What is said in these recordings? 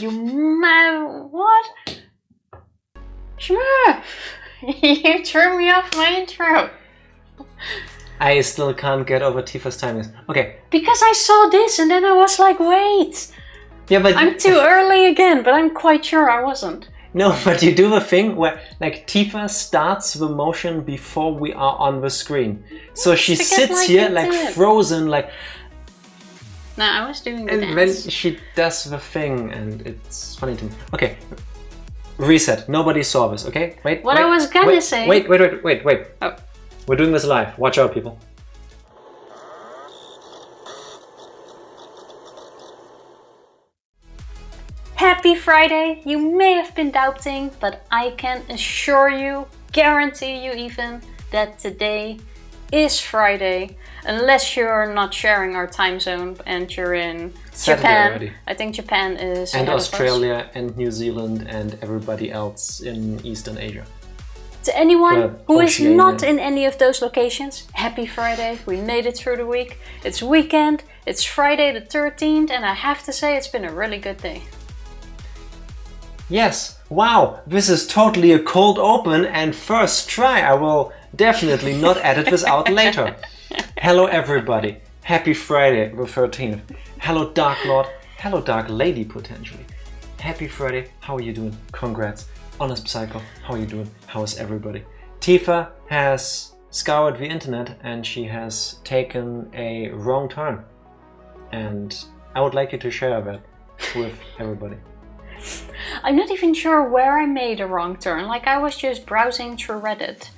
You mad? What? Shmur! You threw me off my intro. I still can't get over Tifa's timings. Okay. Because I saw this and then I was like, wait. Yeah, but I'm too early again, but I'm quite sure I wasn't. No, but you do the thing where like Tifa starts the motion before we are on the screen. So she sits here like frozen, like. No, I was doing the and dance. then she does the thing, and it's funny to me. Okay, reset. Nobody saw this. Okay, wait. What I was gonna say. Wait. Oh. We're doing this live. Watch out, people. Happy Friday! You may have been doubting, but I can assure you, guarantee you even, that today is Friday. Unless you're not sharing our time zone and you're in Saturday Japan. already. I think Japan is and ahead Australia of us. and New Zealand and everybody else in Eastern Asia. To anyone who is Oceania. not in any of those locations, happy Friday. We made it through the week. It's weekend. It's Friday the 13th and I have to say it's been a really good day. Yes, wow, this is totally a cold open and first try. I will definitely not edit this out later. Hello everybody, happy Friday the 13th. Hello Dark Lord, hello Dark Lady potentially. Happy Friday, how are you doing? Congrats. Honest Psycho, how are you doing? How is everybody? Tifa has scoured the internet and she has taken a wrong turn. And I would like you to share that with everybody. I'm not even sure where I made a wrong turn. Like I was just browsing through Reddit.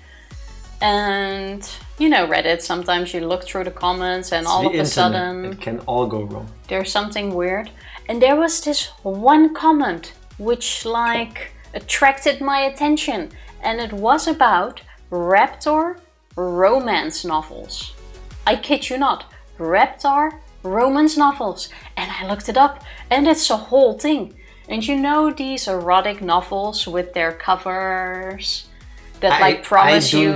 And you know Reddit, sometimes you look through the comments and all of a sudden it can all go wrong. There's something weird. And there was this one comment which like attracted my attention. And it was about Raptor romance novels. I kid you not. Raptor romance novels. And I looked it up and it's a whole thing. And you know these erotic novels with their covers that like promise you...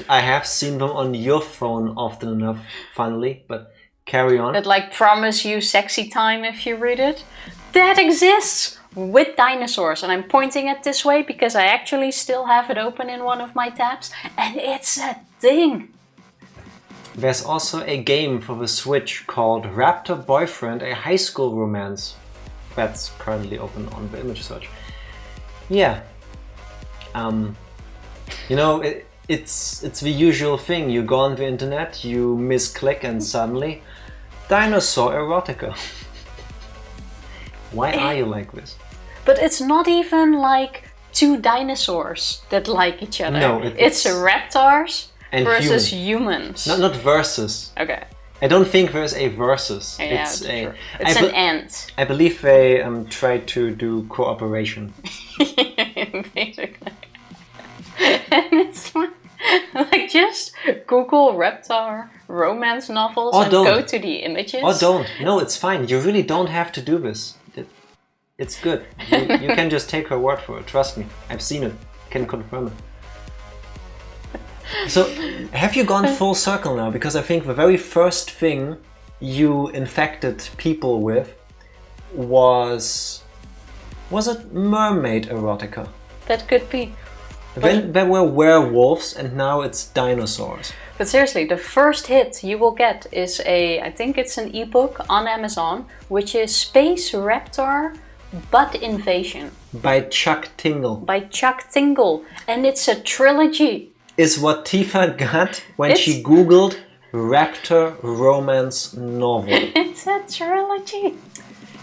I have seen them on your phone often enough, funnily, but carry on. That like promise you sexy time if you read it. That exists with dinosaurs. And I'm pointing it this way because I actually still have it open in one of my tabs. And it's a thing. There's also a game for the Switch called Raptor Boyfriend, a high school romance. That's currently open on the image search. Yeah. You know, it's the usual thing. You go on the internet, you misclick and suddenly dinosaur erotica. Why are you like this? But it's not even like two dinosaurs that like each other. No, it's raptors and versus humans. Not versus. Okay. I don't think there's a versus. Yeah, it's an ant. I believe they tried to do cooperation. Basically. And it's like just Google Raptor romance novels and go to the images. Or don't. No, it's fine. You really don't have to do this. It's good. You can just take her word for it. Trust me. I've seen it. Can confirm it. So, have you gone full circle now? Because I think the very first thing you infected people with was it mermaid erotica? That could be. Then there were werewolves and now it's dinosaurs. But seriously, the first hit you will get is I think it's an ebook on Amazon, which is Space Raptor Butt Invasion. By Chuck Tingle. And it's a trilogy. Is what Tifa got when she googled Raptor romance novel. It's a trilogy.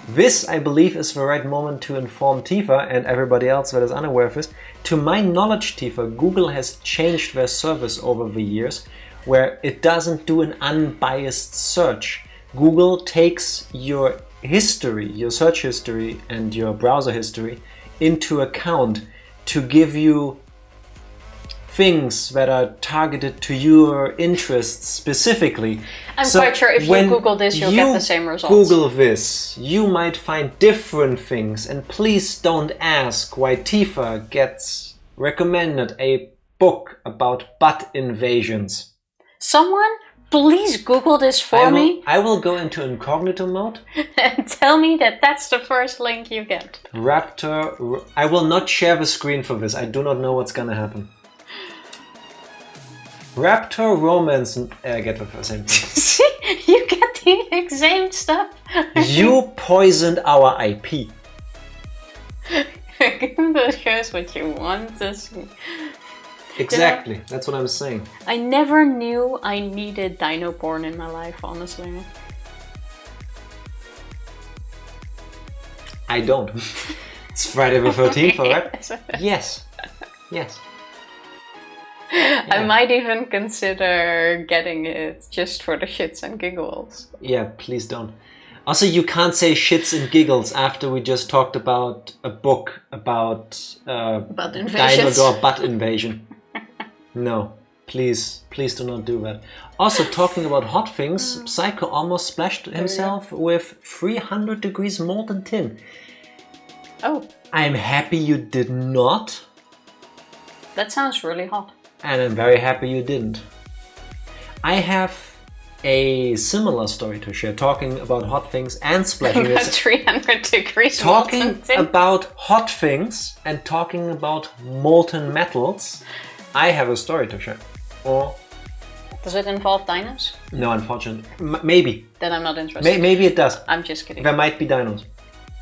This, I believe, is the right moment to inform Tifa and everybody else that is unaware of this. To my knowledge, Tifa, Google has changed their service over the years where it doesn't do an unbiased search. Google takes your history, your search history and your browser history into account to give you things that are targeted to your interests specifically. I'm quite sure if you Google this, you'll get the same results. Google this, you might find different things. And please don't ask why Tifa gets recommended a book about butt invasions. Someone please Google this for me? I will go into incognito mode. And tell me that that's the first link you get. Raptor. I will not share the screen for this. I do not know what's gonna happen. Raptor romance. I get the same thing. See, you get the exact stuff. You poisoned our IP. Google shows what you want to see. Exactly, that's what I'm saying. I never knew I needed dino porn in my life, honestly. I don't. It's Friday the 13th, alright? Yes. Yes. Yeah. I might even consider getting it just for the shits and giggles. Yeah, please don't. Also, you can't say shits and giggles after we just talked about a book about dinosaur butt invasion. No, please do not do that. Also, talking about hot things, Psycho almost splashed himself with 300 degrees molten tin. Oh. I'm happy you did not. That sounds really hot. And I'm very happy you didn't. I have a similar story to share, talking about hot things and splashing about 300 degrees talking molten tin. About hot things and talking about molten metals. I have a story to share. Or does it involve dinos? No, unfortunately. Maybe. Then I'm not interested. Maybe it does. I'm just kidding. There might be dinos.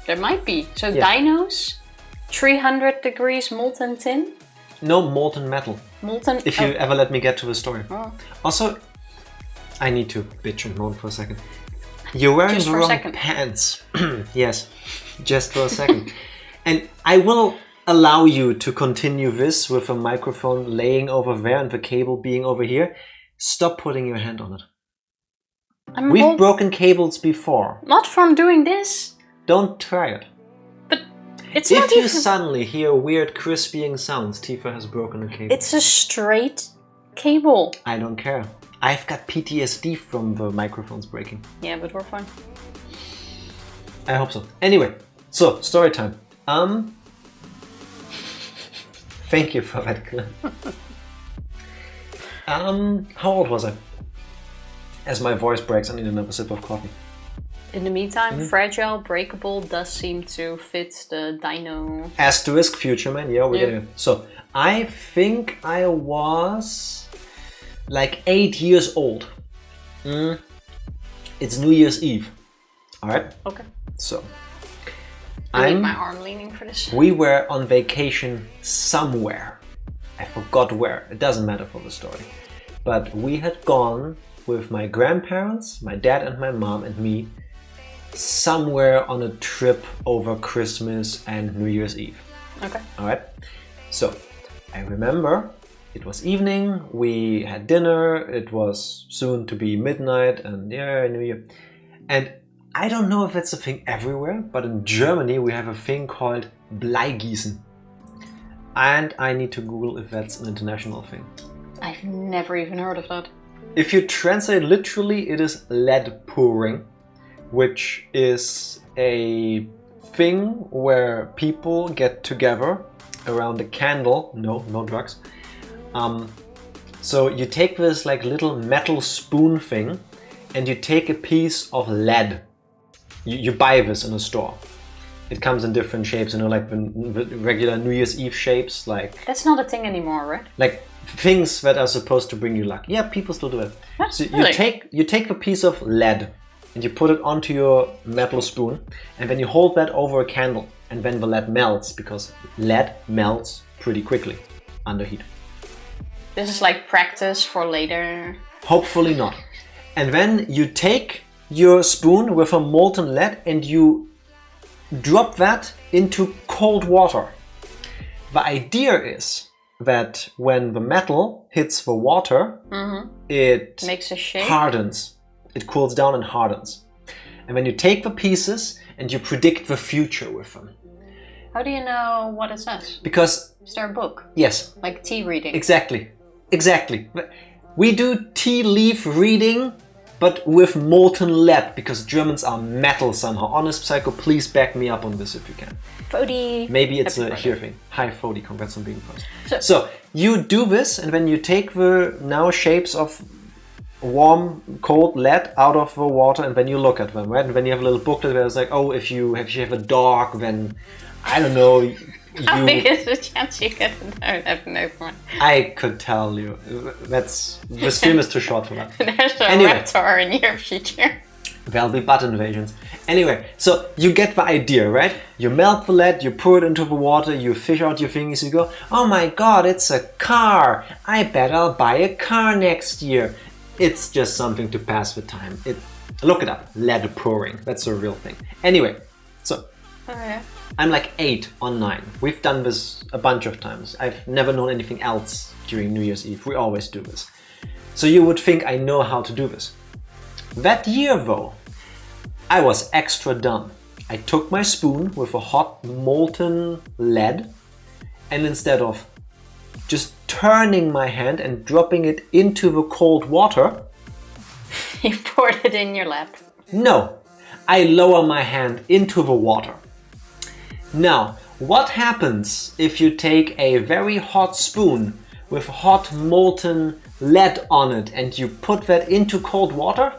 There might be. So yeah. Dinos, 300 degrees molten tin? No, molten metal. Molten. If you ever let me get to the story. Oh. Also, I need to bitch and moan for a second. You're wearing just the for wrong a second. pants. Yes, just for a second. And I will allow you to continue this with a microphone laying over there and the cable being over here. Stop putting your hand on it. We've broken cables before. Not from doing this. Don't try it. But it's if not you even... suddenly hear weird crispying sounds, Tifa has broken a cable. It's a straight cable. I don't care. I've got PTSD from the microphones breaking. Yeah, but we're fine. I hope so. Anyway, so story time. Thank you for that clip. How old was I? As my voice breaks, I need another sip of coffee. In the meantime, fragile, breakable does seem to fit the dino. Asterisk, future man. Yeah, we're getting it. So I think I was like 8 years old. It's New Year's Eve. All right. Okay. So I need my arm leaning for this. We were on vacation somewhere. I forgot where. It doesn't matter for the story. But we had gone with my grandparents, my dad and my mom and me, somewhere on a trip over Christmas and New Year's Eve. Okay. All right. So I remember it was evening. We had dinner. It was soon to be midnight, and New Year. And I don't know if that's a thing everywhere, but in Germany we have a thing called Bleigießen. And I need to Google if that's an international thing. I've never even heard of that. If you translate literally, it is lead pouring, which is a thing where people get together around a candle. No drugs. So you take this like little metal spoon thing and you take a piece of lead. You buy this in a store. It comes in different shapes, like the regular New Year's Eve shapes. Like that's not a thing anymore, right? Like things that are supposed to bring you luck. Yeah, people still do it. What? So really? you take a piece of lead and you put it onto your metal spoon, and then you hold that over a candle, and then the lead melts, because lead melts pretty quickly under heat. This is like practice for later. Hopefully not. And then you take your spoon with a molten lead and you drop that into cold water. The idea is that when the metal hits the water, it makes a shape. Hardens. It cools down and hardens. And then you take the pieces and you predict the future with them. How do you know what it says? Because... Is there a book? Yes. Like tea reading? Exactly. We do tea leaf reading, but with molten lead, because Germans are metal somehow. Honest Psycho, please back me up on this if you can. Fodi. Maybe it's a here thing. Hi Fodi, congrats on being first. So you do this, and then you take the now shapes of warm, cold lead out of the water, and then you look at them, right? And then you have a little booklet where it's like, oh, if you have a dog, then I don't know. How big is the chance you get an open one? I could tell you. The stream is too short for that. There's a raptor in your future. There'll be butt invasions. Anyway, so you get the idea, right? You melt the lead, you pour it into the water, you fish out your fingers, you go, oh my god, it's a car. I bet I'll buy a car next year. It's just something to pass the time. Look it up, lead pouring. That's a real thing. Anyway, so I'm like 8 or 9. We've done this a bunch of times. I've never known anything else during New Year's Eve. We always do this. So you would think I know how to do this. That year though, I was extra dumb. I took my spoon with a hot molten lead, and instead of just turning my hand and dropping it into the cold water, you poured it in your lap. No, I lower my hand into the water. Now, what happens if you take a very hot spoon with hot molten lead on it and you put that into cold water?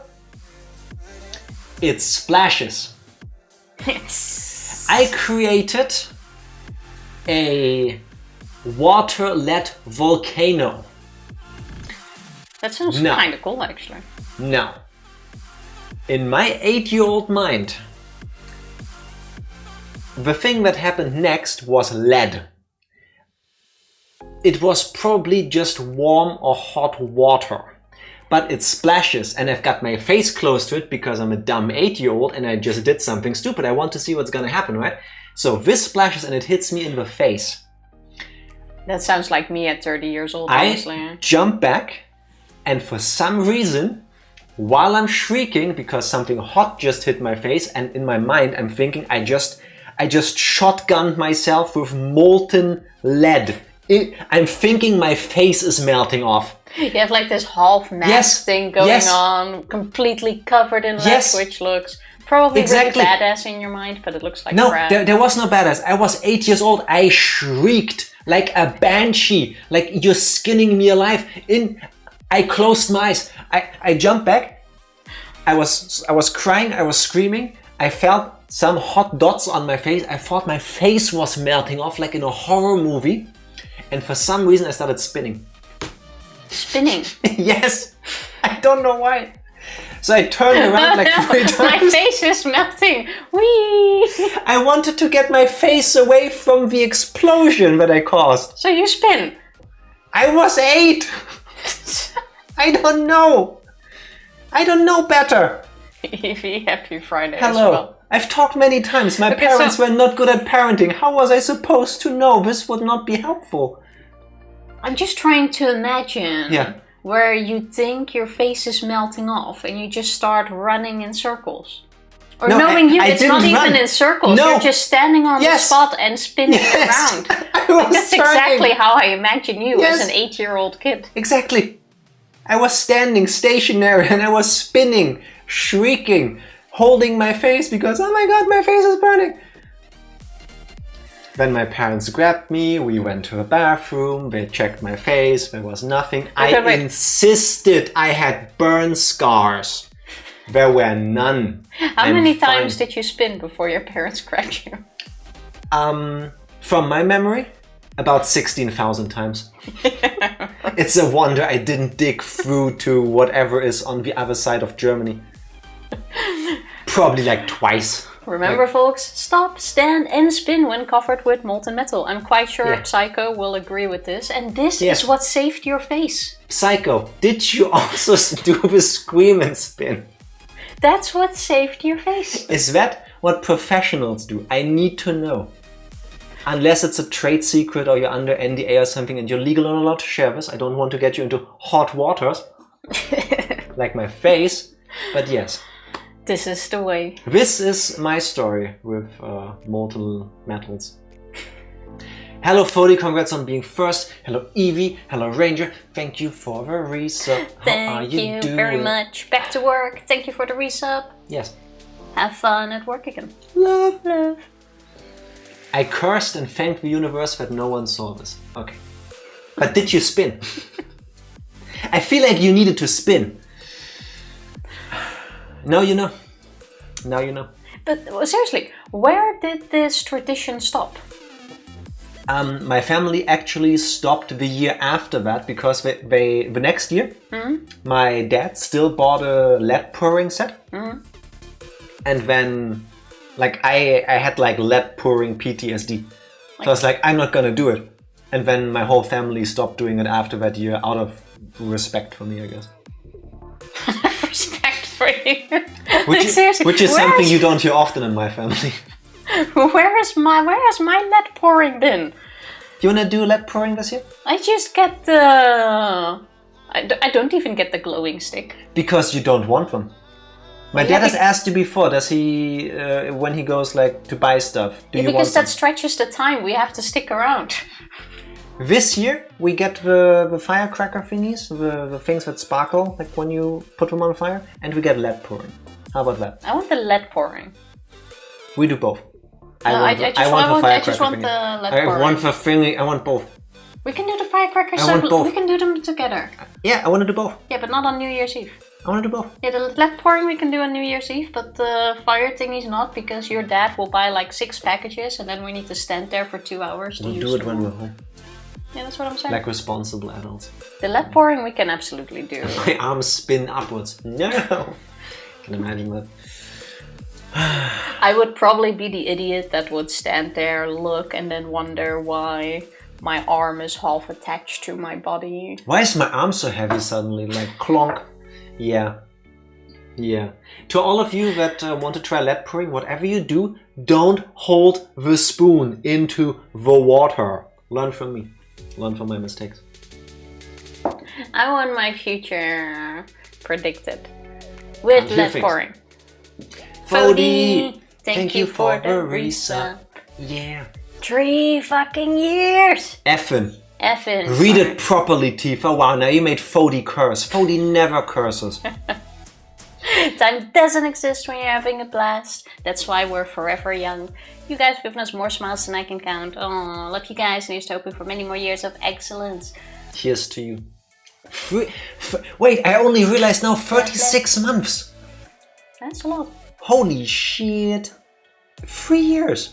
It splashes. I created a water lead volcano. That sounds kind of cool, actually. Now, in my 8-year-old mind, the thing that happened next was lead. It was probably just warm or hot water, but it splashes and I've got my face close to it because I'm a dumb 8-year-old and I just did something stupid. I want to see what's gonna happen, right? So this splashes and it hits me in the face. That sounds like me at 30 years old, honestly. I jump back, and for some reason, while I'm shrieking because something hot just hit my face, and in my mind I'm thinking I just shotgunned myself with molten lead. I'm thinking my face is melting off. You have like this half mask thing going on, completely covered in lead, which looks probably really badass in your mind, but it looks like crap. No, there was no badass. I was 8 years old. I shrieked like a banshee, like you're skinning me alive. I closed my eyes. I jumped back. I was crying. I was screaming. I felt some hot dots on my face. I thought my face was melting off like in a horror movie. And for some reason I started spinning. Spinning? Yes. I don't know why. So I turned around like 3 times. My face is melting. Whee! I wanted to get my face away from the explosion that I caused. So you spin? I was 8. I don't know. I don't know better. Evie, happy Friday. Hello. As well. I've talked many times. My parents were not good at parenting. How was I supposed to know? This would not be helpful. I'm just trying to imagine where you think your face is melting off and you just start running in circles. Or no, knowing it's not run. even in circles. No. You're just standing on the spot and spinning around. That's exactly how I imagine you as an 8-year-old kid. Exactly. I was standing stationary and I was spinning, shrieking, holding my face because, oh my god, my face is burning. Then my parents grabbed me, we went to the bathroom, they checked my face, there was nothing. I insisted I had burn scars. There were none. How many times did you spin before your parents grabbed you? From my memory, about 16,000 times. It's a wonder I didn't dig through to whatever is on the other side of Germany. Probably like twice. Remember, folks, stop, stand and spin when covered with molten metal. I'm quite sure Psycho will agree with this. And this is what saved your face. Psycho, did you also do the scream and spin? That's what saved your face. Is that what professionals do? I need to know. Unless it's a trade secret or you're under NDA or something and you're legally not allowed to share this. I don't want to get you into hot waters. Like my face. But yes. This is the way. This is my story with molten metals. Hello Fody, congrats on being first. Hello Evie, hello Ranger. Thank you for the resub. How are you doing? Thank you very much. Back to work. Thank you for the resub. Yes. Have fun at work again. Love. Love. I cursed and thanked the universe that no one saw this. Okay. But did you spin? I feel like you needed to spin. Now you know. Now you know. But seriously, where did this tradition stop? My family actually stopped the year after that because the next year, my dad still bought a lead pouring set. And then, like, I had like lead pouring PTSD. So I was like, I'm not gonna do it. And then my whole family stopped doing it after that year out of respect for me, I guess. Respect for you. Which is something you don't hear often in my family. Where has my lead pouring been? You wanna do lead pouring this year? I just get the... I don't even get the glowing stick. Because you don't want them. My dad has asked you before, does he, when he goes like to buy stuff, do you want because that some? stretches the time, we have to stick around. This year we get the firecracker thingies, the things that sparkle, like when you put them on fire, and we get lead pouring. How about that? I want the lead pouring. We do both. I just want the lead pouring. I want the thingy, I want both. We can do the firecrackers, I want both. We can do them together. Yeah, I want to do both. Yeah, but not on New Year's Eve. I want to do both. Yeah, the lead pouring we can do on New Year's Eve, but the fire thingy's not, because your dad will buy like 6 packages and then we need to stand there for 2 hours to We'll use do it them. when we're home. Yeah, that's what I'm saying. Like responsible adults. The lead pouring we can absolutely do. My arms spin upwards. No! Can imagine that. I would probably be the idiot that would stand there, look, and then wonder why my arm is half attached to my body. Why is my arm so heavy suddenly? Like clonk. Yeah. Yeah. To all of you that want to try lead pouring, whatever you do, don't hold the spoon into the water. Learn from me. Learn from my mistakes. I want my future predicted with lead pouring. Fody, thank you for the resub. Yeah. 3 fucking years! Effin. Effin. Read it properly, Tifa. Wow, now you made Fody curse. Fody never curses. Time doesn't exist when you're having a blast. That's why we're forever young. You guys have given us more smiles than I can count. Oh, love you guys, and here's to hoping for many more years of excellence. Here's to you. Wait, I only realized now 36 months. That's a lot. Holy shit. 3 years.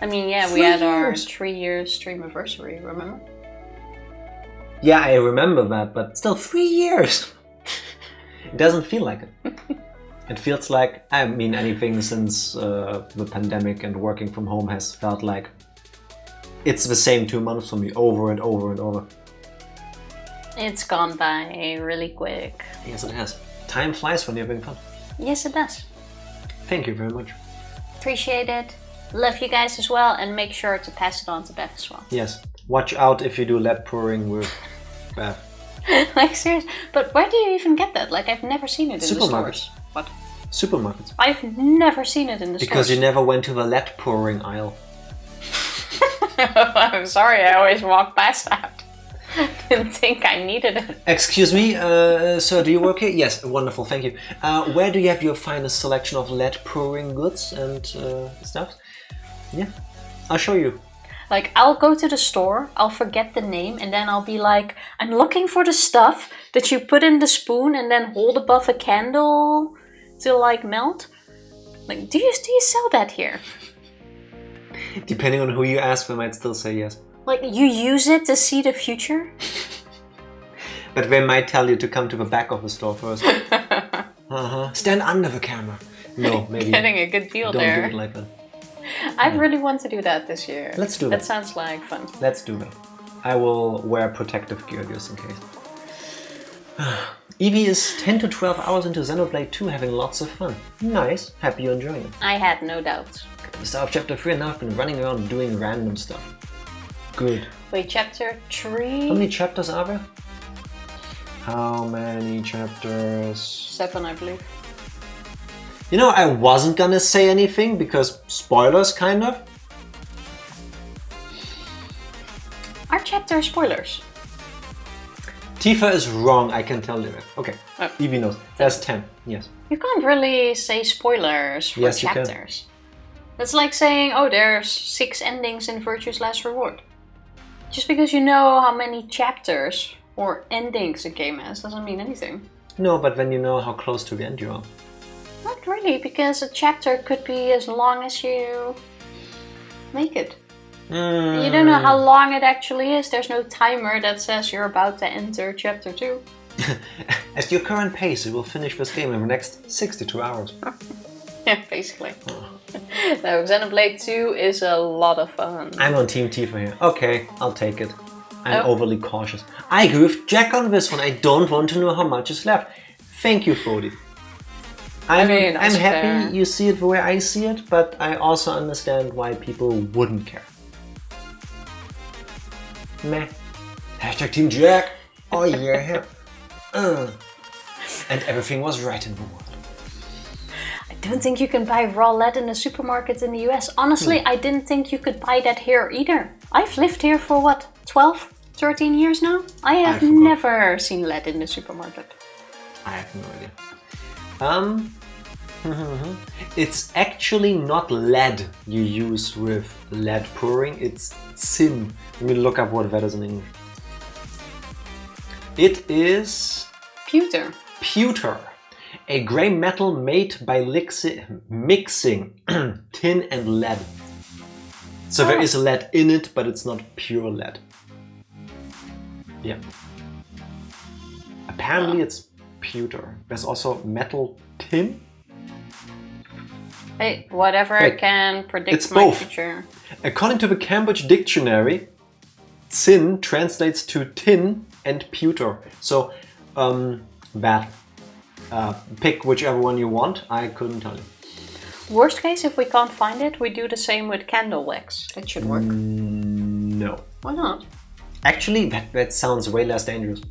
I mean, yeah, we had our 3-year stream anniversary, remember? Yeah, I remember that, but still 3 years. It doesn't feel like it. It feels like, I mean, anything since the pandemic and working from home has felt like it's the same 2 months for me, over and over and over. It's gone by really quick. Yes, it has. Time flies when you're having fun. Yes, it does. Thank you very much. Appreciate it. Love you guys as well, and make sure to pass it on to Beth as well. Yes. Watch out if you do lead pouring with Beth. Like, serious? But where do you even get that? Like, I've never seen it in the stores. What? Supermarkets. I've never seen it in the stores. Because you never went to the lead pouring aisle. I'm sorry, I always walk past that. Didn't think I needed it. Excuse me, sir, do you work here? Yes, wonderful, thank you. Where do you have your finest selection of lead pouring goods and stuff? Yeah, I'll show you. Like, I'll go to the store, I'll forget the name, and then I'll be like, I'm looking for the stuff that you put in the spoon and then hold above a candle to like melt. Like, do you sell that here? Depending on who you ask, they might still say yes. Like, you use it to see the future? But they might tell you to come to the back of the store first. Stand under the camera. No, maybe. Getting a good deal there. Don't do it like that. I really want to do that this year. Let's do that. That sounds like fun. Let's do that. I will wear protective gear just in case. Evie is 10 to 12 hours into Xenoblade 2 having lots of fun. Nice. Happy you're enjoying it. I had no doubt. The start of chapter 3 and now I've been running around doing random stuff. Good. Wait, chapter 3? How many chapters are there? How many chapters? 7, I believe. You know, I wasn't gonna say anything because spoilers, kind of. Are chapter spoilers? Tifa is wrong, I can tell you that. Okay, Oh. Evie knows. There's 10, yes. You can't really say spoilers for Yes, you can. chapters. That's like saying, oh, there's 6 endings in Virtue's Last Reward. Just because you know how many chapters or endings a game has doesn't mean anything. No, but when you know how close to the end you are. Not really, because a chapter could be as long as you make it. You don't know how long it actually is. There's no timer that says you're about to enter chapter 2. At your current pace, you will finish this game in the next 62 hours. Yeah, basically. No, Xenoblade 2 is a lot of fun. I'm on Team Tifa here. Okay, I'll take it. I'm overly cautious. I agree with Jack on this one. I don't want to know how much is left. Thank you, Fody. I'm happy you see it the way I see it, but I also understand why people wouldn't care. Meh. Hashtag Team Jack. Oh yeah. And everything was right in the world. I don't think you can buy raw lead in the supermarket in the US. Honestly, I didn't think you could buy that here either. I've lived here for what, 12, 13 years now? I have never seen lead in the supermarket. I have no idea. It's actually not lead you use with lead pouring, it's sin. Let me look up what that is in English. It is... Pewter. Pewter. A grey metal made by mixing tin and lead. So there is lead in it, but it's not pure lead. Yeah. Apparently it's pewter. There's also metal tin. Hey, whatever I can predict it's my both. future. According to the Cambridge Dictionary, tin translates to tin and pewter. So, pick whichever one you want. I couldn't tell you. Worst case, if we can't find it, we do the same with candle wax. That should work. No. Why not? Actually, that sounds way less dangerous.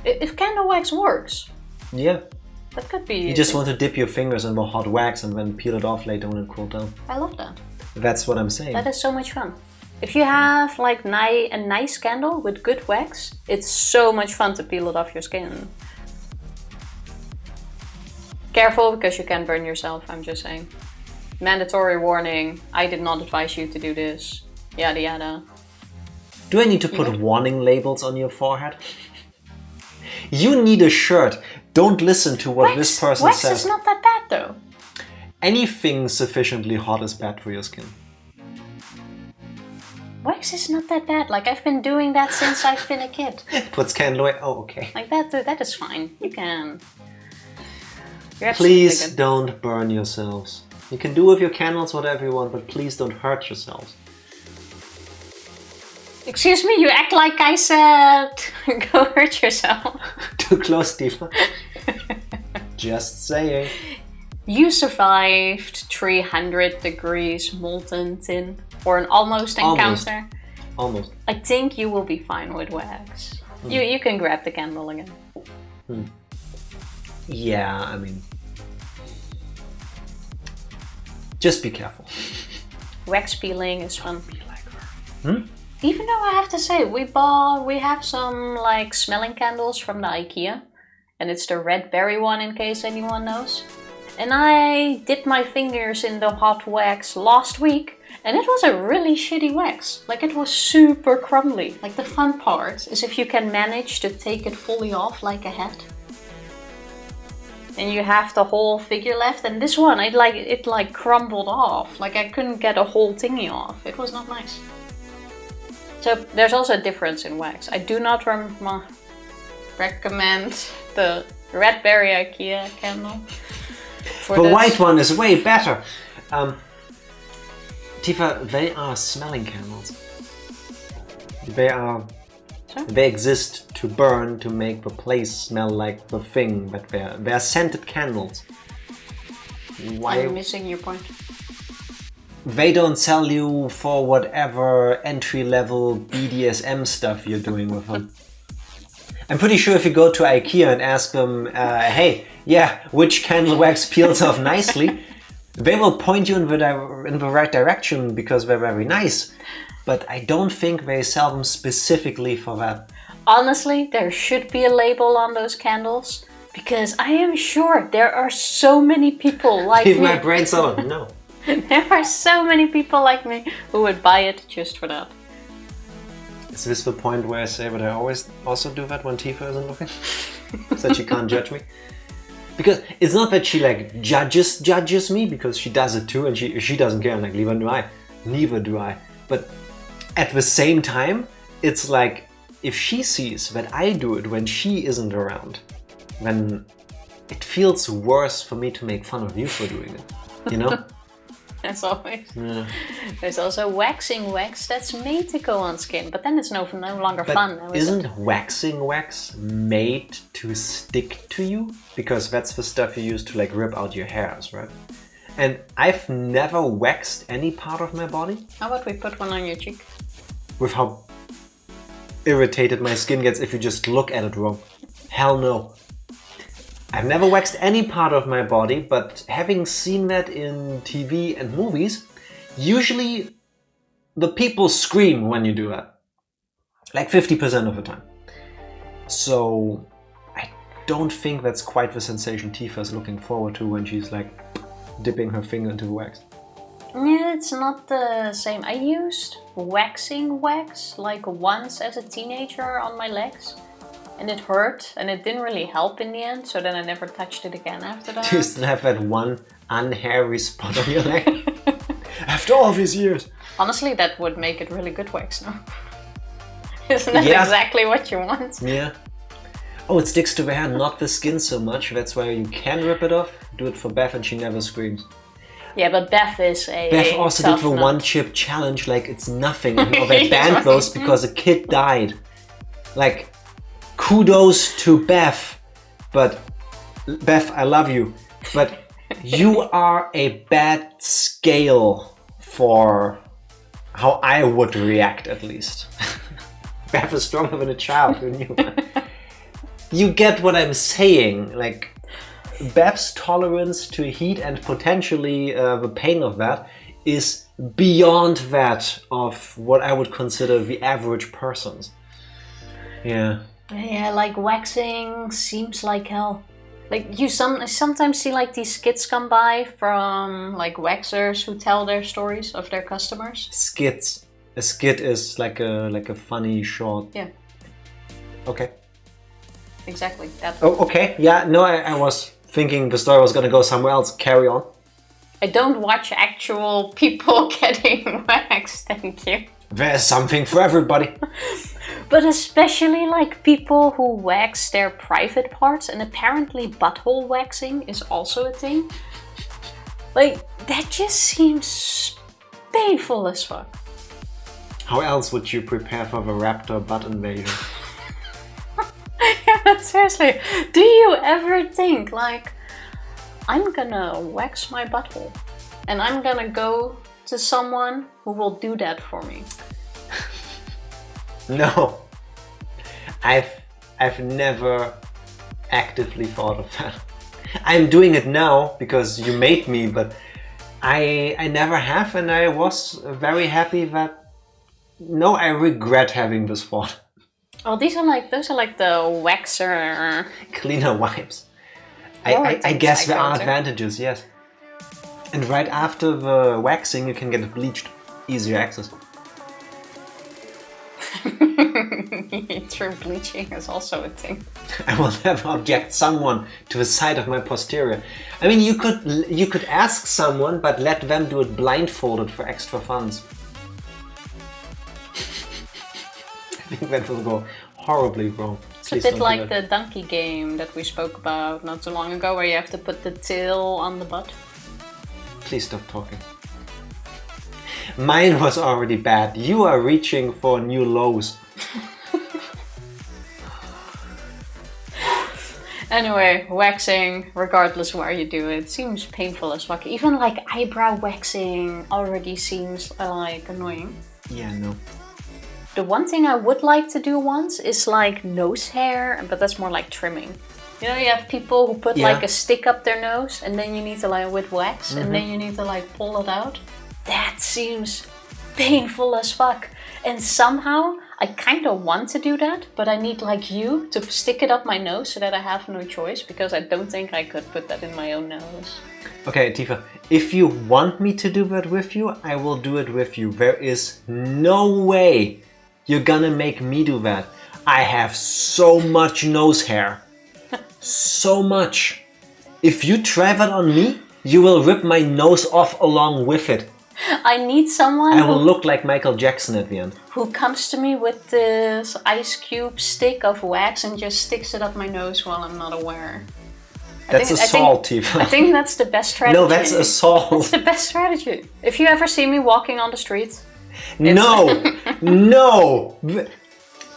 If candle wax works. Yeah. That could be... You just want to dip your fingers in the hot wax and then peel it off later when it cools down. I love that. That's what I'm saying. That is so much fun. If you have like a nice candle with good wax, it's so much fun to peel it off your skin. Careful, because you can burn yourself, I'm just saying. Mandatory warning, I did not advise you to do this. Yada yada. Do I need to put warning labels on your forehead? You need a shirt. Don't listen to what this person says. Wax is not that bad though. Anything sufficiently hot is bad for your skin. Wax is not that bad. Like, I've been doing that since I've been a kid. Puts candle away. Oh, okay. Like that is fine. You can. Please don't burn yourselves. You can do with your candles whatever you want, but please don't hurt yourselves. Excuse me, you act like I said go hurt yourself. Too close, Tifa. Just saying. You survived 300 degrees molten tin for an almost encounter. Almost. I think you will be fine with wax. You can grab the candle again. Yeah, I mean... Just be careful. Wax peeling is fun. Even though I have to say, we have some like smelling candles from the IKEA. And it's the red berry one in case anyone knows. And I dipped my fingers in the hot wax last week. And it was a really shitty wax. Like, it was super crumbly. Like, the fun part is if you can manage to take it fully off like a hat. And you have the whole figure left. And this one, it crumbled off. Like, I couldn't get a whole thingy off. It was not nice. So there's also a difference in wax. I do not recommend the red berry IKEA candle. The white one is way better. Tifa, they are smelling candles. They exist to burn, to make the place smell like the thing, but they're scented candles. Why? I'm missing your point. They don't sell you for whatever entry-level BDSM stuff you're doing with them. I'm pretty sure if you go to IKEA and ask them, hey, which candle wax peels off nicely, they will point you in the right direction because they're very nice. But I don't think they sell them specifically for that. Honestly, there should be a label on those candles because I am sure there are so many people like me. Leave my brain alone. No. There are so many people like me who would buy it just for that. Is this the point where I say, but I always also do that when Tifa isn't looking? So that she can't judge me? Because it's not that she like judges me, because she does it too, and she doesn't care, like neither do I. But at the same time, it's like, if she sees that I do it when she isn't around, then it feels worse for me to make fun of you for doing it, you know? As always. Yeah. There's also waxing wax that's made to go on skin, but then it's no longer fun. Now, isn't waxing wax made to stick to you? Because that's the stuff you use to like rip out your hairs, right? And I've never waxed any part of my body. How about we put one on your cheek? With how irritated my skin gets if you just look at it wrong. Hell no. I've never waxed any part of my body, but having seen that in TV and movies, usually the people scream when you do that. Like 50% of the time. So I don't think that's quite the sensation Tifa's looking forward to when she's like dipping her finger into the wax. Yeah, it's not the same. I used waxing wax like once as a teenager on my legs. And it hurt, and it didn't really help in the end, so then I never touched it again after that. Do you still have that one unhairy spot on your leg? After all these years. Honestly, that would make it really good wax now. Isn't that exactly what you want? Yeah. Oh, it sticks to the hair, not the skin so much. That's why you can rip it off. Do it for Beth and she never screams. Yeah, but Beth is a Beth also did the one chip challenge like it's nothing. And they banned those because a kid died. Like, kudos to Beth, but Beth, I love you, but you are a bad scale for how I would react, at least. Beth is stronger than a child, who knew? You get what I'm saying, like Beth's tolerance to heat and potentially the pain of that is beyond that of what I would consider the average person's. Yeah. Yeah, like waxing seems like hell. Like you sometimes see like these skits come by from like waxers who tell their stories of their customers. Skits. A skit is like a funny short. Yeah. Okay. Exactly. That. Oh, okay. Yeah. No, I was thinking the story was gonna go somewhere else. Carry on. I don't watch actual people getting waxed. Thank you. There's something for everybody. But especially like people who wax their private parts, and apparently butthole waxing is also a thing. Like, that just seems painful as fuck. How else would you prepare for the raptor butt invasion? Yeah, seriously. Do you ever think like, I'm gonna wax my butthole and I'm gonna go to someone who will do that for me? No, I've never actively thought of that. I'm doing it now because you made me, but I never have, and I was very happy that. No, I regret having this thought. Oh, those are like the waxer cleaner wipes. I guess there are advantages, yes. And right after the waxing, you can get it bleached, easier access. True, bleaching is also a thing. I will never object someone to the side of my posterior. I mean, you could ask someone, but let them do it blindfolded for extra funds. I think that will go horribly wrong. It's a bit like the donkey game that we spoke about not too long ago, where you have to put the tail on the butt. Please stop talking. Mine was already bad. You are reaching for new lows. Anyway, waxing, regardless where you do it, seems painful as fuck. Even like eyebrow waxing already seems like annoying. Yeah, no. The one thing I would like to do once is like nose hair, but that's more like trimming. You know, you have people who put like a stick up their nose and then you need to like with wax and then you need to like pull it out. That seems painful as fuck. And somehow I kind of want to do that, but I need like you to stick it up my nose so that I have no choice, because I don't think I could put that in my own nose. Okay, Tifa, if you want me to do that with you, I will do it with you. There is no way You're gonna make me do that. I have so much nose hair. So much. If you try that on me, you will rip my nose off along with it. I need someone I will look like Michael Jackson at the end. who comes to me with this ice cube stick of wax and just sticks it up my nose while I'm not aware. That's assault, Tifa. I think that's the best strategy. No, that's assault. That's the best strategy. If you ever see me walking on the streets... No! No!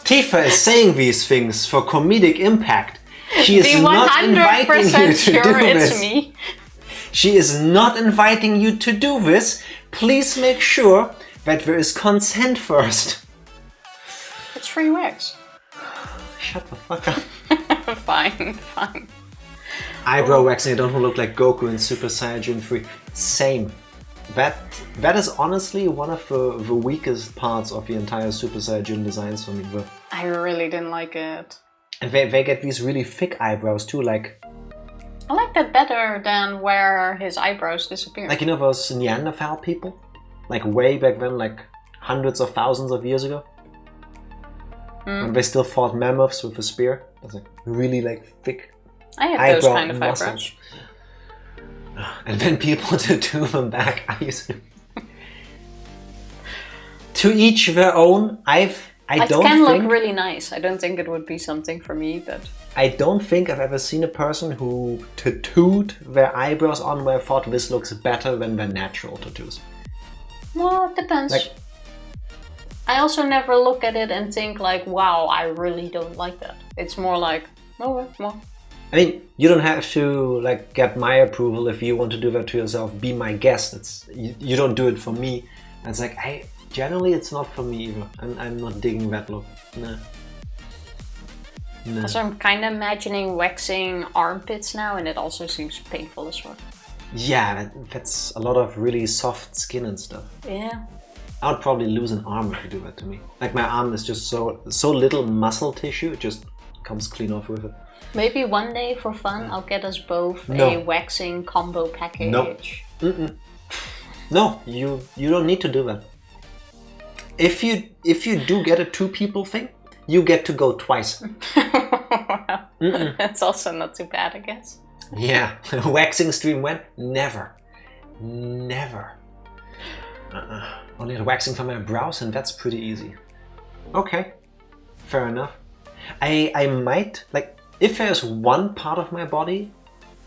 Tifa is saying these things for comedic impact. She is not inviting you to do this. Me. She is not inviting you to do this. Please make sure that there is consent first. It's free wax. Shut the fuck up. Fine, fine. Eyebrow waxing, I don't want to look like Goku in Super Saiyan 3. Same. That is honestly one of the weakest parts of the entire Super Saiyan designs for me. I really didn't like it. And they get these really thick eyebrows too, like... I like that better than where his eyebrows disappear. Like, you know those Neanderthal people? Like way back then, like hundreds of thousands of years ago? When they still fought mammoths with a spear. That's like really like thick. I have those kind of muscles. eyebrows. And then people to do them back. I used to each their own. It can look really nice. I don't think it would be something for me, but... I don't think I've ever seen a person who tattooed their eyebrows on where I thought this looks better than their natural tattoos. Well, it depends. Like, I also never look at it and think like, wow, I really don't like that. It's more like, oh, well. I mean, you don't have to like get my approval if you want to do that to yourself. Be my guest. You don't do it for me. And it's like, generally it's not for me either. I'm not digging that look. Nah. So I'm kind of imagining waxing armpits now, and it also seems painful as well. Yeah, that's a lot of really soft skin and stuff. Yeah. I would probably lose an arm if you do that to me. Like my arm is just so little muscle tissue, it just comes clean off with it. Maybe one day for fun, I'll get us both a waxing combo package. No. No, you don't need to do that. If you do get a 2 people thing, you get to go twice. That's also not too bad, I guess. Yeah, waxing stream when? Never. Only waxing for my brows, and that's pretty easy. Okay, fair enough. I might, like, if there's one part of my body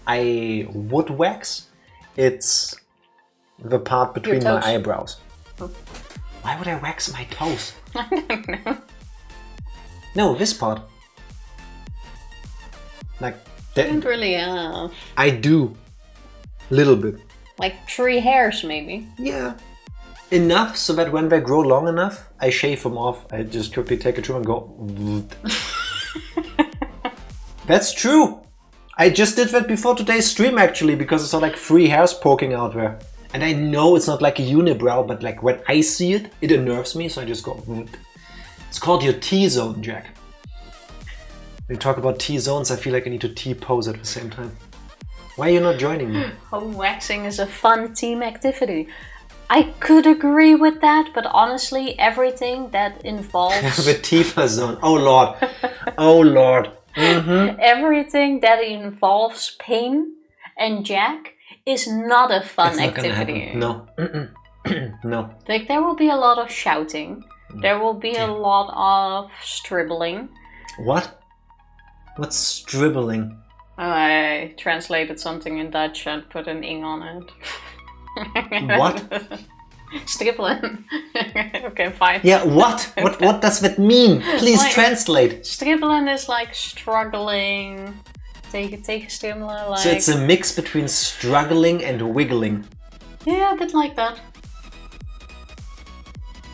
I would wax, it's the part between my eyebrows. Oh. Why would I wax my toes? I don't know. No, this part. Like, I don't really have. I do. Little bit. Like 3 hairs, maybe. Yeah. Enough so that when they grow long enough, I shave them off. I just quickly take a trim and go... That's true. I just did that before today's stream actually, because I saw like 3 hairs poking out there. And I know it's not like a unibrow, but like when I see it, it unnerves me, so I just go... It's called your T-zone, Jack. When you talk about T-zones, I feel like I need to T-pose at the same time. Why are you not joining me? Home waxing is a fun team activity. I could agree with that, but honestly, everything that involves... The Tifa zone. Oh lord. Oh lord. Mm-hmm. Everything that involves pain and Jack is not a fun activity. No. No. Like, there will be a lot of shouting. There will be a lot of stribbling. What? What's stribbling? I translated something in Dutch and put an ing on it. What? Stribbelen. Okay, fine. Yeah, what? What does that mean? Please translate. Stribbelen is like struggling. Take a stribbelen, like... So it's a mix between struggling and wiggling. Yeah, a bit like that.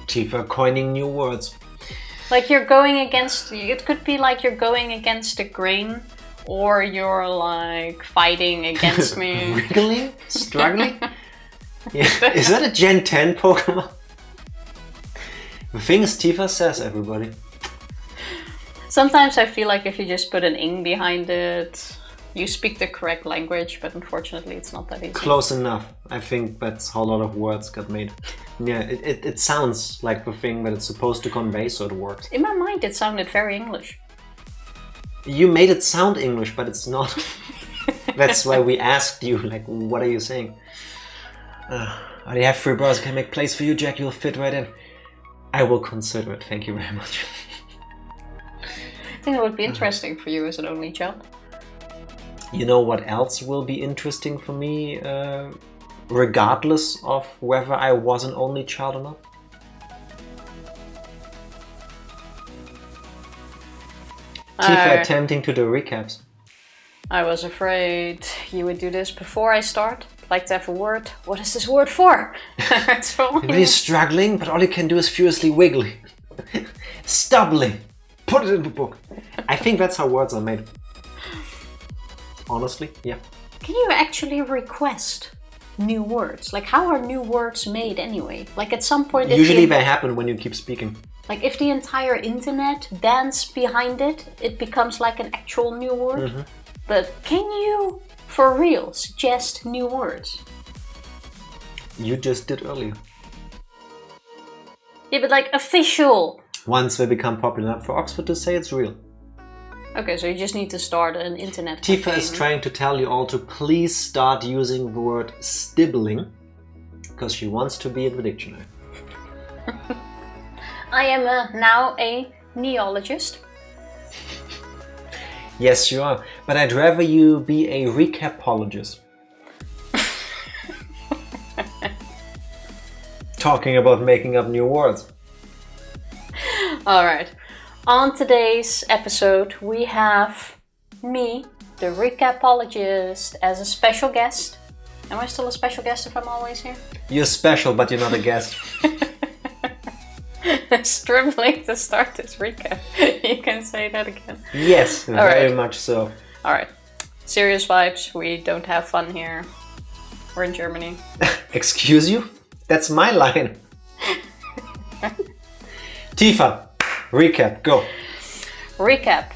Tifa coining new words. Like you're going against... It could be like you're going against the grain, or you're like fighting against me. Wiggling? Struggling? Yeah. Is that a Gen 10 Pokemon? The things Tifa says, everybody. Sometimes I feel like if you just put an ing behind it, You speak the correct language, but unfortunately it's not that easy. Close enough. I think that's how a lot of words got made. Yeah, it sounds like the thing that it's supposed to convey, so it works. In my mind it sounded very English. You made it sound English, but it's not. That's why we asked you, like, what are you saying? I have 3 brothers, can I make place for you, Jack? You'll fit right in. I will consider it, thank you very much. I think it would be interesting for you as an only child. You know what else will be interesting for me, regardless of whether I was an only child or not? Tifa attempting to do recaps. I was afraid you would do this before I start. I'd like to have a word. What is this word for? That's all. You're really struggling, but all you can do is furiously wiggly. Stubbling. Put it in the book. I think that's how words are made. Honestly, yeah. Can you actually request new words? Like, how are new words made anyway? Like, at some point... Usually they happen when you keep speaking. Like, if the entire internet dance behind it, it becomes like an actual new word. Mm-hmm. But can you, for real, suggest new words? You just did earlier. Yeah, but like official. Once they become popular enough for Oxford to say it's real. Okay, so you just need to start an internet Tifa campaign. is trying to tell you all to please start using the word stibbling, because she wants to be in the dictionary. I am now a neologist. Yes, you are. But I'd rather you be a recapologist. Talking about making up new words. Alright. On today's episode, we have me, the recapologist, as a special guest. Am I still a special guest if I'm always here? You're special, but you're not a guest. Struggling to start this recap. You can say that again. Yes, very much so. Alright. Serious vibes. We don't have fun here. We're in Germany. Excuse you? That's my line. Tifa, recap, go. Recap.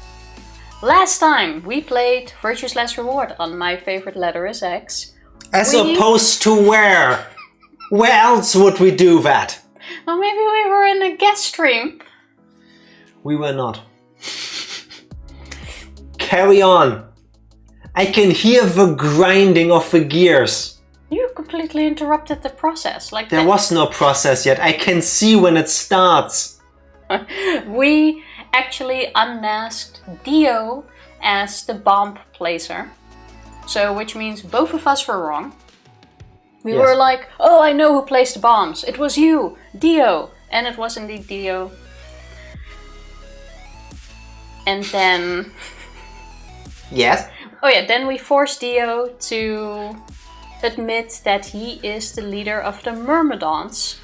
Last time we played Virtue's Last Reward on My Favorite Letter is X. As opposed to where? Where else would we do that? Well, maybe we were in a guest stream. We were not. Carry on. I can hear the grinding of the gears. You completely interrupted the process. Like there was no process yet. I can see when it starts. We actually unmasked Dio as the bomb placer. So, which means both of us were wrong. We were like, oh, I know who placed the bombs. It was you, Dio. And it was indeed Dio. And then... Yes? Oh yeah, then we forced Dio to admit that he is the leader of the Myrmidons.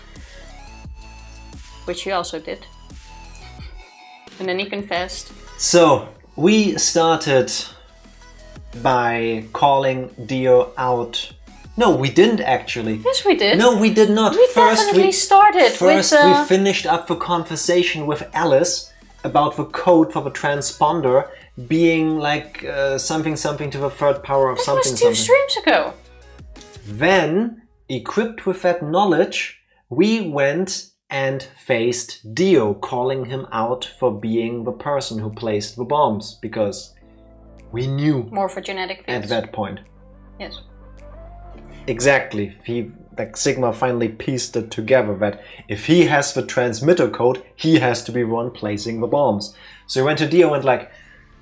Which he also did. And then he confessed. So, we started by calling Dio out. No, we didn't actually. Yes, we did. No, we did not. We definitely started first we finished up the conversation with Alice about the code for the transponder being like something to the third power of something. That was 2 streams ago. Then, equipped with that knowledge, we went and faced Dio, calling him out for being the person who placed the bombs, because we knew morphogenetic fields at that point. Yes. Exactly. Sigma finally pieced it together that if he has the transmitter code, he has to be the one placing the bombs. So he went to Dio and like,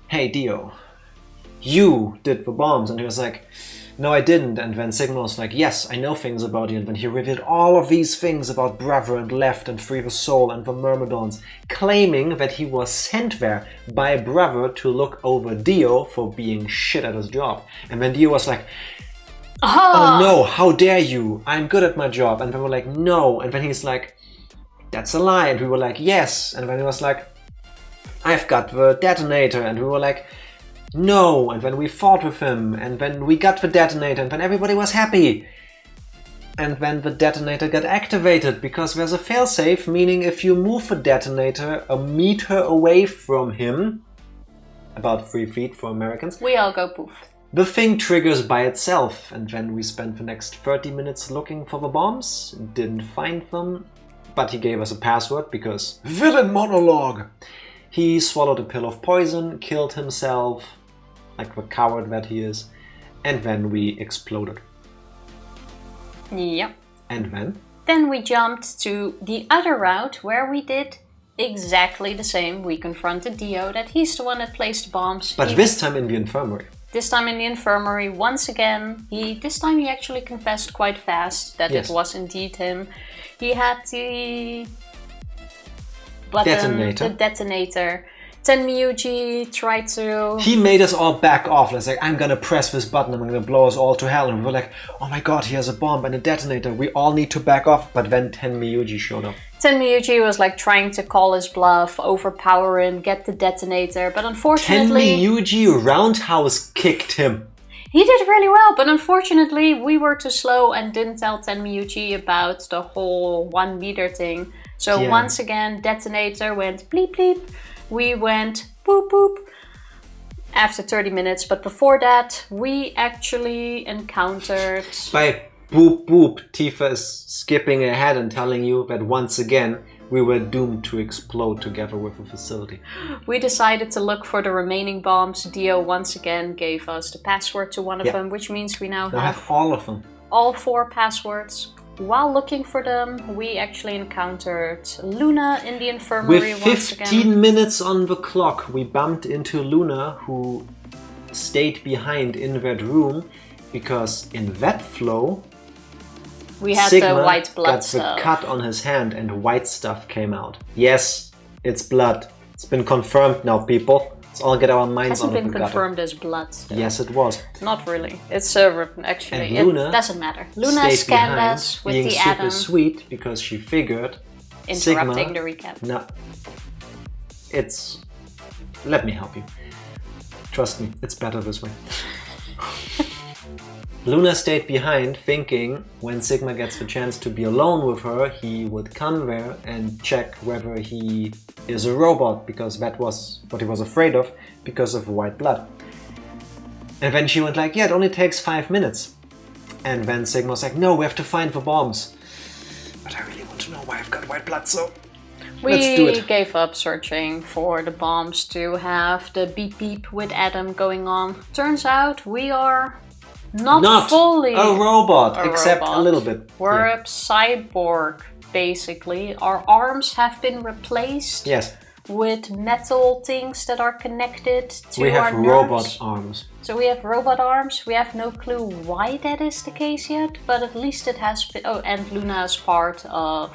hey Dio, you did the bombs. And he was like, no, I didn't. And then Sigma was like, yes, I know things about you. And then he revealed all of these things about Brother and Left and Free the Soul and the Myrmidons, claiming that he was sent there by Brother to look over Dio for being shit at his job. And then Dio was like, oh no, how dare you? I'm good at my job. And we were like, no. And then he's like, that's a lie. And we were like, yes. And then he was like, I've got the detonator. And we were like, no. And then we fought with him. And then we got the detonator. And then everybody was happy. And then the detonator got activated because there's a failsafe, meaning if you move the detonator a meter away from him, about 3 feet for Americans, we all go poof. The thing triggers by itself, and then we spent the next 30 minutes looking for the bombs, didn't find them, but he gave us a password because villain monologue! He swallowed a pill of poison, killed himself, like the coward that he is, and then we exploded. Yep. And then? Then we jumped to the other route where we did exactly the same. We confronted Dio, that he's the one that placed the bombs. But this time in the infirmary. This time in the infirmary, once again, this time he actually confessed quite fast that Yes. it was indeed him. He had the button, the detonator. Tenmyuji tried to... He made us all back off. It's like, I'm gonna press this button, I'm gonna blow us all to hell. And we were like, oh my god, he has a bomb and a detonator. We all need to back off. But then Tenmyuji showed up. Tenmyuji was like trying to call his bluff, overpower him, get the detonator. But unfortunately... Tenmyuji roundhouse kicked him. He did really well, but unfortunately we were too slow and didn't tell Tenmyuji about the whole 1 meter thing. So once again, detonator went bleep bleep. We went boop boop after 30 minutes, but before that we actually encountered... By boop boop, Tifa is skipping ahead and telling you that once again we were doomed to explode together with the facility. We decided to look for the remaining bombs. Dio once again gave us the password to one of them, which means we now have all of them. All 4 passwords. While looking for them, we actually encountered Luna in the infirmary once again. With 15 minutes on the clock, we bumped into Luna, who stayed behind in that room, because in that flow, we had Sigma the white blood got stuff. the cut on his hand and white stuff came out. Yes, it's blood. It's been confirmed now, people. Let's all get our minds out of the gutter. Hasn't been confirmed as blood still. Yes, it was. Not really. It's actually, and Luna it doesn't matter. Luna scanned us with being the super atom. sweet because she figured Interrupting Sigma, the recap. No, it's... Let me help you. Trust me, it's better this way. Luna stayed behind, thinking when Sigma gets the chance to be alone with her, he would come there and check whether he is a robot, because that was what he was afraid of, because of white blood. And then she went like, yeah, it only takes 5 minutes. And then Sigma was like, no, we have to find the bombs. But I really want to know why I've got white blood, so let's do We it. gave up searching for the bombs to have the beep beep with Adam going on. Turns out we are not fully a robot, except robot. a little bit. We're a cyborg, basically. Our arms have been replaced Yes, with metal things that are connected to we our have nerves. robot arms. So we have robot arms. We have no clue why that is the case yet, but at least it has been... Oh, and Luna is part of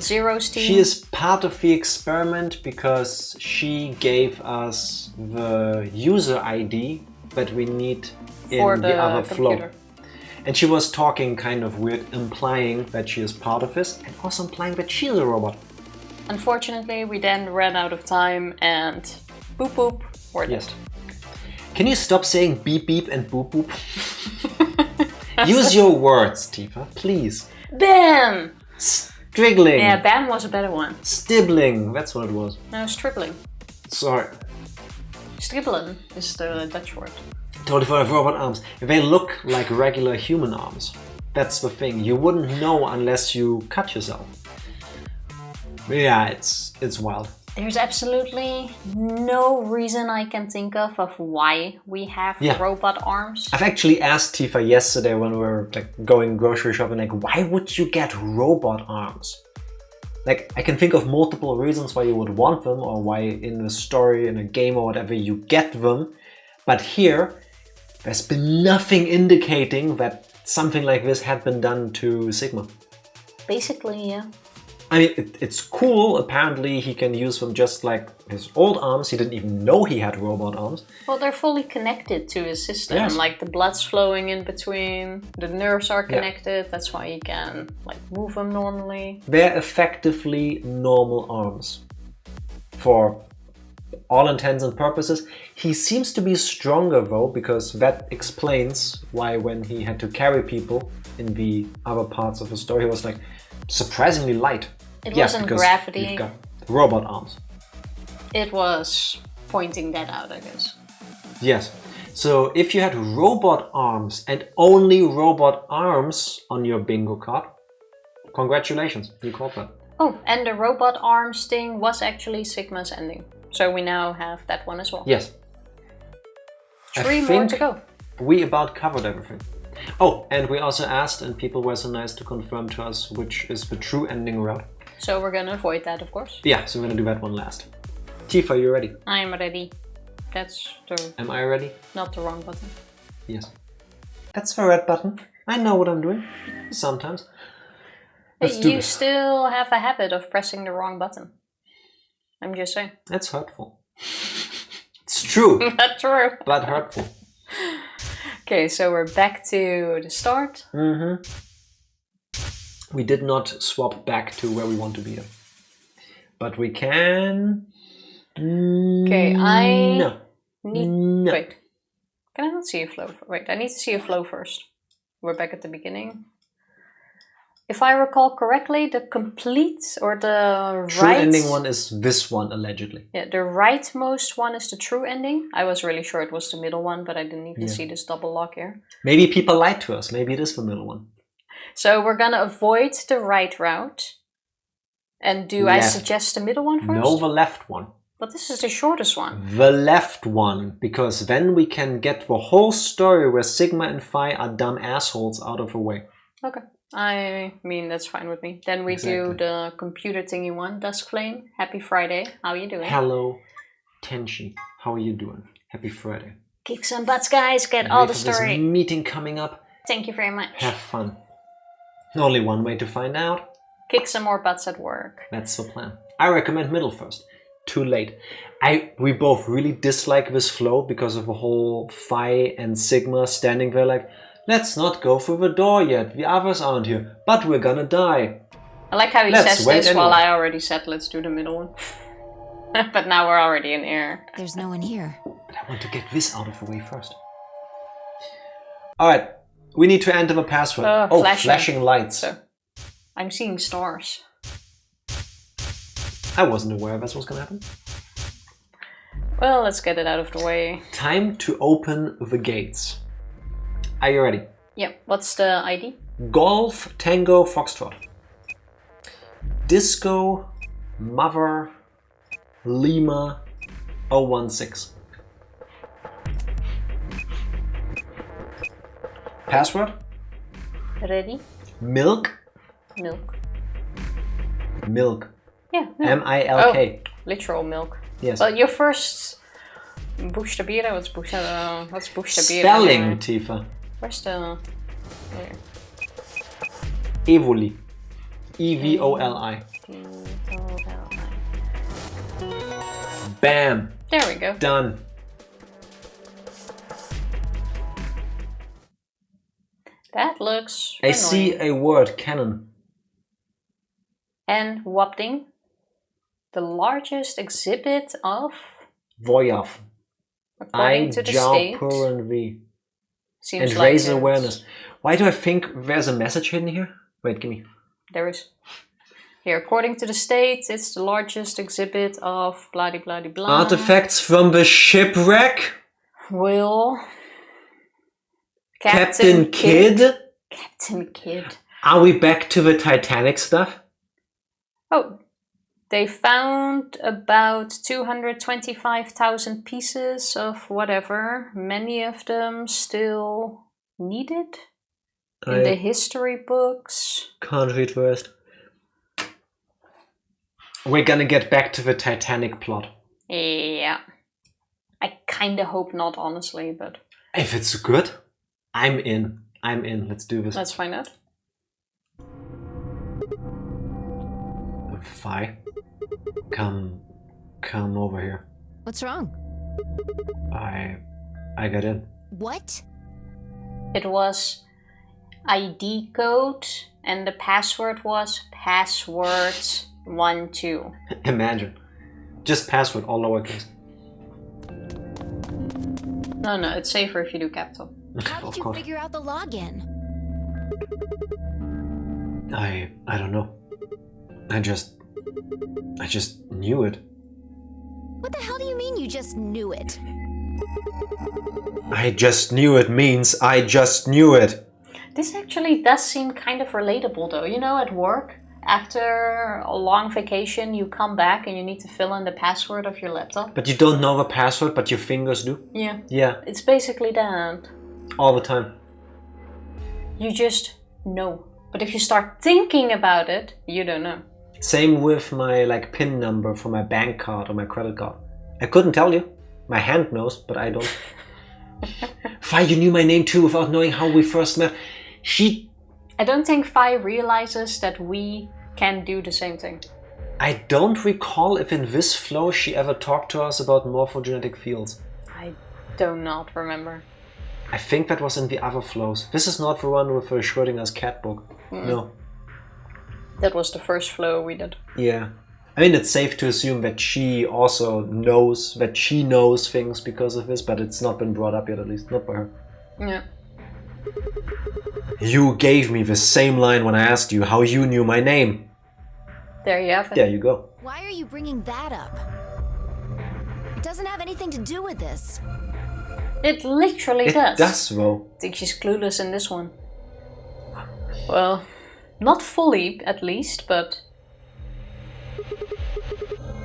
Zero's team. She is part of the experiment because she gave us the user ID that we need for in the other computer. flow. And she was talking kind of weird, implying that she is part of this and also implying that she's a robot. Unfortunately, we then ran out of time and boop boop, we're dead. Yes. Can you stop saying beep beep and boop boop? Use your words, Tifa, please. Bam! Striggling. Yeah, bam was a better one. Stibbling, that's what it was. No, stribbling. Sorry. Stribbelen is the Dutch word. Totally full of robot arms. They look like regular human arms. That's the thing. You wouldn't know unless you cut yourself. Yeah, it's wild. There's absolutely no reason I can think of why we have robot arms. I've actually asked Tifa yesterday when we were going grocery shopping, why would you get robot arms? I can think of multiple reasons why you would want them, or why in a story, in a game or whatever, you get them. But here, there's been nothing indicating that something like this had been done to Sigma. Basically, yeah. I mean, it's cool. Apparently he can use them just like his old arms. He didn't even know he had robot arms. Well, they're fully connected to his system. Yes. Like the blood's flowing in between, the nerves are connected. That's why he can move them normally. They're effectively normal arms. For all intents and purposes. He seems to be stronger though, because that explains why when he had to carry people in the other parts of the story, he was surprisingly light. It wasn't gravity. You've got robot arms. It was pointing that out, I guess. Yes. So if you had robot arms and only robot arms on your bingo card, congratulations, you caught that. Oh, and the robot arms thing was actually Sigma's ending. So we now have that one as well. Yes. 3 more to go. We about covered everything. Oh, and we also asked, and people were so nice to confirm to us which is the true ending route. So we're gonna avoid that, of course. Yeah, so we're gonna do that one last. Tifa, are you ready? I'm ready. That's the... Am I ready? Not the wrong button. Yes. That's the red button. I know what I'm doing. Sometimes. You still have a habit of pressing the wrong button. I'm just saying. That's hurtful. It's true. That's true. But hurtful. Okay, so we're back to the start. Mm-hmm. We did not swap back to where we want to be. But we can... Okay, I No. need... No. Wait. Can I not see a flow? Wait, I need to see a flow first. We're back at the beginning. If I recall correctly, the complete or the True right... ending one is this one, allegedly. Yeah, the rightmost one is the true ending. I was really sure it was the middle one, but I didn't even see this double lock here. Maybe people lied to us. Maybe it is the middle one. So we're gonna avoid the right route. And do Left. I suggest the middle one first? No, the left one. But this is the shortest one. The left one, because then we can get the whole story where Sigma and Phi are dumb assholes out of the way. Okay. I mean, that's fine with me. Then we do the computer thingy one. Dusk Flame, happy Friday. How are you doing? Hello, Tenshi. How are you doing? Happy Friday. Kick some butts, guys. Get all the story. This meeting coming up. Thank you very much. Have fun. Only one way to find out. Kick some more butts at work. That's the plan. I recommend middle first. Too late. We both really dislike this flow because of the whole Phi and Sigma standing there like, let's not go through the door yet. The others aren't here, but we're gonna die. I like how he says this while I already said let's do the middle one. But now we're already in air. There's no one here. But I want to get this out of the way first. Alright, we need to enter the password. Flashing lights. So, I'm seeing stars. I wasn't aware this was gonna happen. Well, let's get it out of the way. Time to open the gates. Are you ready? Yep. What's the ID? Golf Tango Foxtrot. Disco Mother Lima 016. Password? Ready? Milk. Milk. Milk. Yeah. No. M-I-L-K. Oh, literal milk. Yes. Well, your first buchstabieren. What's buchstabieren? Spelling, Tifa. Where's the... There. Evoli. E-V-O-L-I. E-V-O-L-I. Bam. There we go. Done. That looks I annoying. see a word, cannon. And Wapting. The largest exhibit of... Voyav. According to the state. V. Seems And like raise it. awareness. Why do I think there's a message hidden here? Wait, give me. There is. Here, according to the state, it's the largest exhibit of blah blah blah blah. Artifacts from the shipwreck? Will... Captain Kidd? Captain Kidd. Are we back to the Titanic stuff? Oh, they found about 225,000 pieces of whatever. Many of them still needed in the history books. Can't read first. We're gonna get back to the Titanic plot. Yeah. I kinda hope not, honestly, but... If it's good, I'm in. I'm in. Let's do this. Let's find out. Phi, come over here. What's wrong? I got in. What? It was ID code and the password was password12. Imagine. Just password, all lowercase. No, it's safer if you do capital. How did you figure out the login? I don't know. I just knew it. What the hell do you mean you just knew it? I just knew it means I just knew it. This actually does seem kind of relatable though. You know, at work, after a long vacation, you come back and you need to fill in the password of your laptop. But you don't know the password, but your fingers do? Yeah. Yeah. It's basically that. All the time. You just know. But if you start thinking about it, you don't know. Same with my PIN number for my bank card or my credit card. I couldn't tell you. My hand knows, but I don't. Fi, you knew my name too without knowing how we first met. I don't think Fi realizes that we can do the same thing. I don't recall if in this flow she ever talked to us about morphogenetic fields. I do not remember. I think that was in the other flows. This is not the one with the Schrödinger's cat book. No. That was the first flow we did. Yeah. I mean, it's safe to assume that she also knows that she knows things because of this, but it's not been brought up yet, at least. Not by her. Yeah. You gave me the same line when I asked you how you knew my name. There you have it. There you go. Why are you bringing that up? It doesn't have anything to do with this. It literally does. It does, though. I think she's clueless in this one. Well, not fully, at least, but...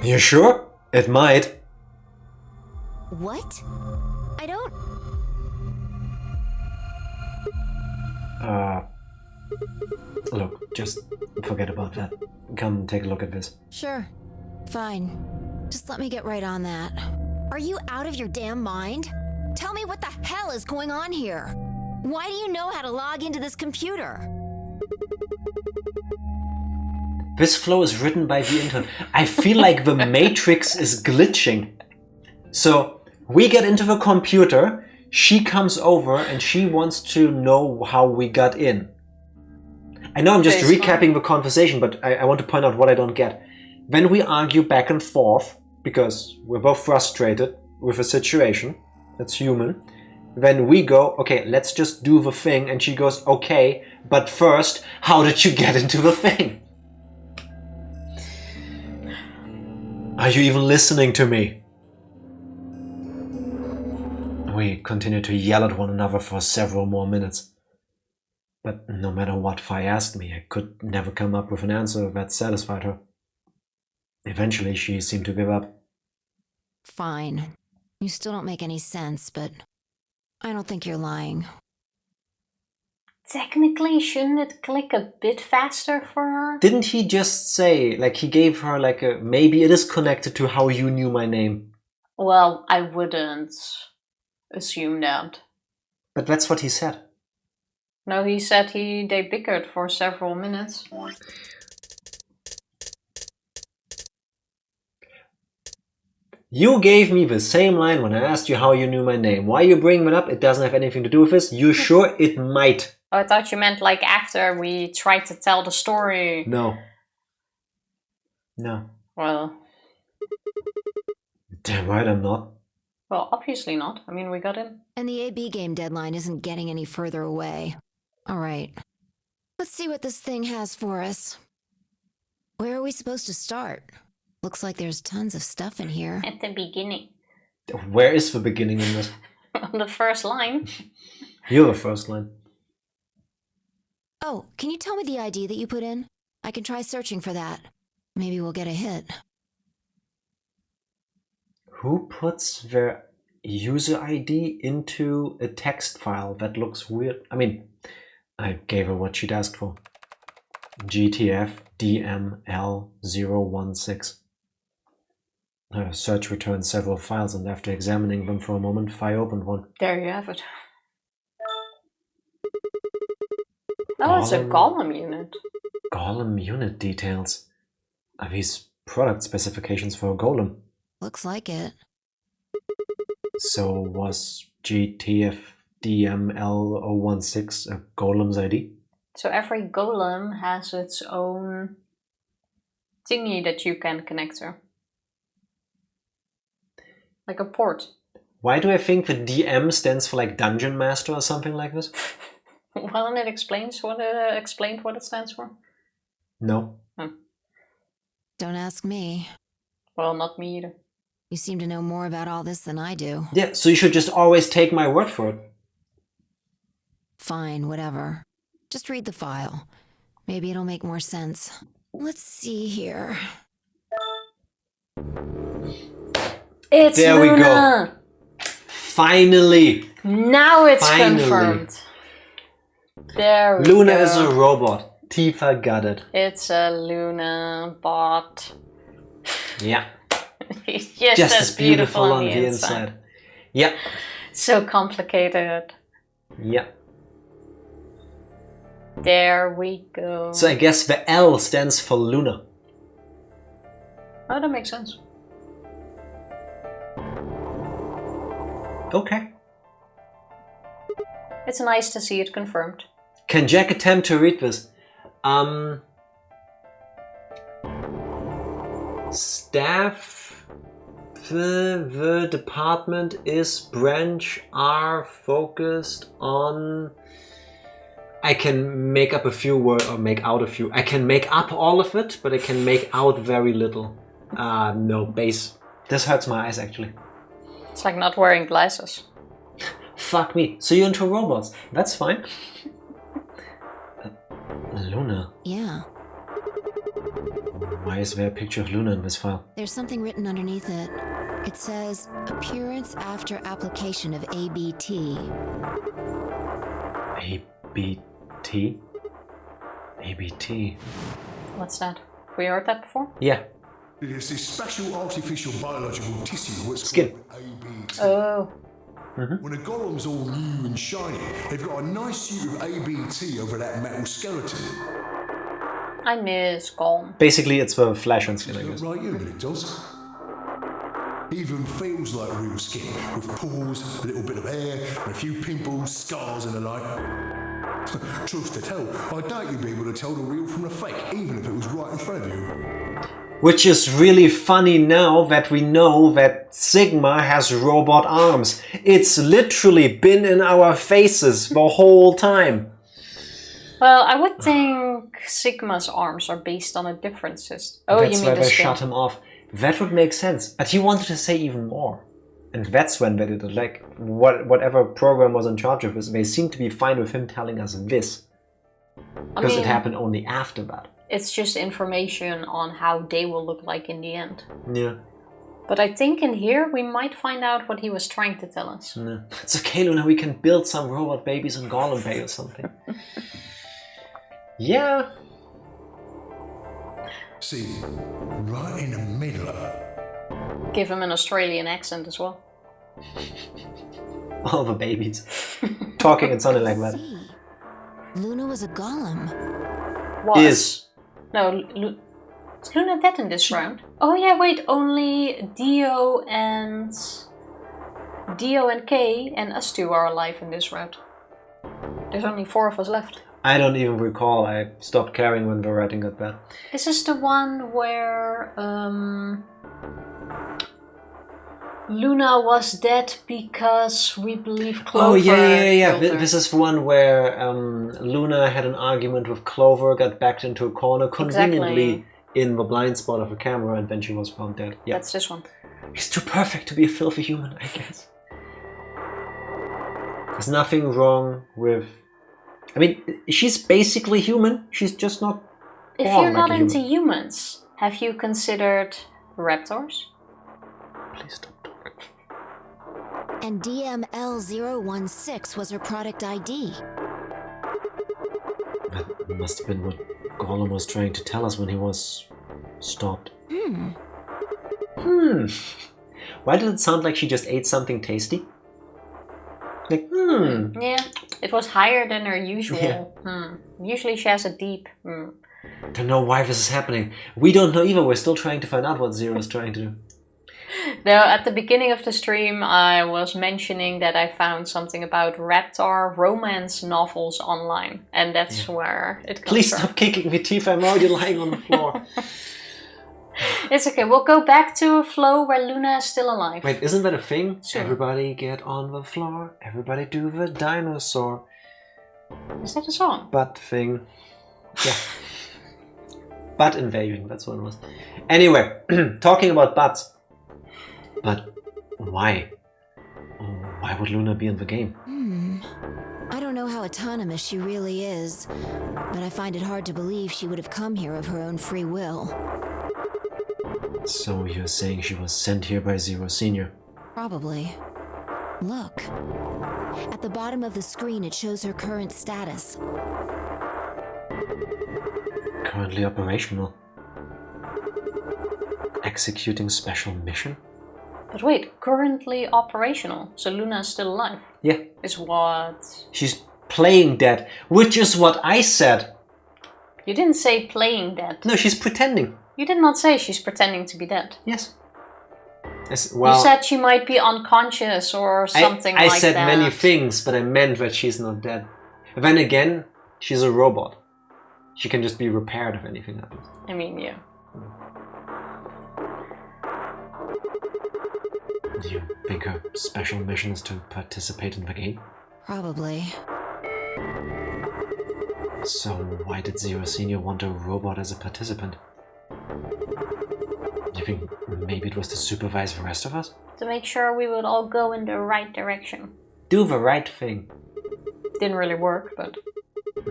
You sure? It might. What? I don't... Look, just forget about that. Come take a look at this. Sure. Fine. Just let me get right on that. Are you out of your damn mind? Tell me what the hell is going on here? Why do you know how to log into this computer? This flow is written by the intern. I feel like the matrix is glitching. So, we get into the computer, she comes over and she wants to know how we got in. I know I'm just recapping the conversation, but I want to point out what I don't get. When we argue back and forth, because we're both frustrated with a situation, that's human, then we go, okay, let's just do the thing, and she goes, okay, but first, how did you get into the thing? Are you even listening to me? We continued to yell at one another for several more minutes. But no matter what Fi asked me, I could never come up with an answer that satisfied her. Eventually, she seemed to give up. Fine. You still don't make any sense, but I don't think you're lying. Technically, shouldn't it click a bit faster for her? Didn't he just say, he gave her a, maybe it is connected to how you knew my name? Well, I wouldn't assume that. But that's what he said. No, he said they bickered for several minutes. You gave me the same line when I asked you how you knew my name. Why are you bringing it up? It doesn't have anything to do with this. You sure it might? Oh, I thought you meant after we tried to tell the story. No. No. Well. Damn right I'm not. Well, obviously not. I mean, we got in. And the AB game deadline isn't getting any further away. All right. Let's see what this thing has for us. Where are we supposed to start? Looks like there's tons of stuff in here. At the beginning. Where is the beginning in this? On the first line. You're the first line. Oh, can you tell me the ID that you put in? I can try searching for that. Maybe we'll get a hit. Who puts their user ID into a text file? That looks weird. I mean, I gave her what she'd asked for. GTF DML016. Her search returned several files, and after examining them for a moment, Fi opened one. There you have it. Oh, it's a golem unit. Golem unit details. Are these product specifications for a golem? Looks like it. So was GTF DML016 a golem's ID? So every golem has its own thingy that you can connect to. Like a port. Why do I think the DM stands for Dungeon Master or something like this? Well, and it explained what it stands for. No. Don't ask me. Well, not me either. You seem to know more about all this than I do. Yeah, so you should just always take my word for it. Fine, whatever. Just read the file. Maybe it'll make more sense. Let's see here. It's There Luna! we go. Finally! Now it's Finally. confirmed. There we Luna go. is a robot. Tifa got it. It's a Luna bot. Yeah. He's just As beautiful on the inside. Yeah. So complicated. Yeah. There we go. So I guess the L stands for Luna. Oh, that makes sense. Okay. It's nice to see it confirmed. Can Jack attempt to read this? Staff, the department is branch are focused on. I can make up a few words or make out a few. I can make up all of it, but I can make out very little. No, base. This hurts my eyes actually. It's like not wearing glasses. Fuck me. So you're into robots. That's fine. Luna. Yeah. Why is there a picture of Luna in this file? There's something written underneath it. It says, appearance after application of ABT. ABT? ABT. What's that? Have we heard that before? Yeah. It's this special artificial biological tissue, what's Skin. called ABT. Oh. When a golem's all new and shiny, they've got a nice suit of ABT over that metal skeleton. I miss Golem. Basically, it's the flesh and skin, I Look guess. right human, it does. Even feels like real skin, with pores, a little bit of hair, and a few pimples, scars and the like. Truth to tell, I doubt you'd be able to tell the real from the fake, even if it was right in front of you. Which is really funny now that we know that Sigma has robot arms. It's literally been in our faces the whole time. Well, I would think Sigma's arms are based on a different system. Oh, That's you mean why the they skin. shut him off. That would make sense. But he wanted to say even more. And that's when they did it. Like, whatever program was in charge of this, they seemed to be fine with him telling us this. Because it happened only after that. It's just information on how they will look like in the end. Yeah. But I think in here we might find out what he was trying to tell us. Yeah. It's okay, Luna, we can build some robot babies in Golem Bay or something. Yeah. See, right in the middle of it. Give him an Australian accent as well. All the babies. Talking and sounding like that. See, Luna was a golem. Is. No, is Luna dead in this round? Oh yeah, wait, only Dio and Kay and us two are alive in this round. There's only 4 of us left. I don't even recall. I stopped caring when the writing got bad. This is the one where Luna was dead because we believe Clover. Oh, yeah. killed her. This is one where Luna had an argument with Clover, got backed into a corner conveniently in the blind spot of the camera, and then she was found dead. Yeah. That's this one. She's too perfect to be a filthy human, I guess. There's nothing wrong with... I mean, she's basically human. She's just not If born you're like not a into human. humans, have you considered raptors? Please stop talking. And DML016 was her product ID. That must have been what Golem was trying to tell us when he was stopped. Why did it sound like she just ate something tasty? Like, Yeah, it was higher than her usual. Yeah. Usually she has a deep. Don't know why this is happening. We don't know either. We're still trying to find out what Zero is trying to do. Now, at the beginning of the stream, I was mentioning that I found something about raptor romance novels online, and that's where it comes Please from. stop kicking me, Tifa. I'm already lying on the floor. It's okay. We'll go back to a flow where Luna is still alive. Wait, isn't that a thing? Sure. Everybody get on the floor. Everybody do the dinosaur Is that a song? butt thing. Yeah. Butt invasion, that's what it was. Anyway, talking about butts. But why? Why would Luna be in the game? I don't know how autonomous she really is, but I find it hard to believe she would have come here of her own free will. So you're saying she was sent here by Zero Senior? Probably. Look. At the bottom of the screen, it shows her current status. Currently operational. Executing special mission? But wait, currently operational, so Luna is still alive. Yeah. Is what? She's playing dead, which is what I said. You didn't say playing dead. No, she's pretending. You did not say she's pretending to be dead. Yes. Well, you said she might be unconscious or something like that. I said many things, but I meant that she's not dead. Then again, she's a robot. She can just be repaired if anything happens. I mean, yeah. Do you think her special mission is to participate in the game? Probably. So why did Zero Senior want a robot as a participant? Do you think maybe it was to supervise the rest of us? To make sure we would all go in the right direction. Do the right thing. Didn't really work, but...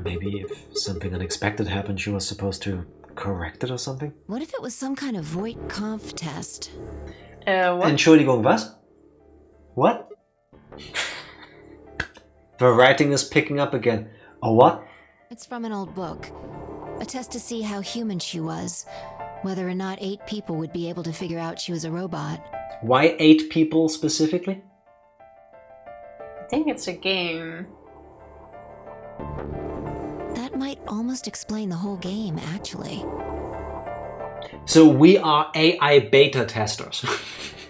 Maybe if something unexpected happened, she was supposed to correct it or something? What if it was some kind of Voight-Kampf test? What? Entschuldigung, was? What? The writing is picking up again. Oh, what? It's from an old book. A test to see how human she was. Whether or not 8 people would be able to figure out she was a robot. Why 8 people specifically? I think it's a game. That might almost explain the whole game, actually. So we are AI beta testers.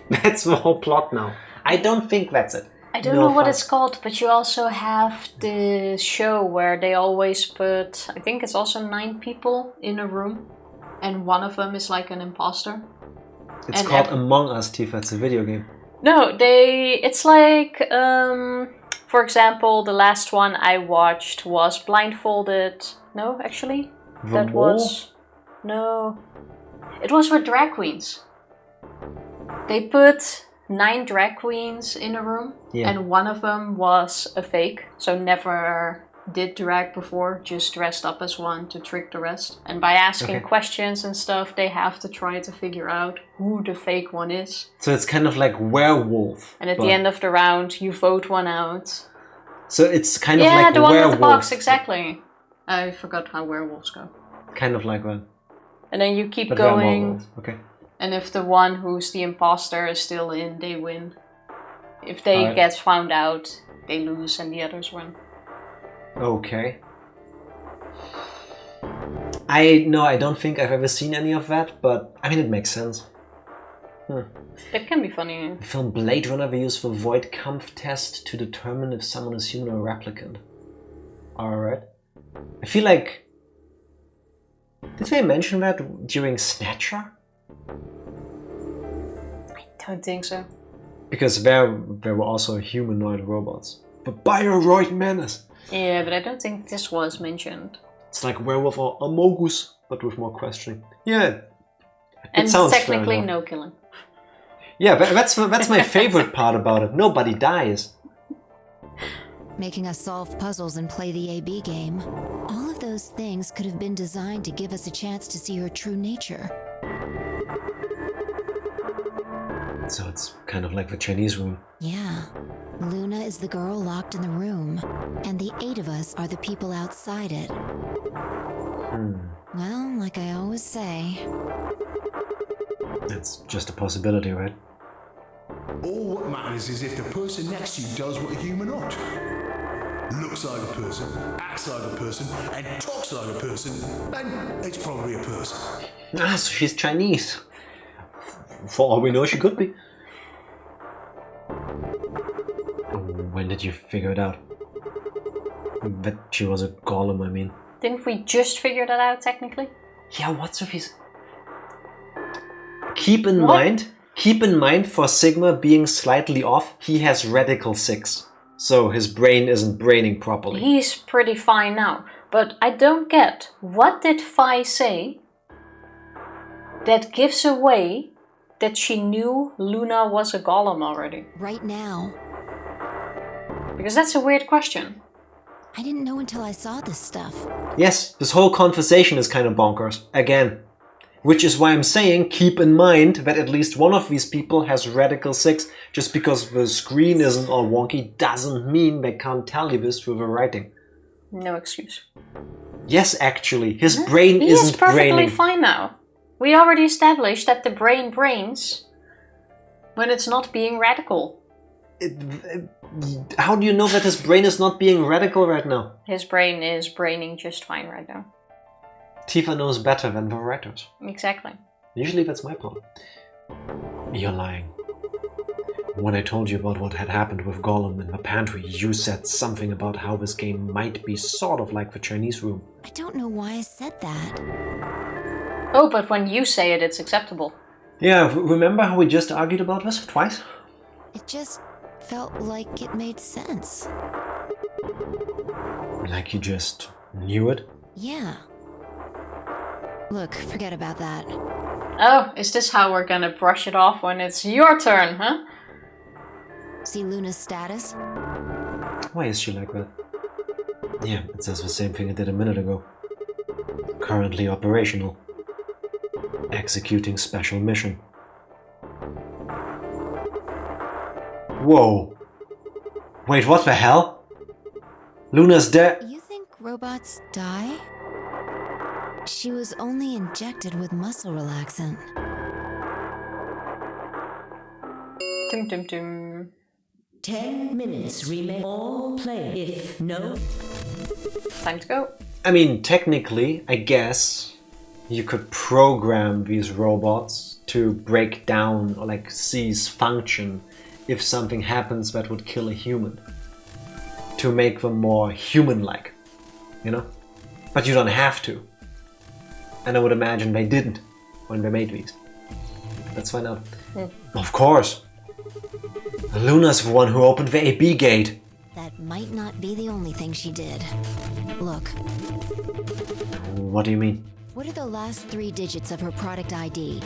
That's the whole plot now. I don't think that's it. I don't know what it's called, but you also have the show where they always put, I think it's also 9 people in a room, and one of them is like an imposter. It's called Among Us, Tifa. It's a video game. No, it's like, for example, the last one I watched was Blindfolded. No, actually, that was, no, it was with drag queens. They put 9 drag queens in a room, and one of them was a fake, so never did drag before, just dressed up as one to trick the rest. And by asking questions and stuff, they have to try to figure out who the fake one is. So it's kind of like werewolf. And at the end of the round, you vote one out. So it's kind of like werewolf. Yeah, the one werewolf. with the box, exactly. I forgot how werewolves go. Kind of like that. And then you keep going. Okay. And if the one who's the imposter is still in, they win. If they get found out, they lose and the others win. Okay. I don't think I've ever seen any of that, but I mean it makes sense. It can be funny. The film Blade Runner, they use the Voight-Kampf test to determine if someone is human or replicant. Alright. I feel like... Did they mention that during Snatcher? I don't think so. Because there were also humanoid robots. The Bioroid Menace! Yeah, but I don't think this was mentioned. It's like Werewolf or Amogus, but with more questioning. Yeah. And sounds technically no killing. Yeah, that's my favorite part about it. Nobody dies. Making us solve puzzles and play the AB game. All of those things could have been designed to give us a chance to see her true nature. So it's kind of like the Chinese room. Yeah. Luna is the girl locked in the room, and the 8 of us are the people outside it. Well, like I always say... It's just a possibility, right? All what matters is if the person next to you does what a human ought. Looks like a person, acts like a person, and talks like a person, then it's probably a person. Ah, so she's Chinese. For all we know, she could be. When did you figure it out? That she was a golem, I mean. Didn't we just figure that out, technically? Yeah, what's with his... Keep in mind, for Sigma being slightly off, he has radical 6. So his brain isn't braining properly. He's pretty fine now. But I don't get, what did Phi say that gives away that she knew Luna was a golem already? Right now. Because that's a weird question. I didn't know until I saw this stuff. Yes, this whole conversation is kind of bonkers. Again. Which is why I'm saying, keep in mind that at least one of these people has Radical 6. Just because the screen isn't all wonky doesn't mean they can't tell you this through the writing. No excuse. Yes, actually. His brain He isn't is perfectly braining. fine now. We already established that the brain brains when it's not being radical. How do you know that his brain is not being radical right now? His brain is braining just fine right now. Tifa knows better than the writers. Exactly. Usually that's my problem. You're lying. When I told you about what had happened with Gollum in the pantry, you said something about how this game might be sort of like the Chinese room. I don't know why I said that. Oh, but when you say it, it's acceptable. Yeah, remember how we just argued about this twice? It just felt like it made sense. Like you just knew it? Yeah. Look, forget about that. Oh, is this how we're gonna brush it off when it's your turn, huh? See Luna's status? Why is she like that? Yeah, it says the same thing it did a minute ago. Currently operational. Executing special mission. Whoa. Wait, what the hell? Luna's dead. You think robots die? She was only injected with muscle relaxant. Tum tum tum. 10 minutes remain. All play. If no, Time to go. I mean, technically, I guess you could program these robots to break down or like cease function if something happens that would kill a human. To make them more human-like, you know? But you don't have to. And I would imagine they didn't when they made these. Let's find out. Of course. Luna's the one who opened the AB gate. That might not be the only thing she did. Look, What do you mean? what are the last 3 digits of her product ID?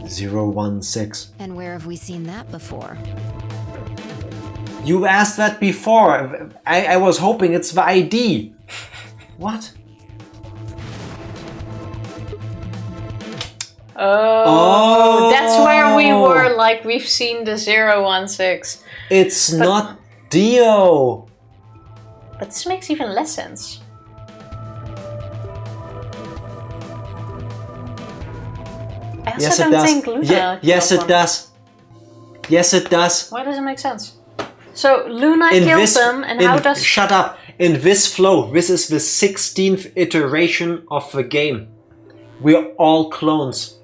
016. And where have we seen that before? You asked that before. I was hoping it's the ID. What? Oh, that's where we were, like we've seen the 016. It's not Dio. But this makes even less sense. I also Yes, it don't does. think Luna Yes, killed it them. does. Yes, it does. Why does it make sense? So Luna killed them, and how does... Shut up! In this flow, this is the 16th iteration of the game. We're all clones.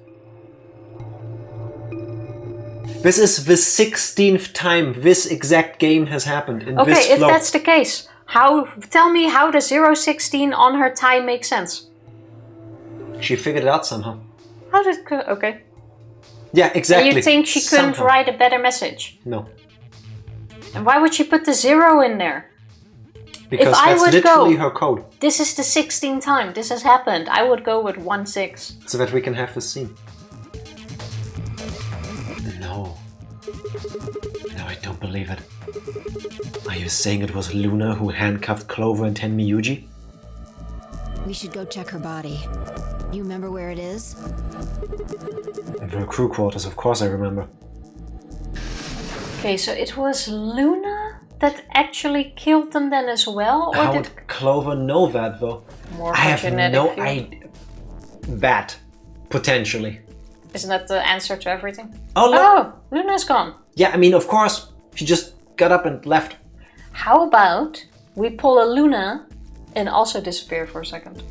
This is the 16th time this exact game has happened in Okay, this if flow. that's the case, tell me how the 016 on her time makes sense. She figured it out somehow. How did... Okay. Yeah, exactly. And you think she couldn't Somehow. write a better message? No. And why would she put the 0 in there? Because I that's would literally go- her code. This is the 16th time this has happened. I would go with 16. So that we can have this scene. No. No, I don't believe it. Are you saying it was Luna who handcuffed Clover and Tenmiyuji? We should go check her body. You remember where it is? In her crew quarters, of course I remember. Okay, so it was Luna that actually killed them then as well? Or How did would Clover know that though? more I have genetic no field? idea. That, potentially. Isn't that the answer to everything? Oh, look! Oh, Luna's gone. Yeah, I mean, of course. She just got up and left. How about we pull a Luna and also disappear for a second?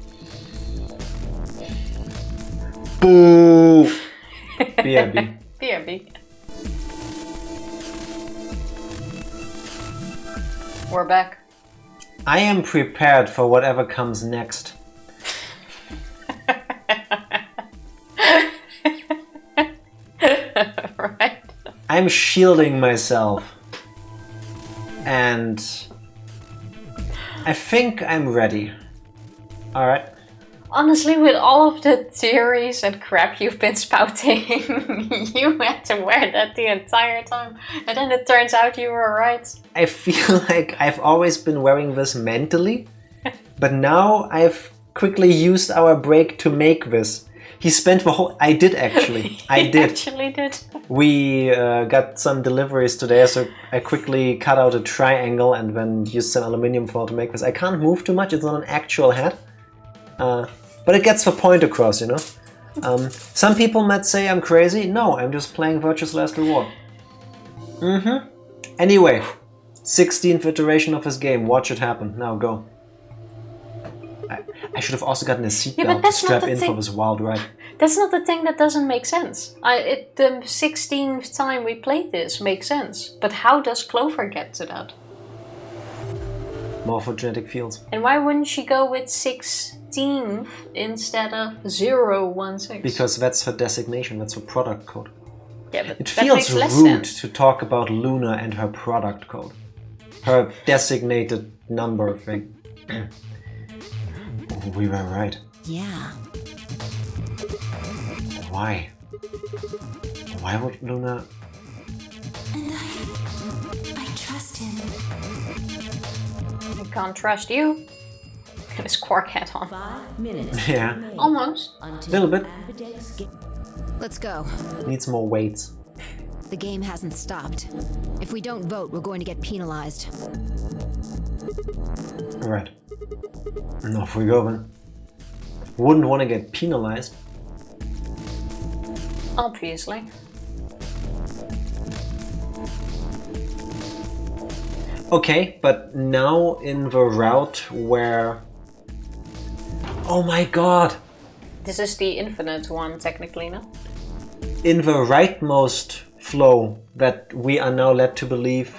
Boo! BRB. BRB. We're back. I am prepared for whatever comes next. Right? I'm shielding myself. And I think I'm ready. Alright. Honestly, with all of the theories and crap you've been spouting, you had to wear that the entire time. And then it turns out you were right. I feel like I've always been wearing this mentally, but now I've quickly used our break to make this. He spent the whole... I did actually. I did. Actually did. We got some deliveries today, so I quickly cut out a triangle and then used some aluminium foil to make this. I can't move too much, it's not an actual hat. But it gets the point across, you know? Some people might say I'm crazy. No, I'm just playing Virtuous Last Reward. Anyway, 16th iteration of this game. Watch it happen. Now go. I should have also gotten a seatbelt to strap in for this wild ride. That's not the thing that doesn't make sense. The 16th time we played this makes sense. But how does Clover get to that? Morphogenetic fields. And why wouldn't she go with 16th instead of 016? Because that's her designation, that's her product code. Yeah, but it that feels makes less rude sense. to talk about Luna and her product code. Her designated number thing. We were right. Yeah. Why? Why would Luna... And I trust him. I can't trust you. Got his quark hat on. 5 minutes. Yeah, remain Almost. until Little bit. Ambidex Game. Let's go. needs more weights. The game hasn't stopped. If we don't vote, we're going to get penalized. Alright. And off we go then. Wouldn't want to get penalized. Obviously. Okay, but now in the route where... Oh my god! This is the infinite one, technically, no? In the rightmost flow that we are now led to believe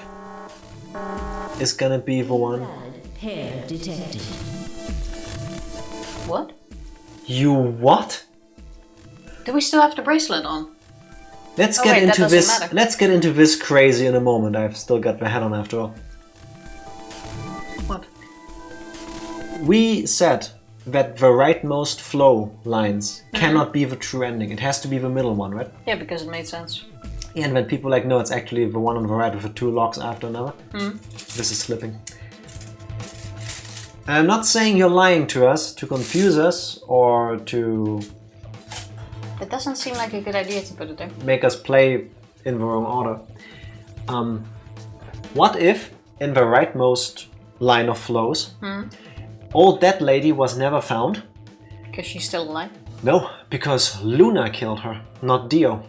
is gonna be the one... Valid pair detected. What? You what? Do we still have the bracelet on? Let's Oh, get wait, that into doesn't this. matter. Let's get into this crazy in a moment. I've still got the hat on after all. What? We said that the rightmost flow lines cannot be the true ending. It has to be the middle one, right? Yeah, because it made sense. And when people are like, no, it's actually the one on the right with the two locks after another. This is slipping. I'm not saying you're lying to us, to confuse us, or to It doesn't seem like a good idea to put it there. make us play in the wrong order. What if, in the rightmost line of flows, old dead lady was never found? Because she's still alive. No, because Luna killed her, not Dio.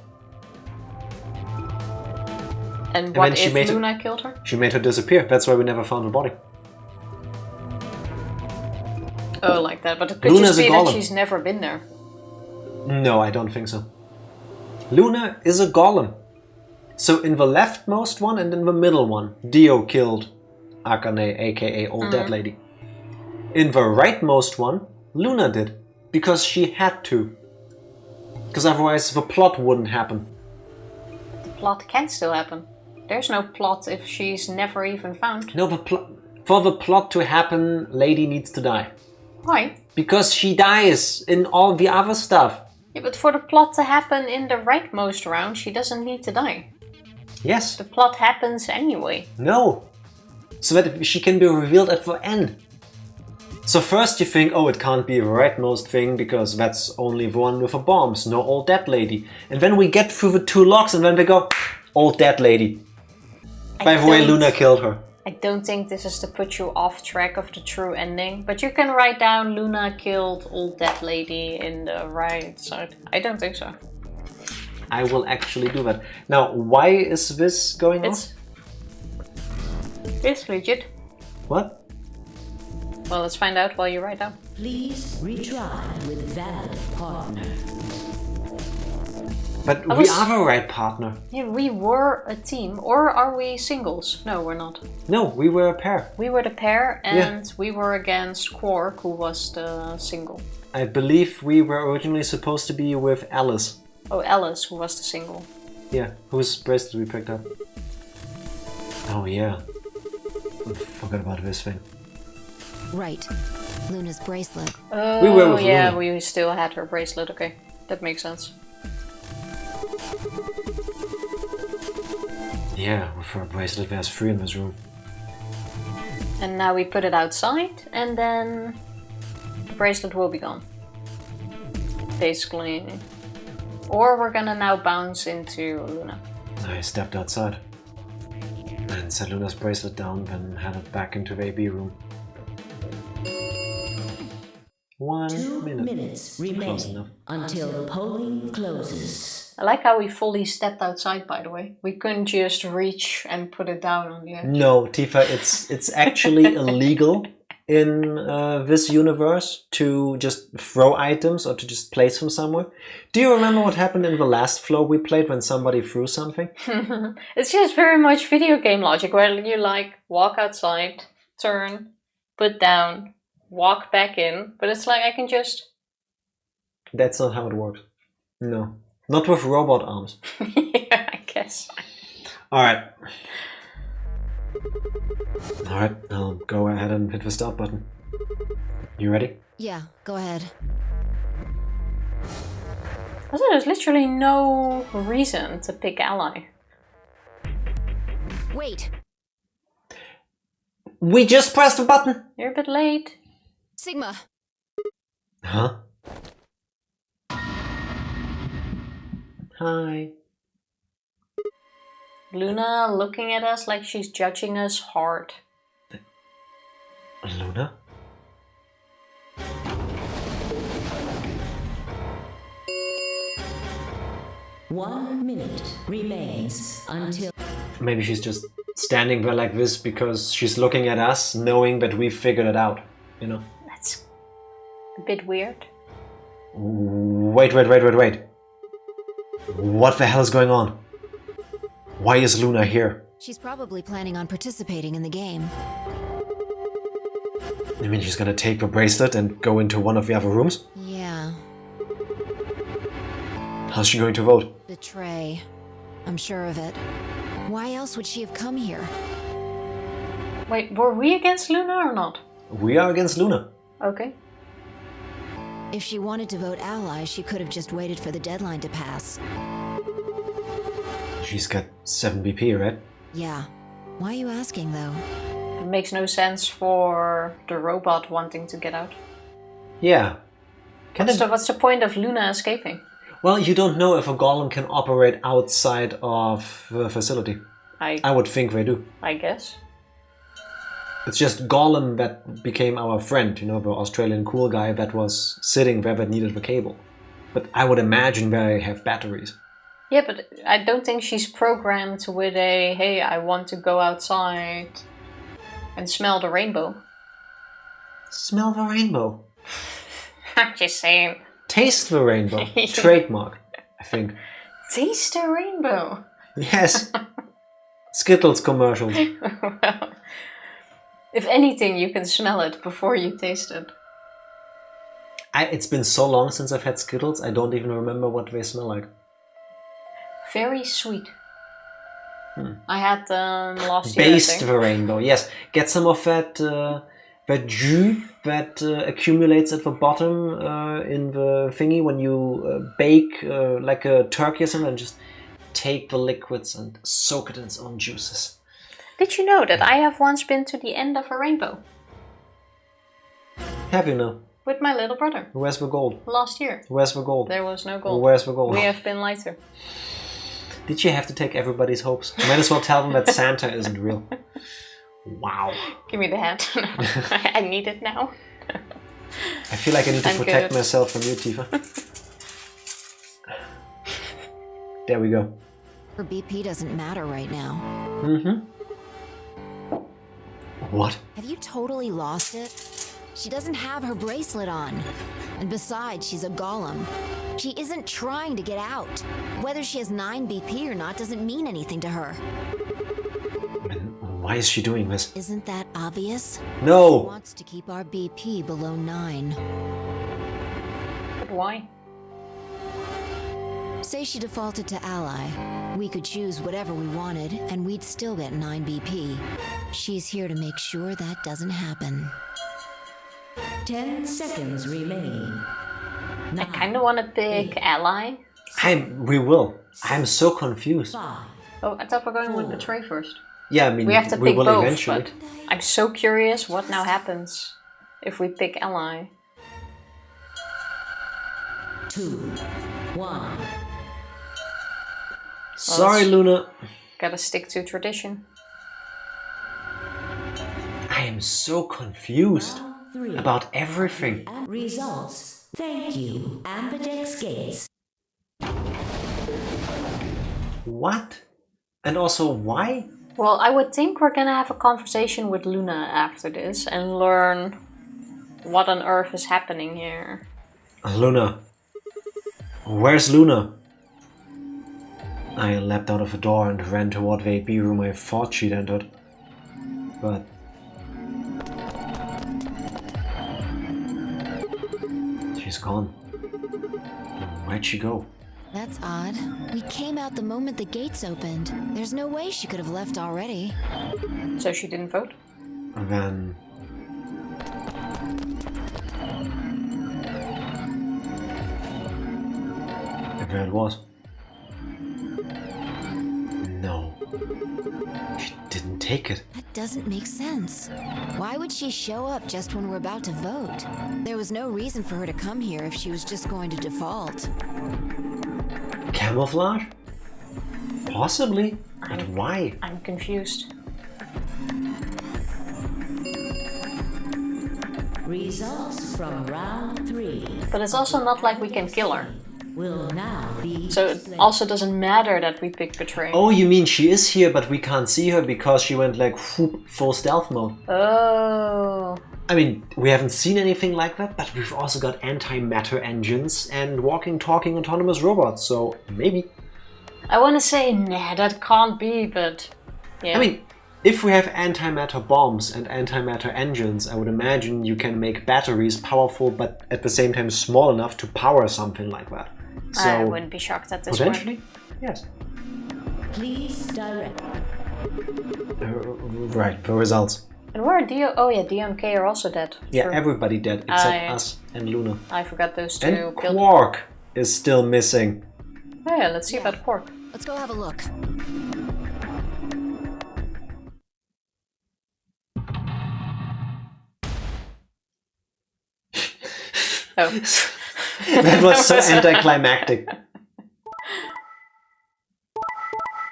And then what she if made Luna killed her? She made her disappear. That's why we never found her body. Oh, like that. But it could Luna's just a be that golem. she's never been there. No, I don't think so. Luna is a golem. So in the leftmost one and in the middle one, Dio killed Akane, aka Old Dead Lady. In the rightmost one, Luna did. Because she had to. Because otherwise the plot wouldn't happen. The plot can still happen. There's no plot if she's never even found. No, for the plot to happen, Lady needs to die. Why? Because she dies in all the other stuff. Yeah, but for the plot to happen in the rightmost round, she doesn't need to die. Yes. The plot happens anyway. No. So that she can be revealed at the end. So first you think, oh, it can't be the rightmost thing because that's only the one with the bombs, no Old Dead Lady. And then we get through the two locks and then we go, Old Dead Lady. By the way, Luna killed her. I don't think this is to put you off track of the true ending, but you can write down Luna killed Old Dead Lady in the right side. I don't think so. I will actually do that. Now, why is this going on? It's legit. What? Well, let's find out while you write down. Please retry with valid partner. But I we was- are the right partner. Yeah, we were a team, or are we singles? No, we're not. No, we were a pair. We were the pair, and we were against Quark, who was the single. I believe we were originally supposed to be with Alice. Oh, Alice, who was the single. Yeah, whose bracelet we picked up. Oh yeah. I forgot about this thing. Right. Luna's bracelet. Oh, We were with yeah, Luna. we still had her bracelet. Okay, that makes sense. Yeah, with her bracelet, there's 3 in this room. And now we put it outside, and then the bracelet will be gone. Basically. Or we're gonna now bounce into Luna. I stepped outside and set Luna's bracelet down, then headed back into the AB room. 1 2 minute. minutes Close remain enough. until polling closes. I like how we fully stepped outside, by the way. We couldn't just reach and put it down on the edge. No, Tifa, it's actually illegal in this universe to just throw items or to just place them somewhere. Do you remember what happened in the last floor we played when somebody threw something? It's just very much video game logic, where you like walk outside, turn, put down, walk back in. But it's like I can just... That's not how it works. No. Not with robot arms. Yeah, I guess. Alright. Alright, I'll go ahead and hit the start button. You ready? Yeah, go ahead. Also, there's literally no reason to pick ally. Wait, We just pressed the button! You're a bit late. Sigma. Huh? Hi. Luna looking at us like she's judging us hard. Luna? One minute remains until Maybe she's just standing there like this because she's looking at us, knowing that we've figured it out, you know? That's a bit weird. Wait. What the hell is going on? Why is Luna here? She's probably planning on participating in the game. You mean she's gonna take the bracelet and go into one of the other rooms? Yeah, How's she going to vote? betray. I'm sure of it. Why else would she have come here? Wait, were we against Luna or not? We are against Luna. Okay. If she wanted to vote ally, she could have just waited for the deadline to pass. She's got 7 BP, right? Yeah. Why are you asking, though? It makes no sense for the robot wanting to get out. Yeah. Can it... What's the point of Luna escaping? Well, you don't know if a golem can operate outside of the facility. I would think they do. I guess. It's just Golem that became our friend, you know, the Australian cool guy that was sitting there that needed the cable. But I would imagine they have batteries. Yeah, but I don't think she's programmed with a, hey, I want to go outside and smell the rainbow. Smell the rainbow. I'm just saying. Taste the rainbow. Trademark, I think. Taste the rainbow. Yes. Skittles commercials. Well, if anything, you can smell it before you taste it. It's been so long since I've had Skittles, I don't even remember what they smell like. Very sweet. I had them last year. Baste the rainbow, yes. Get some of that that jus that accumulates at the bottom in the thingy when you bake like a turkey or something, and just take the liquids and soak it in its own juices. Did you know that I have once been to the end of a rainbow? Have you now? With my little brother. Where's the gold? Last year. Where's the gold? There was no gold. Where's the gold? We have been lied to. Did you have to take everybody's hopes? Might as well tell them that Santa isn't real. Wow. Give me the hat. I need it now. I feel like I need to I'm protect good. myself from you, Tifa. There we go. Her BP doesn't matter right now. Mm-hmm. What? Have you totally lost it? She doesn't have her bracelet on. And besides, she's a golem. She isn't trying to get out. Whether she has 9 BP or not doesn't mean anything to her. Why is she doing this? Isn't that obvious? She No! wants to keep our BP below 9. But why? Say she defaulted to ally. We could choose whatever we wanted, and we'd still get 9 BP. She's here to make sure that doesn't happen. 10 seconds remain. I kind of want to pick ally. We will. I'm so confused. 5, Oh, I thought we were going with betray first. Yeah, I mean, We have to we pick will both, eventually. but I'm so curious what now happens if we pick ally. 2, 1. Sorry, Luna. Gotta stick to tradition. I am so confused Round 3. about everything. Results. Thank you, Ambidex Games. What? And also, why? Well, I would think we're gonna have a conversation with Luna after this and learn what on earth is happening here. Luna. Where's Luna? I leapt out of the door and ran toward the AB room I thought she'd entered. But... she's gone. Where'd she go? That's odd. We came out the moment the gates opened. There's no way she could have left already. So she didn't vote? Then... there it was. No. She didn't take it. That doesn't make sense. Why would she show up just when we're about to vote? There was no reason for her to come here if she was just going to default. Camouflage? Possibly. But why? I'm confused. Results from round 3 But it's also not like we can kill her. will now be So it also doesn't matter that we pick betray. Oh, you mean she is here but we can't see her because she went like whoop, full stealth mode? Oh. I mean, we haven't seen anything like that, but we've also got antimatter engines and walking, talking autonomous robots, so maybe. I want to say, nah, that can't be, but yeah. I mean, if we have antimatter bombs and antimatter engines, I would imagine you can make batteries powerful but at the same time small enough to power something like that. So, I wouldn't be shocked at this point. potentially, yes. Please direct. Right, the results. And where are Dio? Oh yeah, Dio and K are also dead. Yeah, True. everybody dead except us and Luna. I forgot those two. And killed. Quark is still missing. Oh yeah, let's see about Quark. Let's go have a look. Oh. That was so anticlimactic.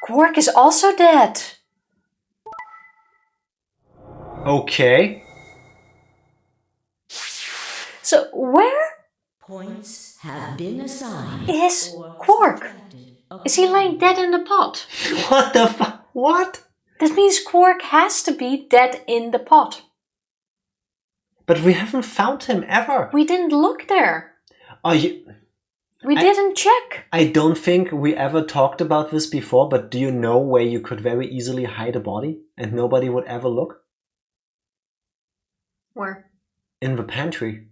Quark is also dead. Okay. So where Points have been assigned. is or Quark? subtracted. Is he lying dead in the pot? What the fuck? What? That means Quark has to be dead in the pot. But we haven't found him ever. We didn't look there. Are you... We didn't check. I don't think we ever talked about this before, but do you know where you could very easily hide a body and nobody would ever look? Where? In the pantry.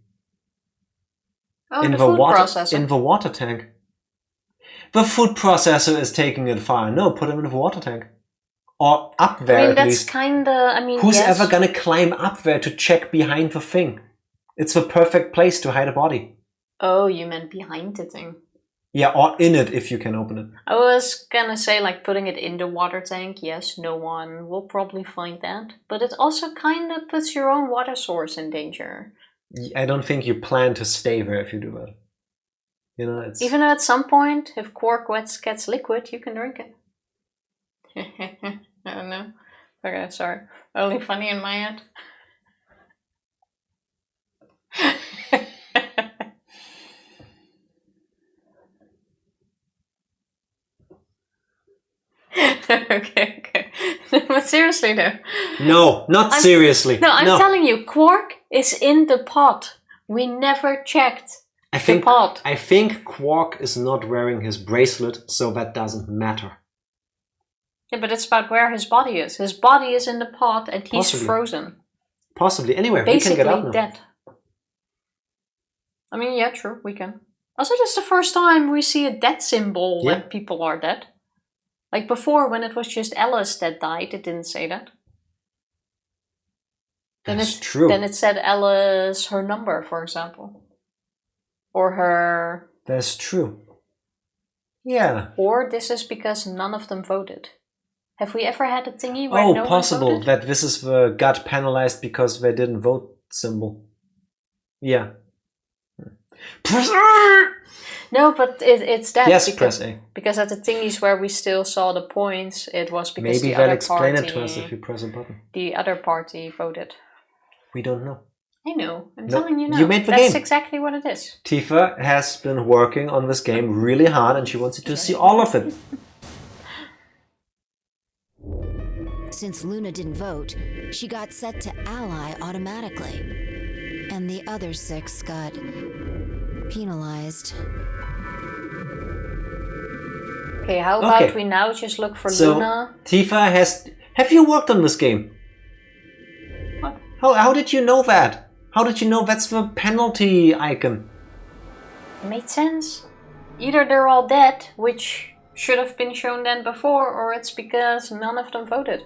Oh, In the food water, processor. in the water tank. The food processor is taking it far. No, put him in the water tank. Or up there I mean, at that's least. kinda, I mean, Who's yes. ever gonna climb up there to check behind the thing? It's the perfect place to hide a body. Oh, you meant behind the thing. Yeah, or in it if you can open it. I was gonna say, like, putting it in the water tank. Yes, no one will probably find that. But it also kinda puts your own water source in danger. I don't think you plan to stay there if you do that. You know, it's... Even though at some point, if Quark gets liquid, you can drink it. I don't know. Okay, sorry. Only funny in my head. okay. But seriously though. No, not seriously. No, I'm telling you, Quark is in the pot. We never checked the pot. I think Quark is not wearing his bracelet, so that doesn't matter. Yeah, but it's about where his body is. His body is in the pot and he's Possibly. frozen. Possibly. Anyway, Basically we can get out now. dead. I mean, yeah, true, we can. Also, this is the first time we see a death symbol when people are dead. Like before, when it was just Alice that died, it didn't say that. That's true. Then it said Alice her number, for example. Or her... That's true. Yeah. Or this is because none of them voted. Have we ever had a thingy where no possible one voted? that this is the got penalized because they didn't vote symbol. Yeah. No, but it's that. Yes, because, press A. Because at the thingies where we still saw the points, it was because Maybe the they'll other explain party... it to us if you press a button. The other party voted. We don't know. I know. I'm No, telling you now. you made the That's game. exactly what it is. Tifa has been working on this game really hard and she wants you to see all of it. Since Luna didn't vote, she got set to ally automatically. And the other 6 got penalized. Okay, how about we now just look for Luna? Tifa has... Have you worked on this game? What? How did you know that? How did you know that's the penalty icon? Made sense. Either they're all dead, which should have been shown then before, or it's because none of them voted.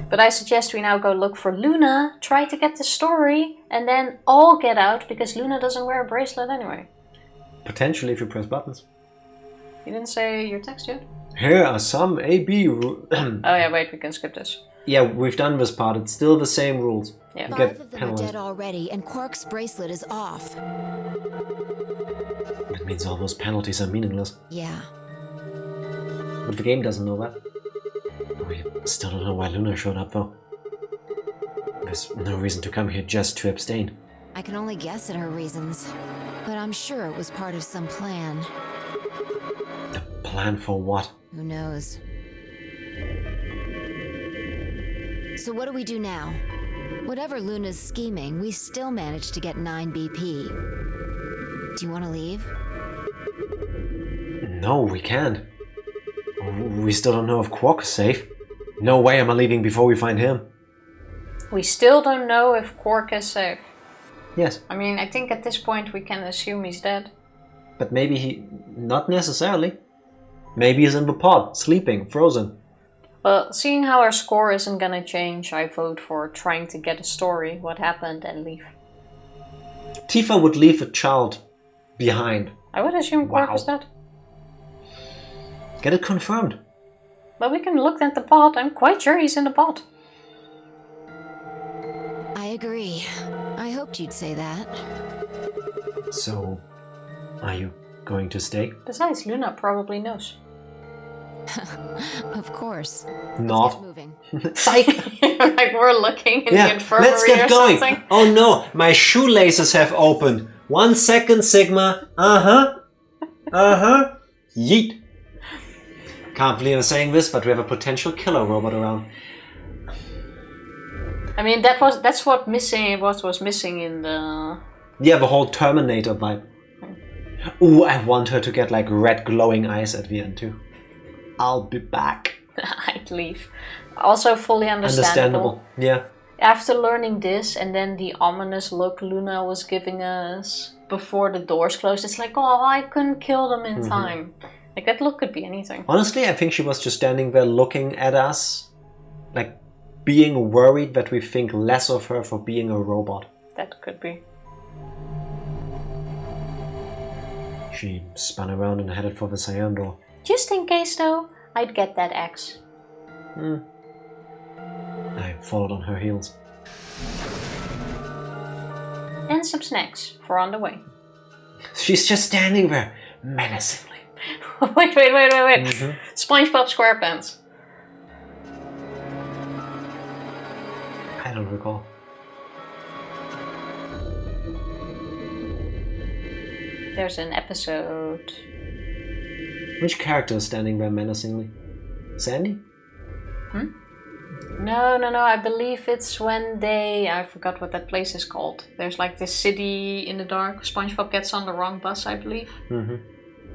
But I suggest we now go look for Luna, try to get the story, and then all get out, because Luna doesn't wear a bracelet anyway. Potentially if you press buttons. You didn't say your text yet? Here are some A-B Oh yeah, wait, we can skip this. Yeah, we've done this part. It's still the same rules. Yeah. You 5 get of them are penalized. dead already, and Quark's bracelet is off. That means all those penalties are meaningless. Yeah. But the game doesn't know that. We still don't know why Luna showed up though. There's no reason to come here just to abstain. I can only guess at her reasons, but I'm sure it was part of some plan. A plan for what? Who knows? So what do we do now? Whatever Luna's scheming, we still managed to get 9 BP. Do you want to leave? No, we can't. We still don't know if Quark is safe. No way am I leaving before we find him. We still don't know if Quark is safe. Yes. I mean, I think at this point we can assume he's dead. But maybe he... Not necessarily. Maybe he's in the pod, sleeping, frozen. Well, seeing how our score isn't gonna change, I vote for trying to get a story, what happened, and leave. Tifa would leave a child behind. I would assume Quark Wow. was dead. Get it confirmed. But we can look at the pod. I'm quite sure he's in the pod. I agree. I hoped you'd say that. So, are you going to stay? Besides, Luna probably knows. Of course. Get Not. moving. Psych! Like we're looking in the Yeah, infirmary let's get or going. something. Oh no, my shoelaces have opened. 1 second, Sigma. Yeet. Can't believe I'm saying this, but we have a potential killer robot around. I mean, that's what was missing in the... Yeah, the whole Terminator vibe. Ooh, I want her to get like red glowing eyes at the end too. I'll be back. I'd leave. Also fully understandable. Yeah. After learning this and then the ominous look Luna was giving us before the doors closed, it's like, oh, I couldn't kill them in time. Like, that look could be anything. Honestly, I think she was just standing there looking at us, like being worried that we think less of her for being a robot. That could be. She spun around and headed for the cyan door. Just in case, though, I'd get that axe. I followed on her heels. And some snacks for on the way. She's just standing there, menacingly. wait. SpongeBob SquarePants. I don't recall. There's an episode. Which character is standing there menacingly? Sandy? No, I believe it's when I forgot what that place is called. There's like this city in the dark. SpongeBob gets on the wrong bus, I believe.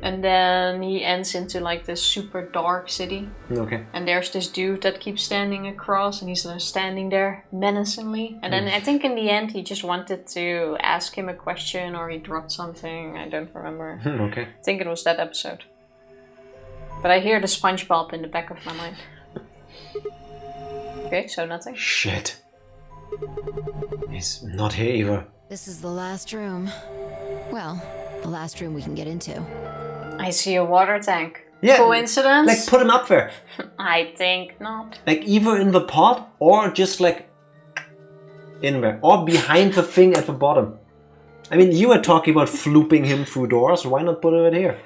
And then he ends into like this super dark city. Okay. And there's this dude that keeps standing across and he's standing there menacingly. And then I think in the end he just wanted to ask him a question or he dropped something. I don't remember. Okay. I think it was that episode. But I hear the SpongeBob in the back of my mind. Okay, so nothing. Shit. He's not here either. This is the last room. Well, the last room we can get into. I see a water tank. Yeah. Coincidence? Like, put him up there. I think not. Like, either in the pot or just like in there. Or behind the thing at the bottom. I mean, you were talking about flooping him through doors. Why not put it here?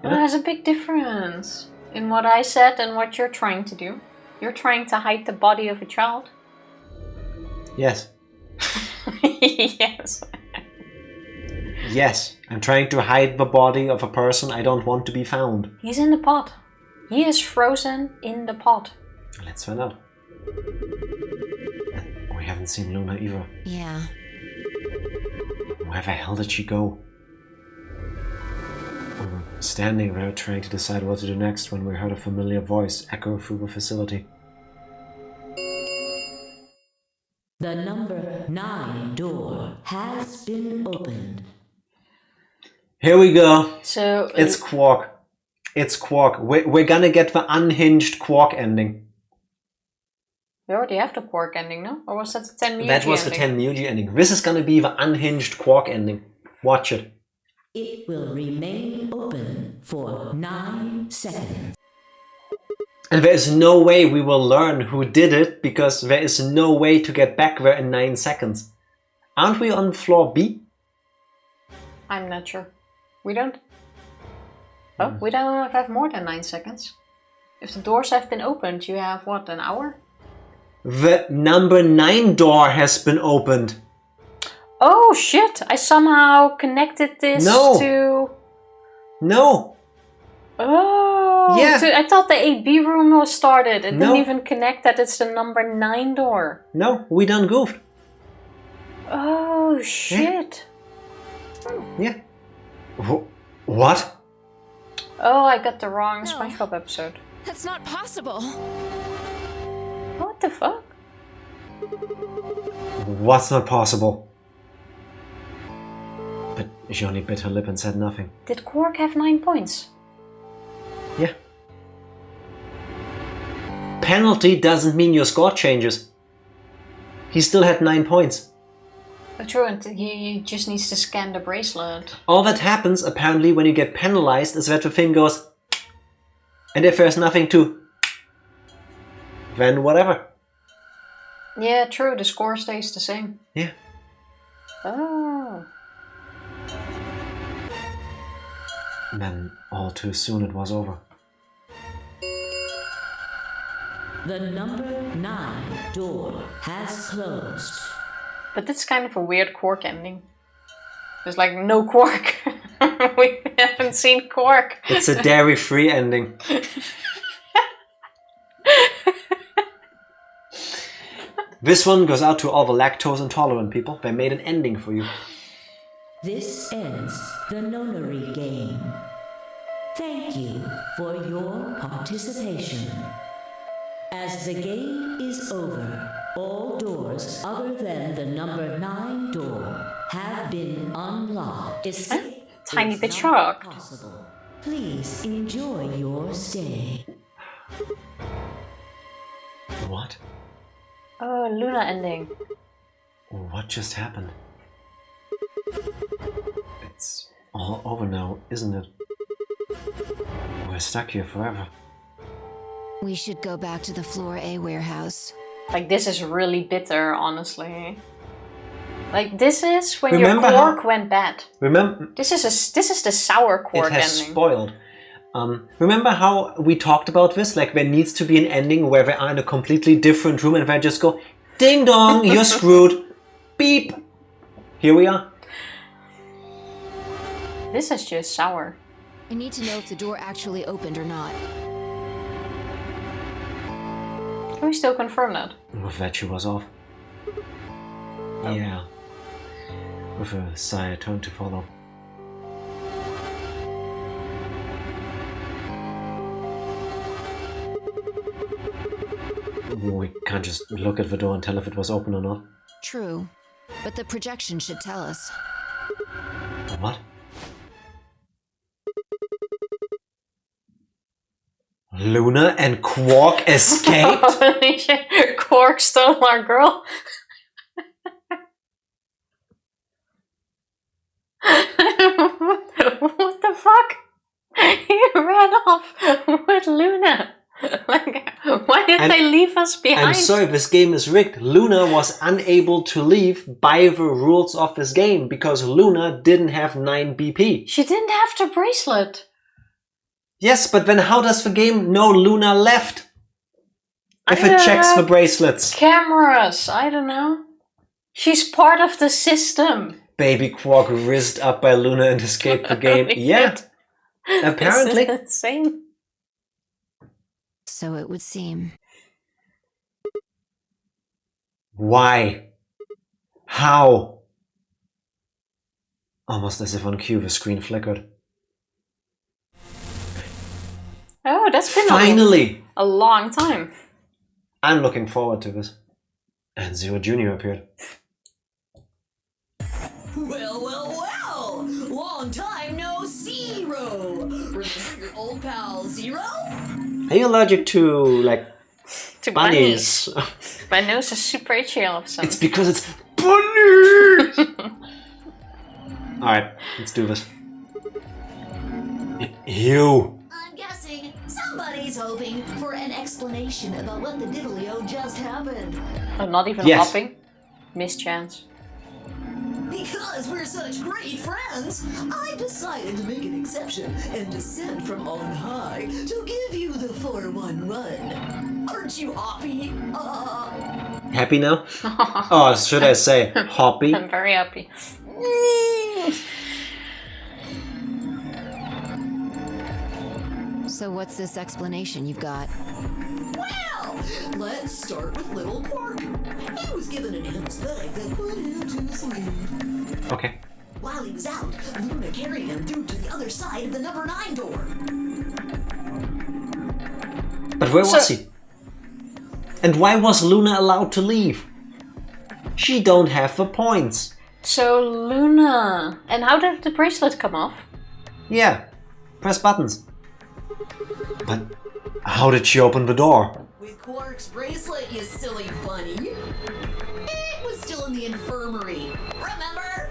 Well, there's a big difference in what I said and what you're trying to do. You're trying to hide the body of a child. Yes. Yes. Yes. I'm trying to hide the body of a person I don't want to be found. He's in the pot. He is frozen in the pot. Let's find out. We haven't seen Luna either. Yeah. Where the hell did she go? We were standing there trying to decide what to do next when we heard a familiar voice echo through the facility. The number 9 door has been opened. Here we go. So It's Quark. It's Quark. We're gonna get the unhinged Quark ending. we already have the Quark ending, no? Or was that the 10 Muji That was ending? the 10 Muji ending. This is gonna be the unhinged Quark ending. Watch it. It will remain open for 9 seconds. And there is no way we will learn who did it, because there is no way to get back there in 9 seconds. Aren't we on floor B? I'm not sure. We don't... Oh, we don't have more than 9 seconds. If the doors have been opened, you have, what, an hour? The number 9 door has been opened. Oh, shit! I somehow connected this to... No. Oh! Yeah. I thought the AB room was started. It No. didn't even connect that it's the number 9 door. No, we done goofed. Oh, shit. Yeah. What? Oh, I got the wrong SpongeBob episode. That's not possible. What the fuck? What's not possible? But she only bit her lip and said nothing. Did Quark have 9 points? Yeah. Penalty doesn't mean your score changes. He still had 9 points. Oh, true, and he just needs to scan the bracelet. All that happens, apparently, when you get penalized is that the thing goes... And if there's nothing to... Then whatever. Yeah, true, the score stays the same. Yeah. Oh. Then all too soon it was over. The number 9 door has closed. But that's kind of a weird Quark ending. There's like no Quark. We haven't seen Quark. It's a dairy-free ending. This one goes out to all the lactose intolerant people. They made an ending for you. This ends the Nonary Game. Thank you for your participation. As the game is over, all doors other than the number 9 door have been unlocked. Escape Tiny is bit not shocked. possible. Please enjoy your stay. What? Oh, Luna ending. What just happened? It's all over now, isn't it? We're stuck here forever. We should go back to the floor A warehouse. Like, this is really bitter, honestly. Like, this is when Remember your how- Quark went bad. Remember, This is the sour Quark it has ending. spoiled. Remember how we talked about this? Like, there needs to be an ending where they are in a completely different room and they just go, ding dong, you're screwed. Beep. Here we are. This is just sour. I need to know if the door actually opened or not. Can we still confirm that? With that, she was off. Yeah. With a sigh, turn to follow. We can't just look at the door and tell if it was open or not. True, but the projection should tell us. What? Luna and Quark escaped? Quark stole our girl. fuck? He ran off with Luna. Like, why did they leave us behind? I'm sorry, this game is rigged. Luna was unable to leave by the rules of this game because Luna didn't have 9 BP. She didn't have the bracelet. Yes, but then how does the game know Luna left? If it checks the bracelets. Cameras, I don't know. She's part of the system. Baby Quark rizzed up by Luna and escaped the game. Yeah, apparently. This is insane. So it would seem. Why? How? Almost as if on cue the screen flickered. Oh, that's been Finally! a long time. I'm looking forward to this. And Zero Jr. appeared. Well. Long time no Zero. Remember your old pal Zero? Are you allergic to, like, To bunnies? My nose is super itchy all of a sudden. It's because it's bunnies! Alright, let's do this. You! I'm guessing somebody's hoping for an explanation about what the diddly-o just happened. Oh, not even Yes. hopping. Mischance. Because we're such great friends, I decided to make an exception and descend from on high to give you the 4-1 run. Aren't you happy? Happy now? Oh, should I say hoppy? I'm very happy. So what's this explanation you've got? Well, let's start with little Quark. He was given an anesthetic that put him to sleep. Okay. While he was out, Luna carried him through to the other side of the number 9 door. But where was he? And why was Luna allowed to leave? She don't have the points. So, Luna. And how did the bracelet come off? Yeah, press buttons. But how did she open the door? With Quark's bracelet, you silly bunny. It was still in the infirmary. Remember?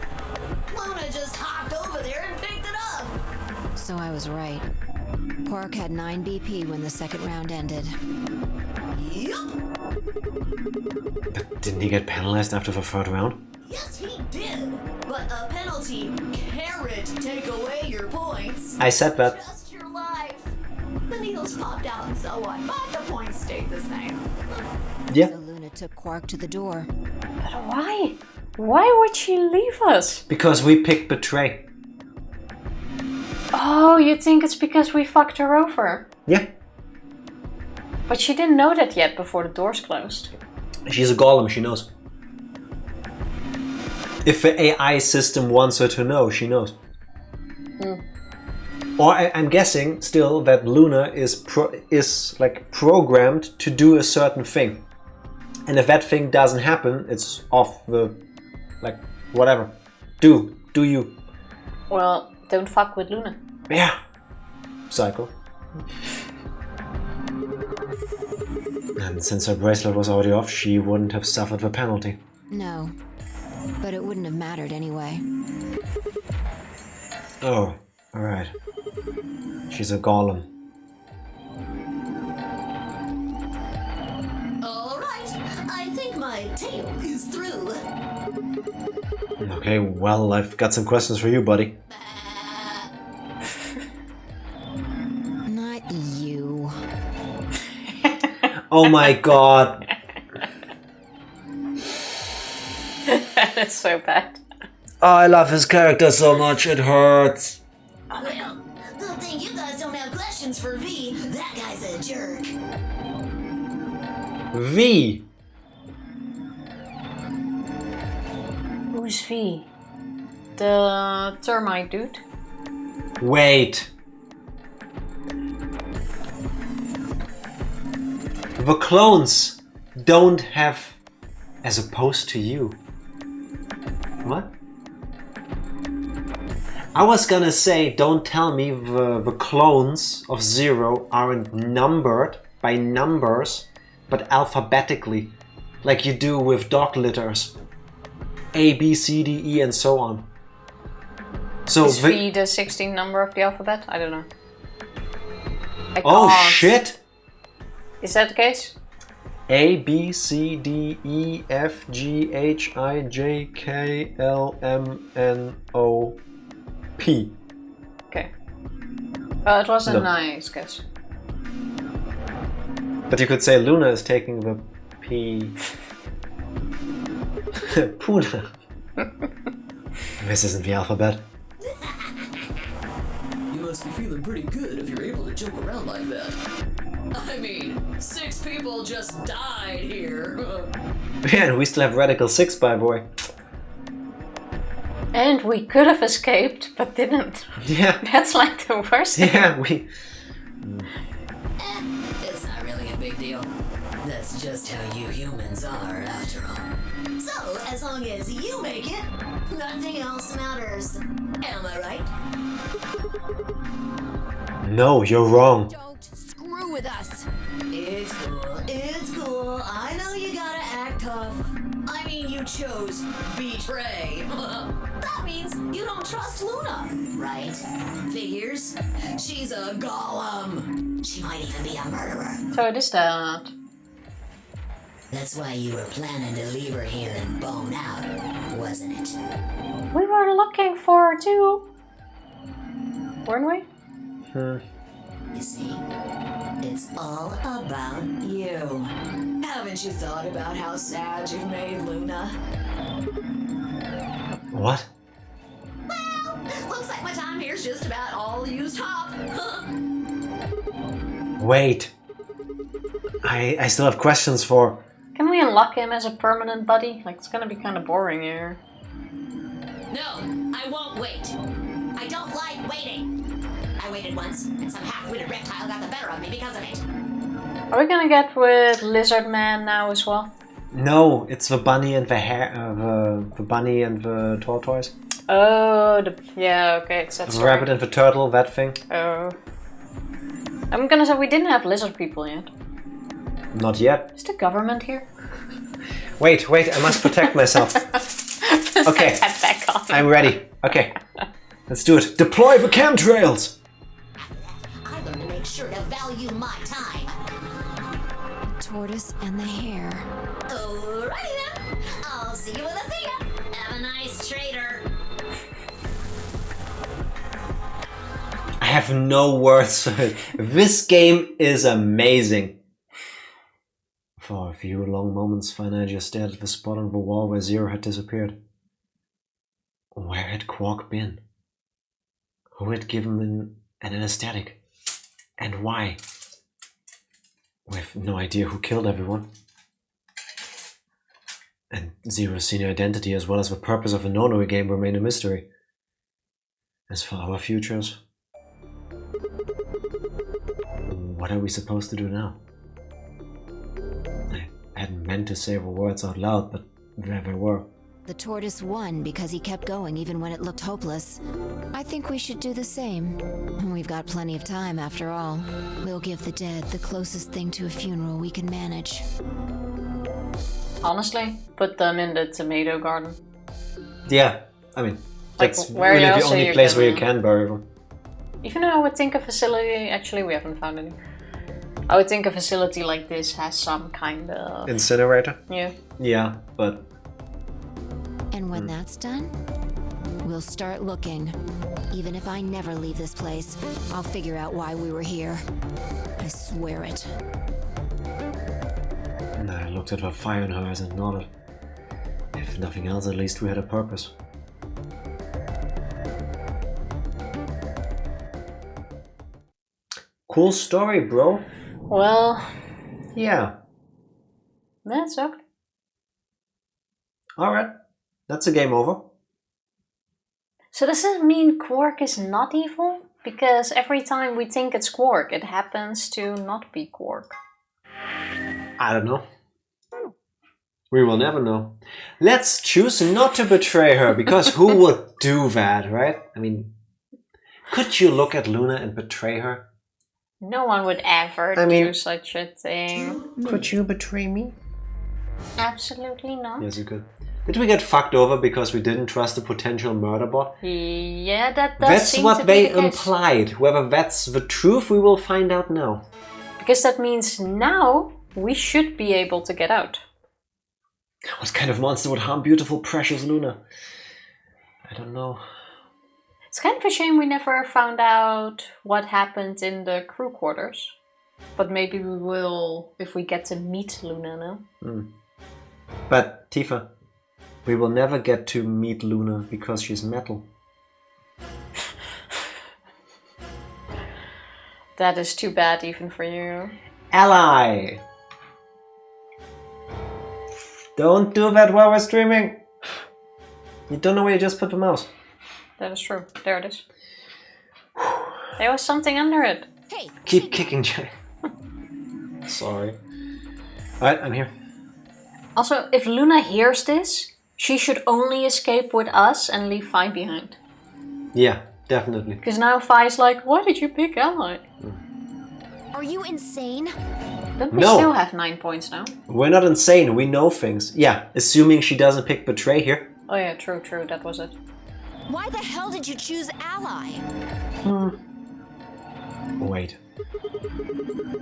Luna just hopped over there and picked it up. So I was right. Quark had 9 BP when the second round ended. Yup. But didn't he get penalized after the third round? Yes, he did. But a penalty carrot take away your points. I said that. Just your life. The needles popped out and so on, but the points stayed the same. Yeah. So Luna took Quark to the door. But why? Why would she leave us? Because we picked Betray. Oh, you think it's because we fucked her over? Yeah. But she didn't know that yet before the doors closed. She's a golem, she knows. If the AI system wants her to know, she knows. Or I'm guessing still that Luna is like programmed to do a certain thing. And if that thing doesn't happen, it's off the, like, whatever. Do you. Well, don't fuck with Luna. Yeah. Psycho. And since her bracelet was already off, she wouldn't have suffered the penalty. No. But it wouldn't have mattered anyway. Oh, alright. She's a golem. Alright, I think my tale is through. Okay, well, I've got some questions for you, buddy. Not you. Oh my god. That is so bad. Oh, I love his character so much, it hurts. Well, good thing you guys don't have questions for V. That guy's a jerk. V. Who's V? The termite dude? Wait. The clones don't have as opposed to you. What? I was gonna say, don't tell me the clones of Zero aren't numbered by numbers, but alphabetically, like you do with dog litters. A, B, C, D, E, and so on. So Is V the 16th number of the alphabet? I don't know. Oh can't. shit! Is that the case? A, B, C, D, E, F, G, H, I, J, K, L, M, N, O, P. Okay. Well, it was a No. nice guess. But you could say Luna is taking the P. Puna. This isn't the alphabet. You must be feeling pretty good if you're able to joke around like that. I mean, 6 people just died here. Yeah, and we still have Radical 6, by the way. And we could have escaped, but didn't. Yeah. That's like the worst thing. Yeah, we. It's not really a big deal. That's just how you humans are, after all. So, as long as you make it, nothing else matters. Am I right? No, you're wrong. Don't screw with us. It's cool. I know you gotta act tough. I mean, you chose betray. That means you don't trust Luna, right? Figures? She's a golem. She might even be a murderer. So it is that. That's why you were planning to leave her here and bone out, wasn't it? We were looking for her too. Weren't we? You see, it's all about you. Haven't you thought about how sad you've made Luna? What? Well, looks like my time here's just about all used up. Wait. I still have questions for. Can we unlock him as a permanent buddy? Like, it's gonna be kind of boring here. No, I won't wait. I don't like waiting. I waited once, and some half-witted reptile got the better of me because of it. Are we gonna get with Lizard Man now as well? No, it's the bunny and the hair, the bunny and the tortoise. Oh, yeah, okay, it's that The story. rabbit and the turtle, that thing. Oh. I'm gonna say we didn't have lizard people yet. Not yet. Is the government here? Wait, I must protect myself. Okay, Head back on. I'm ready. Okay, let's do it. Deploy the chemtrails! I learned to make sure to value my time. Tortoise and the hare. Alrighty then. I'll see you when I see ya. Have a nice trader. I have no words for it. This game is amazing. For a few long moments, Fine just stared at the spot on the wall where Zero had disappeared. Where had Quark been? Who had given him an anesthetic? And why? We have no idea who killed everyone. And Zero's senior identity as well as the purpose of the Nonary game remain a mystery. As for our futures, what are we supposed to do now? I hadn't meant to say the words out loud, but there they were. The tortoise won because he kept going even when it looked hopeless. I think we should do the same. We've got plenty of time after all. We'll give the dead the closest thing to a funeral we can manage. Honestly, put them in the tomato garden. Yeah, I mean, Like, that's where really the else are only you place where you gonna- can bury them. Even though I would think a facility, actually we haven't found any. I would think a facility like this has some kind of... Incinerator? Yeah. Yeah, but And when that's done, we'll start looking. Even if I never leave this place, I'll figure out why we were here. I swear it. I looked at the fire in her eyes and nodded. If nothing else, at least we had a purpose. Cool story, bro. Well, Yeah. that's okay. Alright. That's a game over. So does that mean Quark is not evil? Because every time we think it's Quark, it happens to not be Quark. I don't know. We will never know. Let's choose not to betray her, because who would do that, right? I mean, could you look at Luna and betray her? No one would ever do such a thing. Could you betray me? Absolutely not. Yes, you could. Did we get fucked over because we didn't trust the potential murder bot? Yeah, that does That's seem what to they be the case. implied. Whether that's the truth, we will find out now. Because that means now we should be able to get out. What kind of monster would harm beautiful, precious Luna? I don't know. It's kind of a shame we never found out what happened in the crew quarters. But maybe we will if we get to meet Luna now. But, Tifa, we will never get to meet Luna because she's metal. That is too bad even for you. Ally! Don't do that while we're streaming! You don't know where you just put the mouse. That is true. There it is. There was something under it. Hey, Keep kicking, Jay. Sorry. Alright, I'm here. Also, if Luna hears this, she should only escape with us and leave Fi behind. Yeah, definitely. Because now Fi's like, why did you pick Ally? are you insane? Don't we No. still have 9 points now? We're not insane, we know things. Yeah, assuming she doesn't pick Betray here. Oh yeah, true, that was it. Why the hell did you choose Ally? Wait.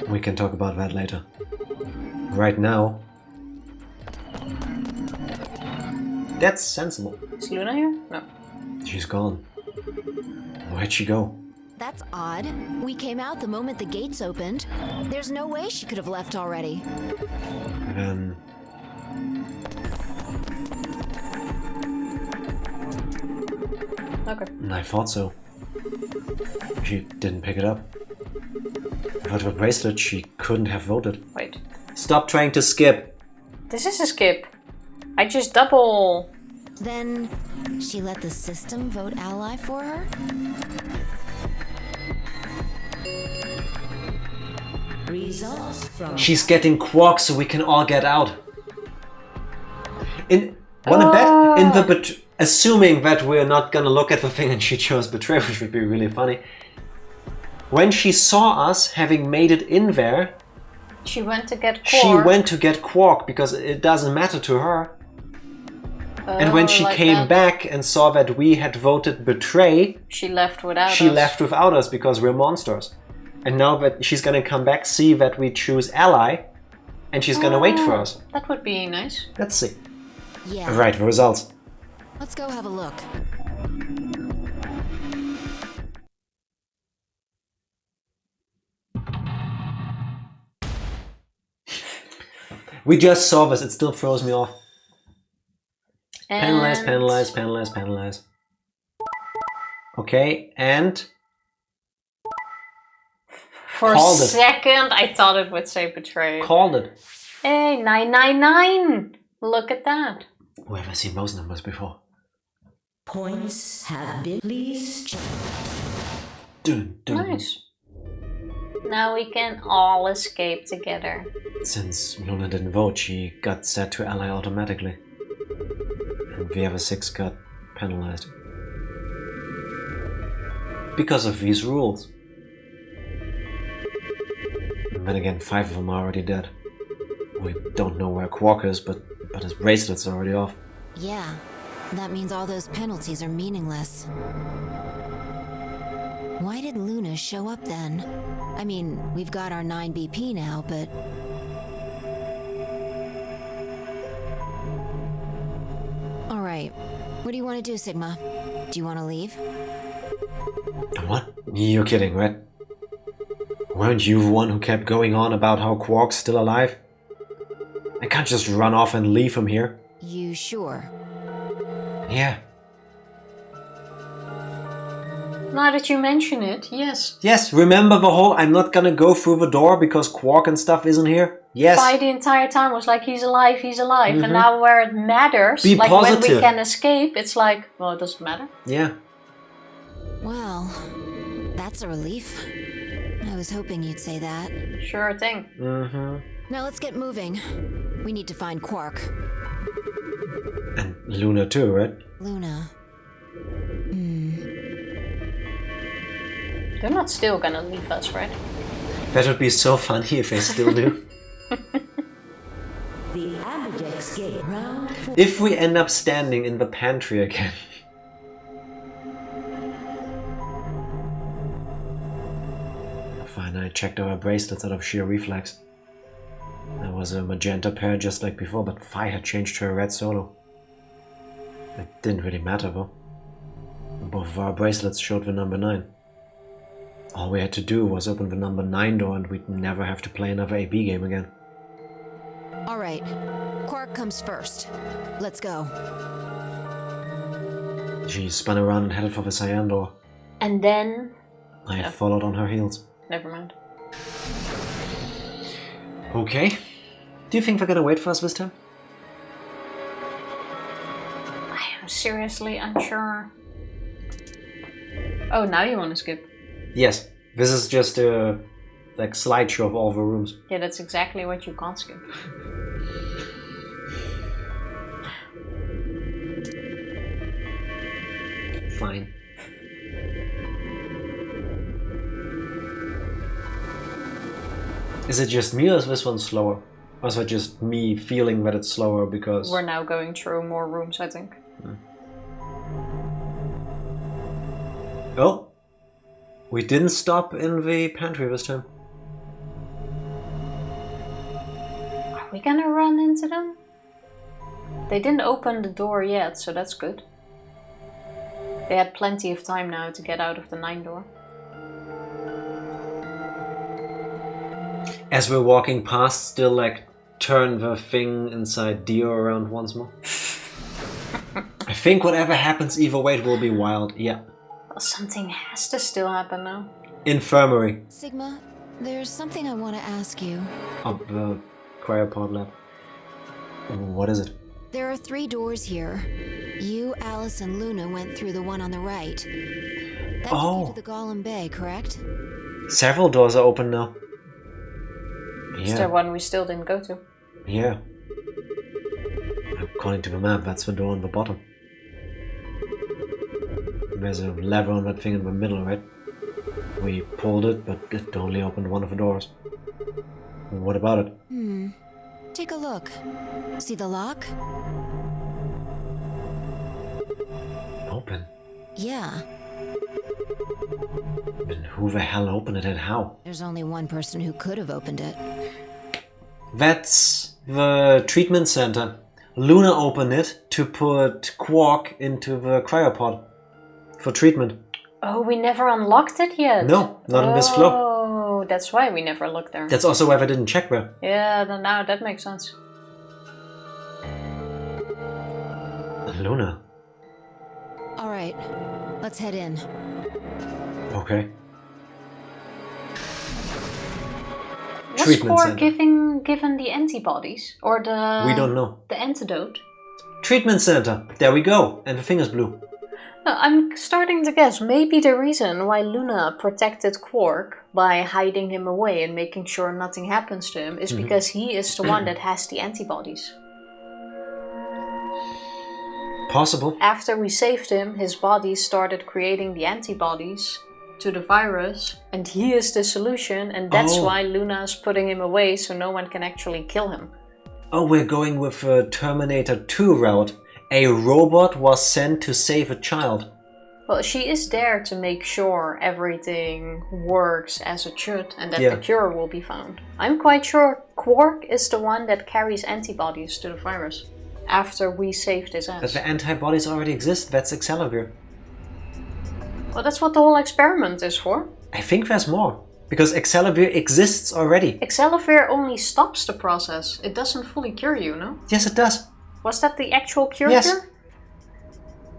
We can talk about that later. Right now... That's sensible. Is Luna here? No. She's gone. Where'd she go? That's odd. We came out the moment the gates opened. There's no way she could have left already. Okay. I thought so. She didn't pick it up. Without the bracelet, she couldn't have voted. Wait. Stop trying to skip. This is a skip. I just double... Then she let the system vote Ally for her? Results from She's getting quarks so we can all get out. Wanna bet? In the assuming that we're not gonna look at the thing and she chose Betray, which would be really funny. When she saw us having made it in there, She went to get she Quark. went to get quark because it doesn't matter to her. And when she like came that. back and saw that we had voted Betray, She left without she us. left without us because we're monsters. And now that she's gonna come back, see that we choose Ally, and she's gonna wait for us. That would be nice. Let's see. Yeah. Right, the results. Let's go have a look. We just saw this, it still throws me off. Penalize, And penalize, penalize, penalize. Okay, and for a Called it. second, I thought it would say Betray. called it. Hey, 999! Look at that. Where have I seen those numbers before? points have been. Please check. Dun, dun. Nice. Now we can all escape together. Since Luna didn't vote, she got set to ally automatically. And the other 6 got penalized. Because of these rules. And then again, 5 of them are already dead. We don't know where Quark is, but his bracelet's already off. Yeah, that means all those penalties are meaningless. Why did Luna show up then? I mean, we've got our 9 BP now, but... Alright, what do you want to do, Sigma? Do you want to leave? What? You're kidding, right? Weren't you the one who kept going on about how Quark's still alive? I can't just run off and leave him here. You sure? Yeah. Now that you mention it, yes. Yes, remember the whole I'm not gonna go through the door because Quark and stuff isn't here? Yes. Fi the entire time was like, he's alive, And now where it matters, Be like when positive. we can escape, it's like, well, it doesn't matter. Yeah. Well, that's a relief. I was hoping you'd say that. Sure thing. Mm-hmm. Now let's get moving. We need to find Quark. And Luna too, right? Luna. They're not still gonna leave us, right? That would be so funny if they still do. The Ambidex Ambidex Game. Round 4. If we end up standing in the pantry again. Fine, I checked our bracelets out of sheer reflex. There was a magenta pair just like before, but Phi had changed to a red solo. It didn't really matter though. Both of our bracelets showed the number 9. All we had to do was open the number 9 door and we'd never have to play another AB game again. Alright, Quark comes first. Let's go. She spun around and headed for the cyan door. And then... I followed on her heels. Never mind. Okay. Do you think they're gonna wait for us this time? I am seriously unsure. Oh, now you want to skip? Yes. This is just a like slideshow of all the rooms. Yeah, that's exactly what you can't skip. Fine. Is it just me or is this one slower? Or is it just me feeling that it's slower because... We're now going through more rooms, I think. Oh! We didn't stop in the pantry this time. Are we gonna run into them? They didn't open the door yet, so that's good. They had plenty of time now to get out of the 9 door. As we're walking past, still like turn the thing inside Dio around once more. I think whatever happens either way it will be wild, yeah. Well, something has to still happen now. Infirmary. Sigma, there's something I want to ask you. Oh, the cryopod lab. What is it? There are 3 doors here. You, Alice, and Luna went through the one on the right. That took you to the Golem Bay, correct? Several doors are open now. Is there one we still didn't go to? Yeah. According to the map, that's the door on the bottom. There's a lever on that thing in the middle, right? We pulled it, but it only opened one of the doors. What about it? Take a look. See the lock? Open? Yeah. Then who the hell opened it and how? There's only one person who could have opened it. That's the treatment center. Luna opened it to put Quark into the cryopod for treatment. Oh, we never unlocked it yet? No, not in this floor. Oh, that's why we never looked there. That's also why I didn't check there. Yeah, then now that makes sense. Luna. Alright, let's head in. Okay. Was Treatment Quark center. given the antibodies? Or the... We don't know. The antidote? Treatment center. There we go. And the thing is blue. No, I'm starting to guess. Maybe the reason why Luna protected Quark by hiding him away and making sure nothing happens to him is because he is the one that has the antibodies. Possible. After we saved him, his body started creating the antibodies to the virus, and he is the solution, and that's why Luna is putting him away so no one can actually kill him. Oh, we're going with a Terminator 2 route. A robot was sent to save a child. Well, she is there to make sure everything works as it should and that the cure will be found. I'm quite sure Quark is the one that carries antibodies to the virus after we saved his ass. But the antibodies already exist. That's Excalibur. Well, that's what the whole experiment is for. I think there's more. Because Excalibur exists already. Excalibur only stops the process. It doesn't fully cure you, no? Yes, it does. Was that the actual cure? Yes. Cure?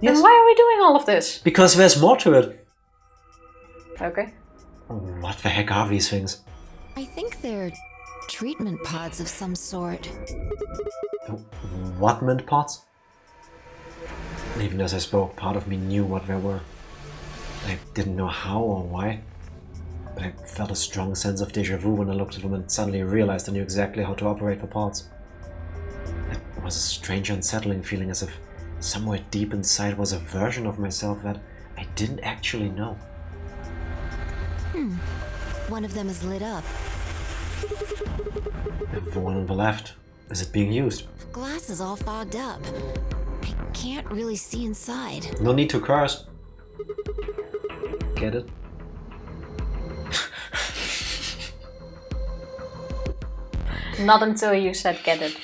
Yes. Then why are we doing all of this? Because there's more to it. Okay. What the heck are these things? I think they're treatment pods of some sort. Whatment pots? Even as I spoke, part of me knew what they were. I didn't know how or why, but I felt a strong sense of déjà vu when I looked at them and suddenly realized I knew exactly how to operate the pods. It was a strange, unsettling feeling, as if somewhere deep inside was a version of myself that I didn't actually know. One of them is lit up. The one on the left. Is it being used? Glass is all fogged up. I can't really see inside. No need to curse. Get it? Not until you said get it.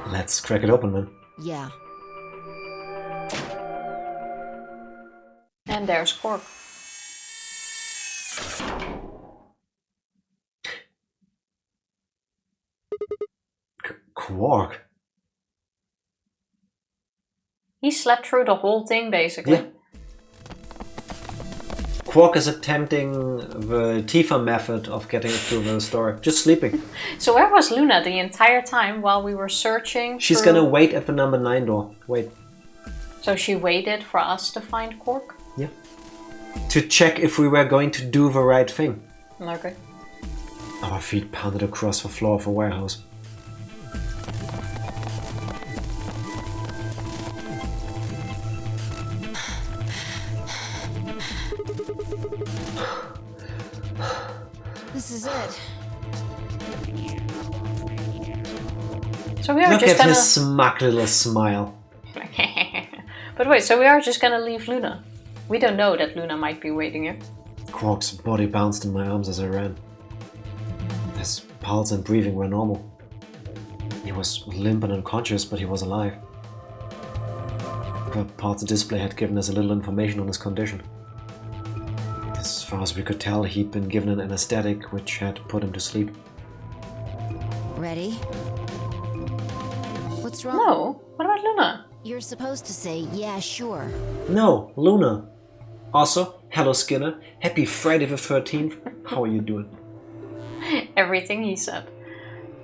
Let's crack it open, man. Yeah. And there's Cork. Quark. He slept through the whole thing, basically. Yeah. Quark is attempting the Tifa method of getting through the story. Just sleeping. So where was Luna the entire time while we were searching? She's gonna wait at the number 9 door. Wait. So she waited for us to find Cork? Yeah. To check if we were going to do the right thing. Okay. Our feet pounded across the floor of a warehouse. This is it. So we are Look just at gonna... his smug little smile. But wait, so we are just gonna leave Luna? We don't know that Luna might be waiting here. Quark's body bounced in my arms as I ran. His pulse and breathing were normal. He was limp and unconscious, but he was alive. The parts display had given us a little information on his condition. As far as we could tell, he'd been given an anesthetic which had put him to sleep. Ready? What's wrong? No, what about Luna? You're supposed to say, yeah, sure. No, Luna. Also, hello Skinner. Happy Friday the 13th. How are you doing? Everything he said.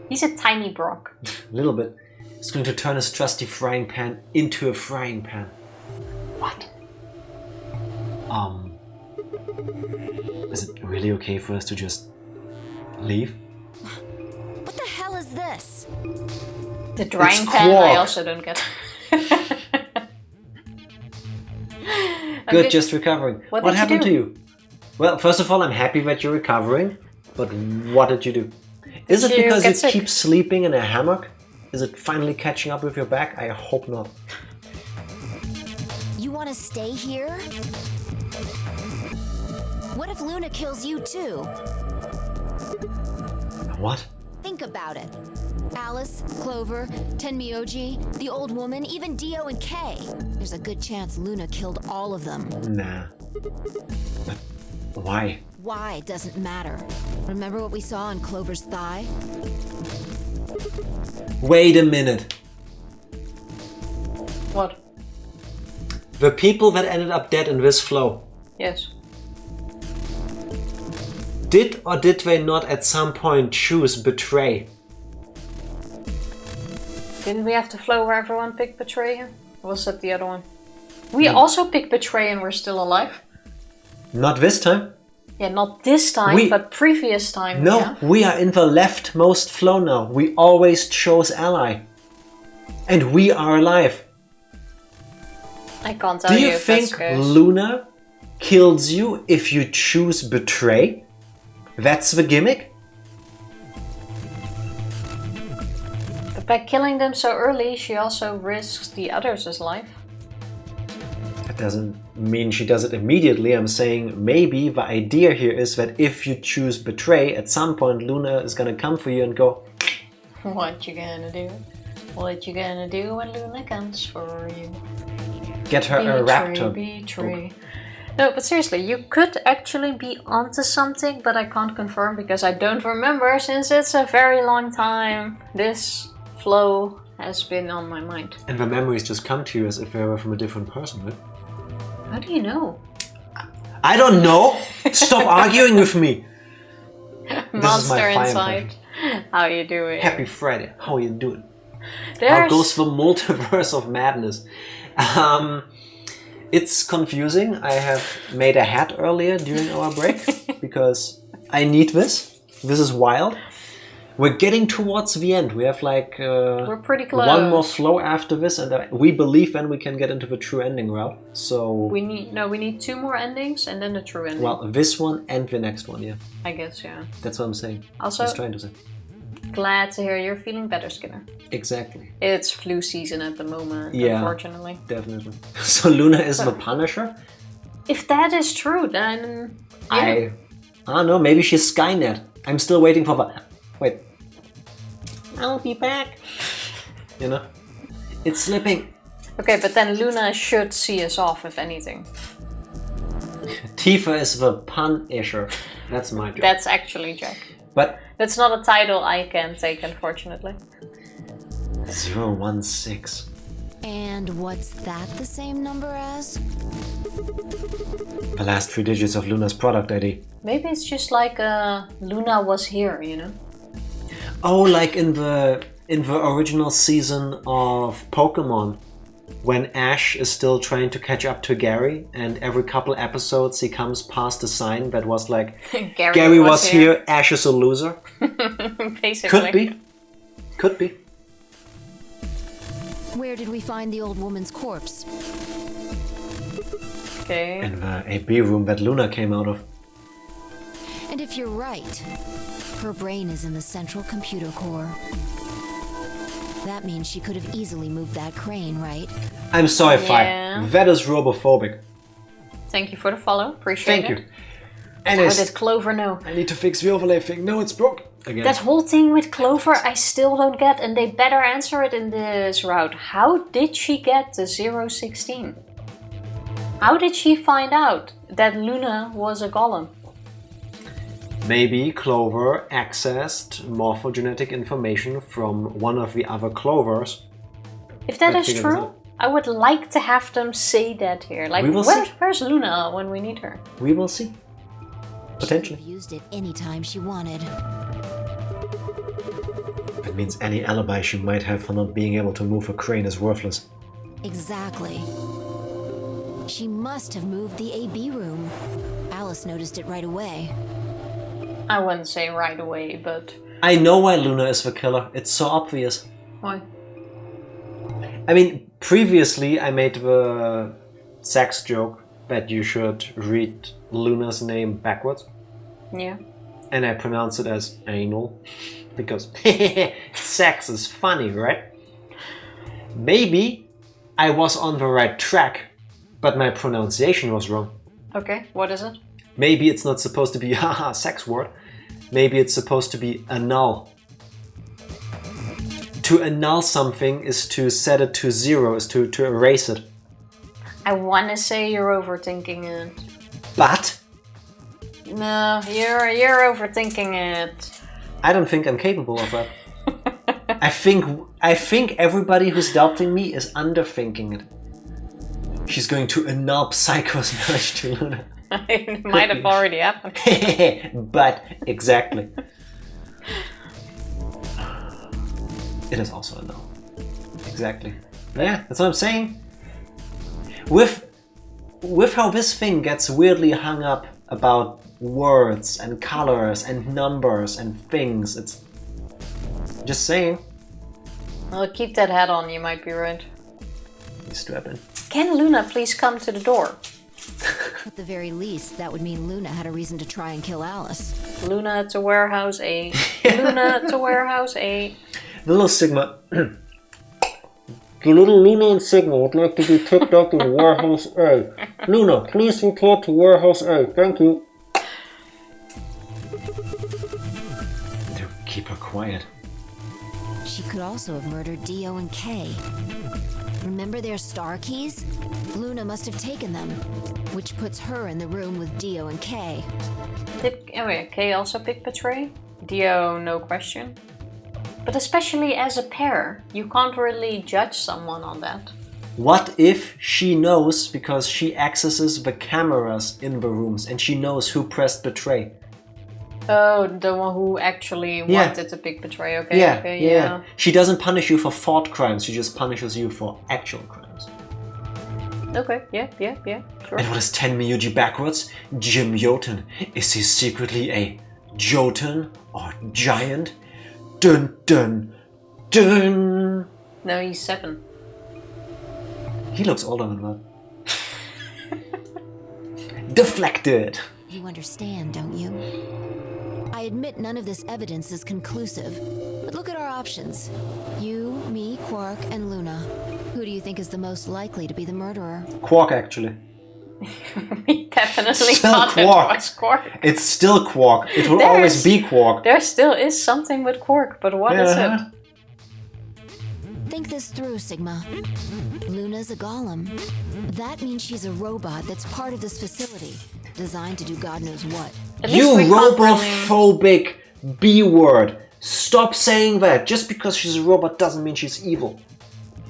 He's a tiny Brock. A little bit. He's going to turn his trusty frying pan into a frying pan. What? Is it really okay for us to just leave? What the hell is this? The drying It's pan, I Quark. also don't get. Good, Okay. just recovering. What What did you happened do? to you? Well, first of all, I'm happy that you're recovering, but what did you do? Is it Did you because get you sick? keep sleeping in a hammock? Is it finally catching up with your back? I hope not. You want to stay here? What if Luna kills you too? What? Think about it. Alice, Clover, Tenmyoji, the old woman, even Dio and Kay. There's a good chance Luna killed all of them. Nah. But why? Why doesn't matter. Remember what we saw on Clover's thigh? Wait a minute. What? The people that ended up dead in this flow, Yes. did or did they not at some point choose betray? Didn't we have to flow where everyone picked betray? Or was that the other one? We also picked betray and we're still alive. Not this time. Yeah, not this time, but previous time. No, Yeah. we are in the leftmost flow now. We always chose ally. And we are alive. I can't tell Do you you if think that's good. Luna kills you if you choose betray? That's the gimmick? But by killing them so early, she also risks the others' life. That doesn't mean she does it immediately. I'm saying maybe the idea here is that if you choose betray, at some point Luna is gonna come for you and go, What you gonna do? What you gonna do when Luna comes for you? get her a raptor. Betray. No, but seriously, you could actually be onto something, but I can't confirm because I don't remember since it's a very long time. This flow has been on my mind. And the memories just come to you as if they were from a different person, right? How do you know? I don't know! Stop arguing with me! Monster fire inside. How you doing? Happy Friday. How are you doing? How There's... goes the multiverse of madness? It's confusing. I have made a hat earlier during our break because I need this. This is wild. We're getting towards the end. We have like We're pretty close. one more flow after this, and we believe then we can get into the true ending route. So We need 2 more endings and then the true ending. well, this one and the next one, yeah. I guess, yeah. That's what I'm saying. Also, I was trying to say. Glad to hear you're feeling better, Skinner. Exactly. It's flu season at the moment, Yeah, unfortunately. Definitely. So Luna is the Punisher? If that is true, then... Yeah. I don't know, maybe she's Skynet. I'm still waiting for the... Wait. I'll be back. You know? It's slipping. Okay, but then Luna should see us off, if anything. Tifa is the Punisher. That's my job. That's actually Jack. But... That's not a title I can take, unfortunately. 016. And what's that the same number as? The last 3 digits of Luna's product ID. Maybe it's just like Luna was here, you know? Oh, like in the original season of Pokemon, when Ash is still trying to catch up to Gary, and every couple episodes he comes past a sign that was like, Gary was here, Ash is a loser. Basically. Could be. Where did we find the old woman's corpse? Okay. In the AB room that Luna came out of. And if you're right, her brain is in the central computer core. That means she could have easily moved that crane, right? I'm sorry, Yeah. Fi. That is robophobic. Thank you for the follow. Appreciate it. Thank you. And How did Clover know? I need to fix the overlay thing. No, it's broke. Again. That whole thing with Clover, I still don't get, and they better answer it in this route. How did she get the 016? How did she find out that Luna was a golem? Maybe Clover accessed morphogenetic information from one of the other Clovers. If that I is figured true, this out. I would like to have them say that here. Like, We will see. where's Luna when we need her? We will see. She Potentially. could have used it anytime she wanted. That means any alibi she might have for not being able to move a crane is worthless. Exactly. She must have moved the AB room. Alice noticed it right away. I wouldn't say right away, but... I know why Luna is the killer. It's so obvious. Why? I mean, previously I made the sex joke that you should read Luna's name backwards. Yeah. And I pronounce it as anal. Because sex is funny, right? Maybe I was on the right track, but my pronunciation was wrong. Okay, what is it? Maybe it's not supposed to be haha sex word. Maybe it's supposed to be annul. To annul something is to set it to 0, is to erase it. I want to say you're overthinking it. But No, you're overthinking it. I don't think I'm capable of that. I think everybody who's doubting me is underthinking it. She's going to annul Psycho's marriage to Luna. It might have already happened. But exactly. It is also a no. Exactly. Yeah, that's what I'm saying. With how this thing gets weirdly hung up about words and colors and numbers and things, it's just saying. Well, keep that hat on, you might be right. You strap in. Can Luna please come to the door? At the very least, that would mean Luna had a reason to try and kill Alice. Luna to warehouse A. Luna to warehouse A. The little Sigma. The little Luna and Sigma would like to be picked up in warehouse A. Luna, please report to warehouse A. Thank you. To keep her quiet. She could also have murdered Dio and Kay. Remember their star keys? Luna must have taken them, which puts her in the room with Dio and Kay. Did Kay also pick Betray? Dio, no question. But especially as a pair, you can't really judge someone on that. What if she knows because she accesses the cameras in the rooms and she knows who pressed betray? Oh, the one who actually wanted to pick Betray. Okay, yeah. She doesn't punish you for thought crimes, she just punishes you for actual crimes. Okay, yeah, sure. And what is Tenmyuji backwards? Jim Jotun. Is he secretly a Jotun or giant? Dun dun dun! No, he's 7. He looks older than that. Deflected! You understand, don't you? I admit none of this evidence is conclusive, but look at our options. You, me, Quark, and Luna. Who do you think is the most likely to be the murderer? Quark, actually. We definitely Still thought Quark. it was Quark. It's still Quark. It will There's- always be Quark. There still is something with Quark, but what is it? Think this through, Sigma. Luna's a golem. That means she's a robot that's part of this facility, designed to do God knows what. At least You we can't really- robophobic B-word. Stop saying that. Just because she's a robot doesn't mean she's evil.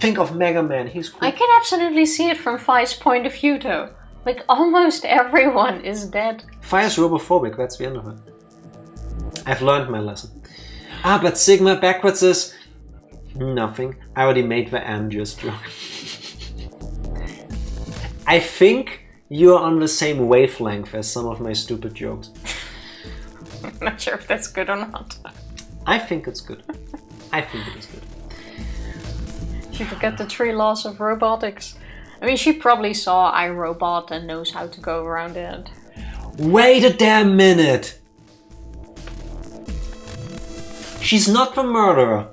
Think of Mega Man. He's cool. I can absolutely see it from Fi's point of view, though. Like, almost everyone is dead. Fire's robophobic, that's the end of it. I've learned my lesson. But Sigma backwards is... nothing. I already made the "and" just joke. I think you're on the same wavelength as some of my stupid jokes. I'm not sure if that's good or not. I think it's good. I think it is good. You forget the 3 laws of robotics. I mean, she probably saw iRobot and knows how to go around it. Wait a damn minute! She's not the murderer.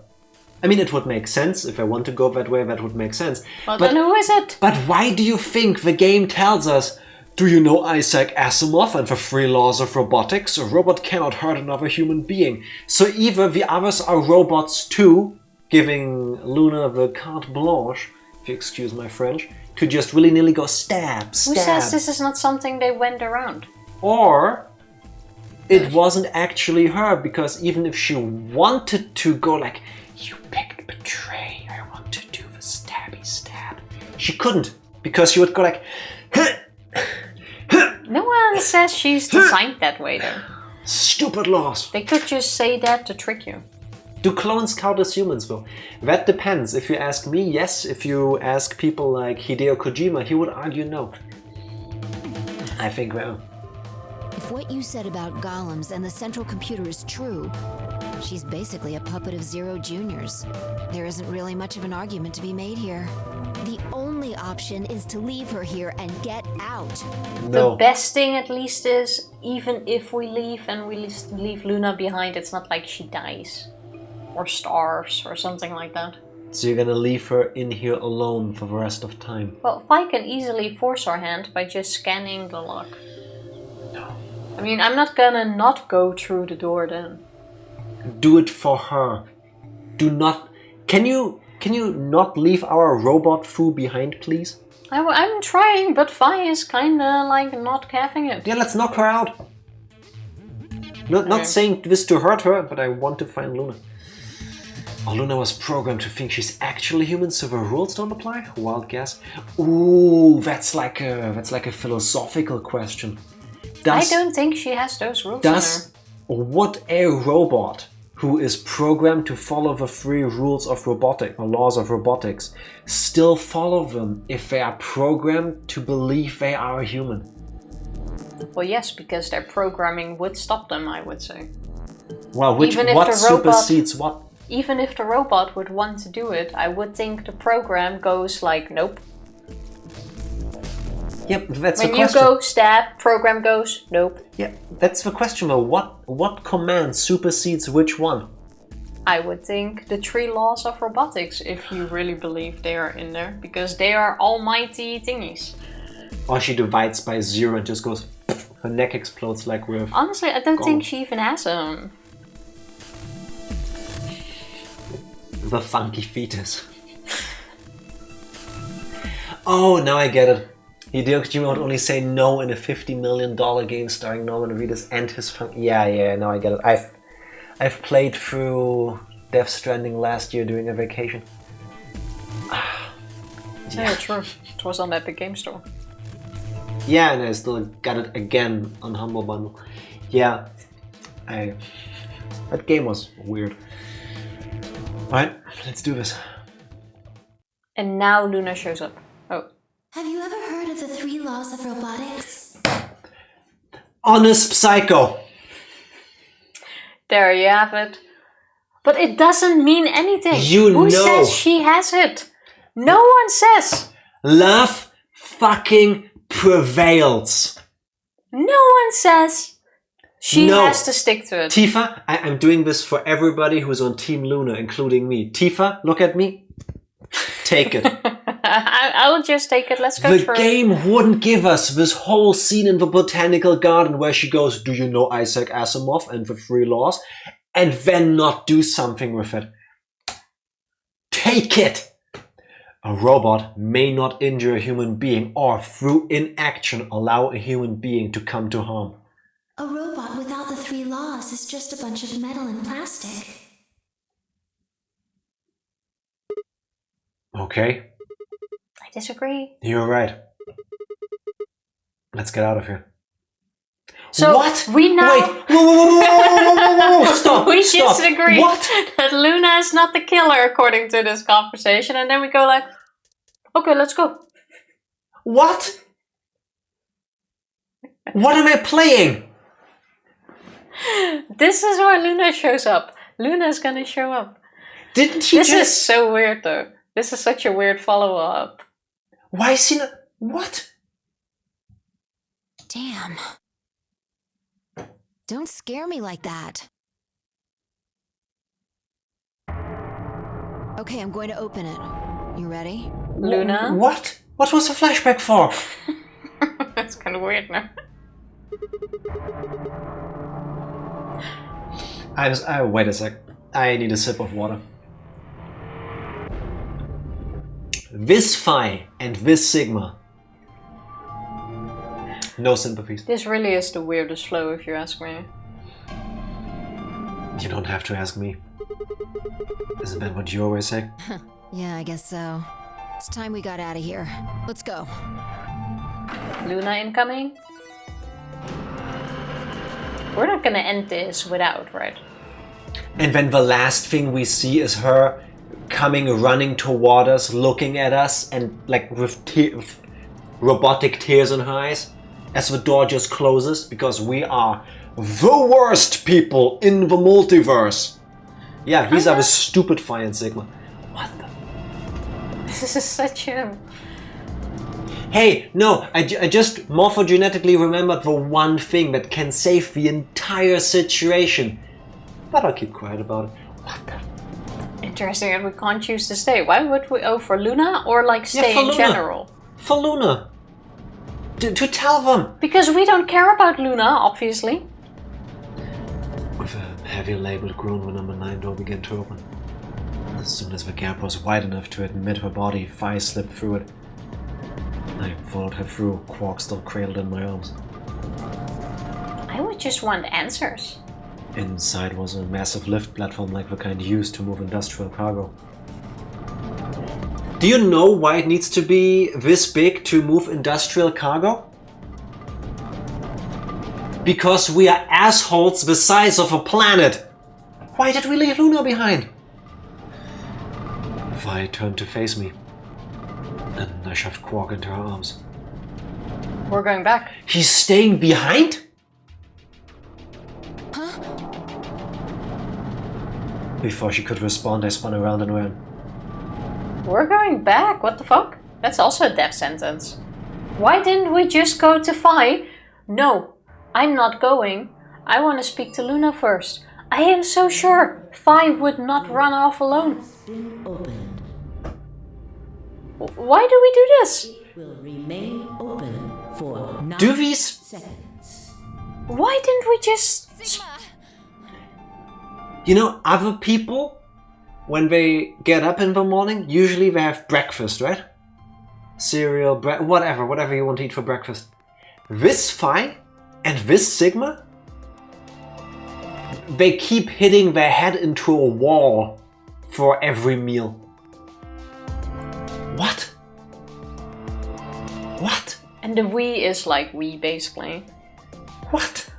I mean, it would make sense. If I want to go that way, that would make sense. Well, then who is it? But why do you think the game tells us, do you know Isaac Asimov and the 3 laws of robotics? A robot cannot hurt another human being. So either the others are robots too, giving Luna the carte blanche, if you excuse my French, to just willy-nilly go stab, stab. Who says this is not something they went around? Or it wasn't actually her, because even if she wanted to go like, you picked betray, I want to do the stabby stab, she couldn't, because she would go like, No one says she's designed that way, though. stupid laws. They could just say that to trick you. Do clones count as humans though? That depends. If you ask me, yes. If you ask people like Hideo Kojima, he would argue no. I think well. If what you said about golems and the central computer is true, she's basically a puppet of Zero Junior's. There isn't really much of an argument to be made here. The only option is to leave her here and get out. The No. best thing, at least, is even if we leave and we leave Luna behind, it's not like she dies. Or starves, or something like that. So you're gonna leave her in here alone for the rest of time. Well, Fi can easily force our hand by just scanning the lock. No. I mean, I'm not gonna not go through the door then. Do it for her. Do not... Can you not leave our robot foo behind, please? I'm trying, but Fi is kinda like not having it. Yeah, let's knock her out. Not Okay. saying this to hurt her, but I want to find Luna. Oh, Luna was programmed to think she's actually human, so the rules don't apply? Wild guess. Ooh, that's like a philosophical question. I don't think she has those rules in her. Would a robot who is programmed to follow the 3 rules of robotics, or laws of robotics, still follow them if they are programmed to believe they are human? Well, yes, because their programming would stop them, I would say. Well, Even if what the robot- supersedes what? Even if the robot would want to do it, I would think the program goes like, nope. Yep, that's When the you question. go stab, program goes, nope. Yeah, that's the question though. What command supersedes which one? I would think the 3 laws of robotics, if you really believe they are in there, because they are almighty thingies. Or she divides by 0 and just goes, her neck explodes like with... Honestly, I don't Gone. think she even has them. The funky fetus. Oh, now I get it. Hideo Kojima would only say no in a $50 million game starring Norman Reedus and his fun. Yeah, now I get it. I've played through Death Stranding last year during a vacation. Yeah, true. It was on the Epic Game Store. Yeah, and I still got it again on Humble Bundle. Yeah, that game was weird. Alright, let's do this. And now Luna shows up. Oh. Have you ever heard of the 3 laws of robotics? Honest Psycho! There you have it. But it doesn't mean anything. You Who know. says she has it? No one says. Love fucking prevails. No one says. She No. has to stick to it. Tifa, I'm doing this for everybody who's on Team Luna, including me. Tifa, look at me. Take it. I'll just take it. Let's go The through. game wouldn't give us this whole scene in the botanical garden where she goes, do you know Isaac Asimov and the 3 laws? And then not do something with it. Take it! A robot may not injure a human being or through inaction allow a human being to come to harm. A robot without the 3 laws is just a bunch of metal and plastic. Okay, I disagree. you're right. Let's get out of here. So What? we now Wait! Whoa! Stop! we Stop! just agree What? that Luna is not the killer according to this conversation, and then we go like, okay, let's go. What? What am I playing? This is where Luna shows up. Luna's gonna show up. Didn't he This is just... so weird though. This is such a weird follow-up. Why is he not... What? Damn. Don't scare me like that. Okay, I'm going to open it. You ready? Luna? What? What was the flashback for? That's kind of weird now. Wait a sec. I need a sip of water. This Phi and this Sigma. No sympathies. This really is the weirdest flow if you ask me. You don't have to ask me. Isn't that what you always say? Yeah, I guess so. It's time we got out of here. Let's go. Luna incoming? We're not gonna end this without, right? And then the last thing we see is her coming running toward us, looking at us, and like with robotic tears in her eyes as the door just closes, because we are the worst people in the multiverse. Yeah, these are the stupid Phi and Sigma. What the? This is such a... Hey, no, I just morphogenetically remembered the one thing that can save the entire situation. But I'll keep quiet about it. What the? Interesting that we can't choose to stay. Why would we... Oh, for Luna? Or like stay for in Luna. general? For Luna. To tell them. Because we don't care about Luna, obviously. With a heavy labeled groan, the number 9 door began to open. As soon as the gap was wide enough to admit her body, Phi slipped through it. I followed her through, Quark still cradled in my arms. I would just want answers. Inside was a massive lift platform like the kind used to move industrial cargo. Do you know why it needs to be this big to move industrial cargo? Because we are assholes the size of a planet. Why did we leave Luna behind? Vi turned to face me, and I shoved Quark into her arms. We're going back. He's staying behind? Huh? Before she could respond, I spun around and ran. We're going back? What the fuck? That's also a death sentence. Why didn't we just go to Phi? No, I'm not going. I want to speak to Luna first. I am so sure Phi would not run off alone. Been opened. Why do we do this? Will remain open for 9 Do these... seconds. Why didn't we just... You know, other people, when they get up in the morning, usually they have breakfast, right? Cereal, whatever you want to eat for breakfast. This Phi and this Sigma, they keep hitting their head into a wall for every meal. What? What? And the we is like we, basically. What?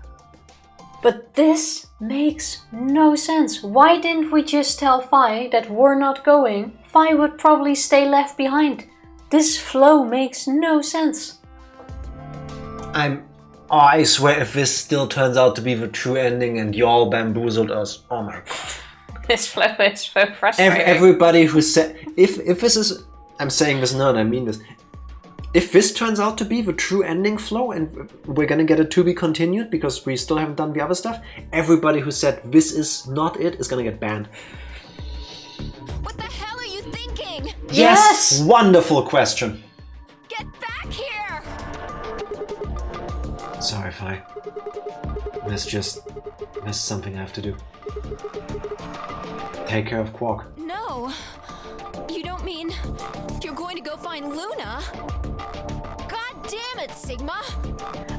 But this makes no sense. Why didn't we just tell Phi that we're not going? Phi would probably stay left behind. This flow makes no sense. I swear if this still turns out to be the true ending and y'all bamboozled us, oh my god. This flow is so frustrating. Everybody who said, if this is, I'm saying this now and I mean this, if this turns out to be the true ending flow and we're gonna get it to be continued because we still haven't done the other stuff, everybody who said this is not it is gonna get banned. What the hell are you thinking? Yes! Wonderful question. Get back here! Sorry, Fi. This is something I have to do. Take care of Quark. No. You don't mean you're going to go find Luna? God damn it, Sigma!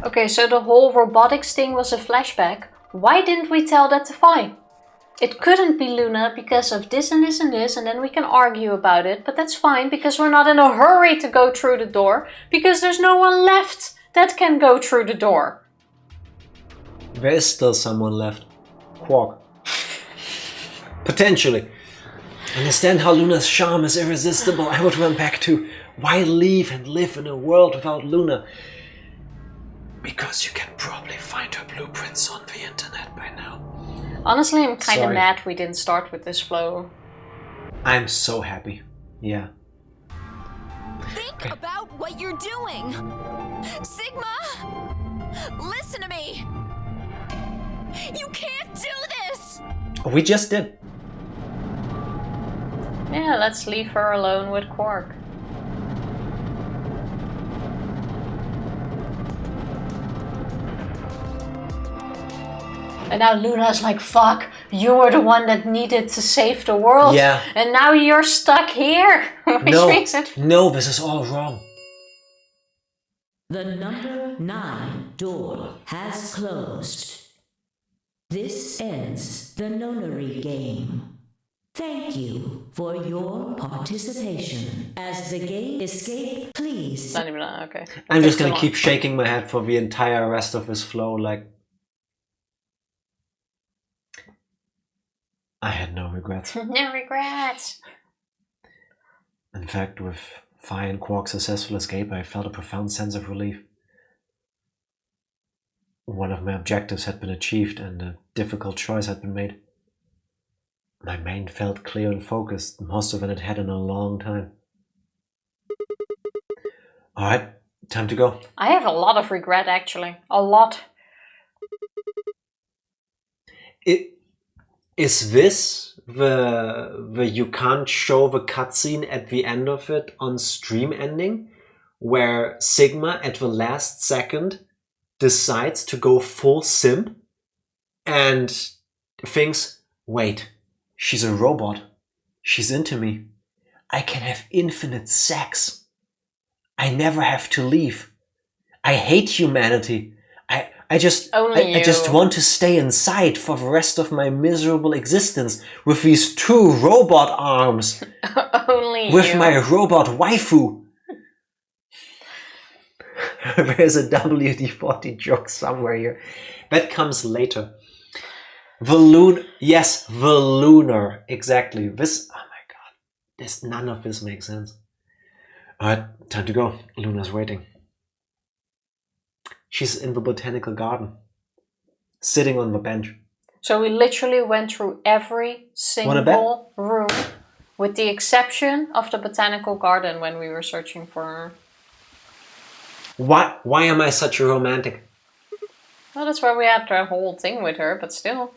Okay, so the whole robotics thing was a flashback. Why didn't we tell that to Fi? It couldn't be Luna because of this and this and this, and then we can argue about it, but that's fine because we're not in a hurry to go through the door because there's no one left that can go through the door. There is still someone left. Quark. Potentially. Understand how Luna's charm is irresistible. I would run back to why leave and live in a world without Luna? Because you can probably find her blueprints on the internet by now. Honestly, I'm kind of Sorry. mad we didn't start with this flow. I'm so happy. Yeah. Think about what you're doing! Sigma! Listen to me! You can't do this! We just did. Yeah, let's leave her alone with Quark. And now Luna's like, fuck, you were the one that needed to save the world. Yeah. And now you're stuck here. Which makes it... No, this is all wrong. The number 9 door has closed. This ends the Nonary Game. Thank you for your participation. As the game escape, please. Not even, okay. I'm just Takes gonna too keep shaking my head for the entire rest of this flow like... I had no regrets. long. No regrets. In fact, with Fi and Quark's successful escape, I felt a profound sense of relief. One of my objectives had been achieved and a difficult choice had been made. My mind felt clear and focused, most of it had in a long time. Alright, time to go. I have a lot of regret, actually. A lot. Is this the you can't show the cutscene at the end of it on stream ending? Where Sigma at the last second decides to go full simp and thinks, wait, she's a robot. She's into me. I can have infinite sex. I never have to leave. I hate humanity. I just want to stay inside for the rest of my miserable existence with these 2 robot arms. Only with you. my robot waifu. There's a WD-40 joke somewhere here. That comes later. The lunar. Exactly. This, oh my god. None of this makes sense. Alright, time to go. Luna's waiting. She's in the botanical garden. Sitting on the bench. So we literally went through every single room with the exception of the botanical garden when we were searching for her. Why am I such a romantic? Well, that's why we had the whole thing with her, but still.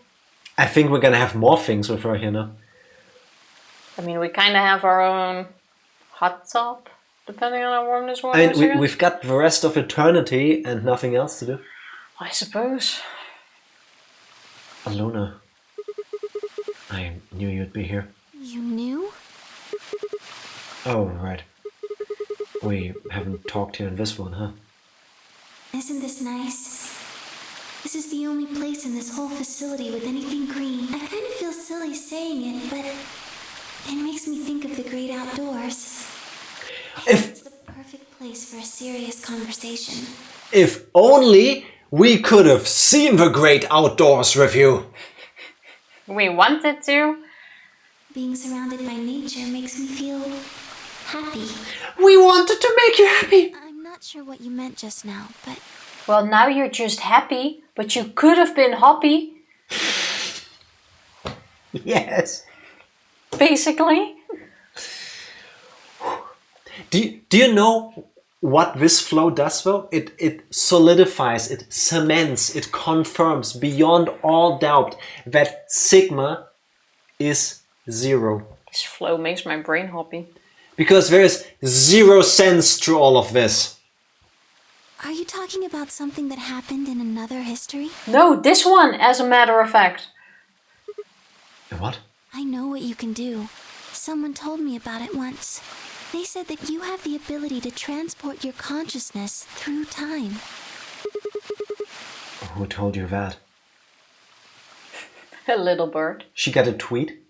I think we're gonna have more things with her here now. I mean, we kind of have our own hot tub, depending on how warm this water I is. mean, we've got the rest of eternity and nothing else to do. I suppose. Luna, I knew you'd be here. You knew? Oh, right. We haven't talked here in this one, huh? Isn't this nice? This is the only place in this whole facility with anything green. I kind of feel silly saying it, but it makes me think of the great outdoors. It's the perfect place for a serious conversation. If only we could have seen the great outdoors with you. We wanted to. Being surrounded by nature makes me feel happy. We wanted to make you happy. I'm not sure what you meant just now, but Well, now you're just happy, but you could have been hoppy, Yes. basically. Do you know what this flow does though, it solidifies, it cements, it confirms beyond all doubt that sigma is 0. This flow makes my brain hoppy. Because there is 0 sense to all of this. Are you talking about something that happened in another history? No, this one, as a matter of fact. What? I know what you can do. Someone told me about it once. They said that you have the ability to transport your consciousness through time. Who told you that? A little bird. She got a tweet?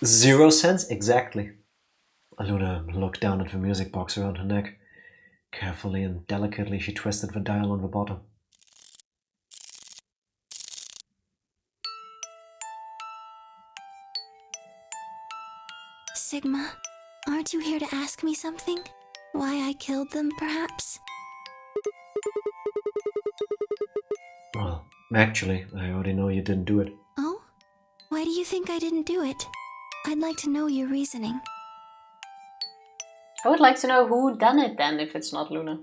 0 sense? Exactly. Luna looked down at the music box around her neck. Carefully and delicately she twisted the dial on the bottom. Sigma, aren't you here to ask me something? Why I killed them, perhaps? Well, actually, I already know you didn't do it. Oh? Why do you think I didn't do it? I'd like to know your reasoning. I would like to know who done it then, if it's not Luna.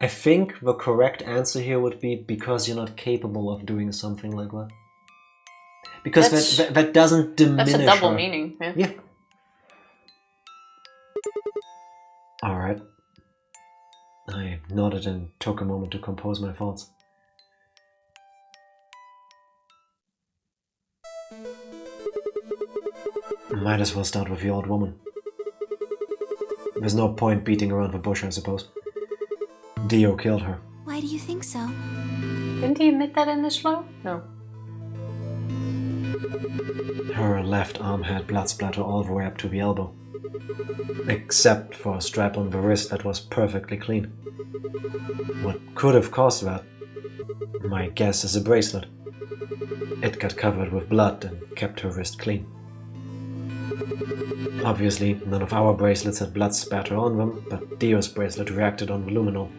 I think the correct answer here would be because you're not capable of doing something like that. Because that doesn't diminish That's a double her. meaning. Yeah. Yeah. Alright. I nodded and took a moment to compose my thoughts. Might as well start with the old woman. There's no point beating around the bush, I suppose. Dio killed her. Why do you think so? Didn't he admit that in this flow? No. Her left arm had blood splatter all the way up to the elbow. Except for a strap on the wrist that was perfectly clean. What could have caused that? My guess is a bracelet. It got covered with blood and kept her wrist clean. Obviously, none of our bracelets had blood spatter on them, but Dio's bracelet reacted on the luminol.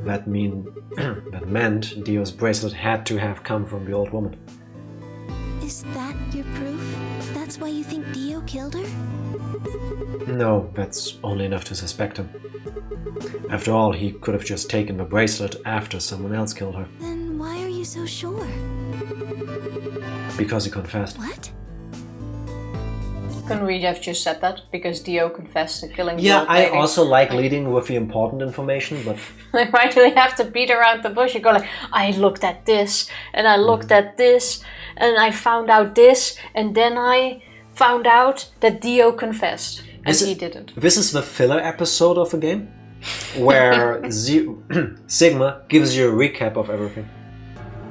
That meant Dio's bracelet had to have come from the old woman. Is that your proof? That's why you think Dio killed her? No, that's only enough to suspect him. After all, he could have just taken the bracelet after someone else killed her. Then why are you so sure? Because he confessed. What? Couldn't we have just said that? Because Dio confessed to killing the Yeah, old I lady. also like leading with the important information, but... Why do we have to beat around the bush? You go like, I looked at this, and I looked at this, and I found out this, and then I found out that Dio confessed. And he didn't. This is the filler episode of the game, where Sigma gives you a recap of everything.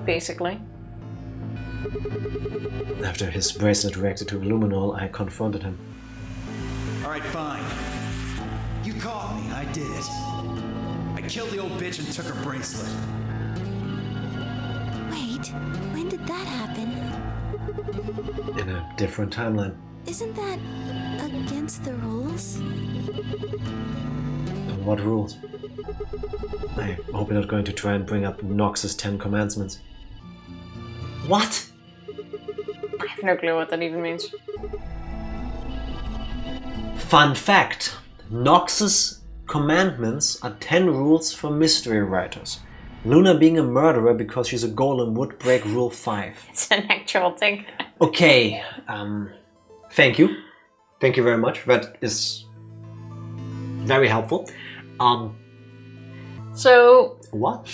Basically. After his bracelet reacted to luminol, I confronted him. Alright, fine. You caught me, I did it. I killed the old bitch and took her bracelet. Wait, when did that happen? In a different timeline. Isn't that against the rules? What rules? I hope you're not going to try and bring up Nox's 10 Commandments. What? I have no clue what that even means. Fun fact. Nox's commandments are 10 rules for mystery writers. Luna being a murderer because she's a golem would break rule 5. It's an actual thing. Okay, thank you. Thank you very much. That is very helpful. So, What?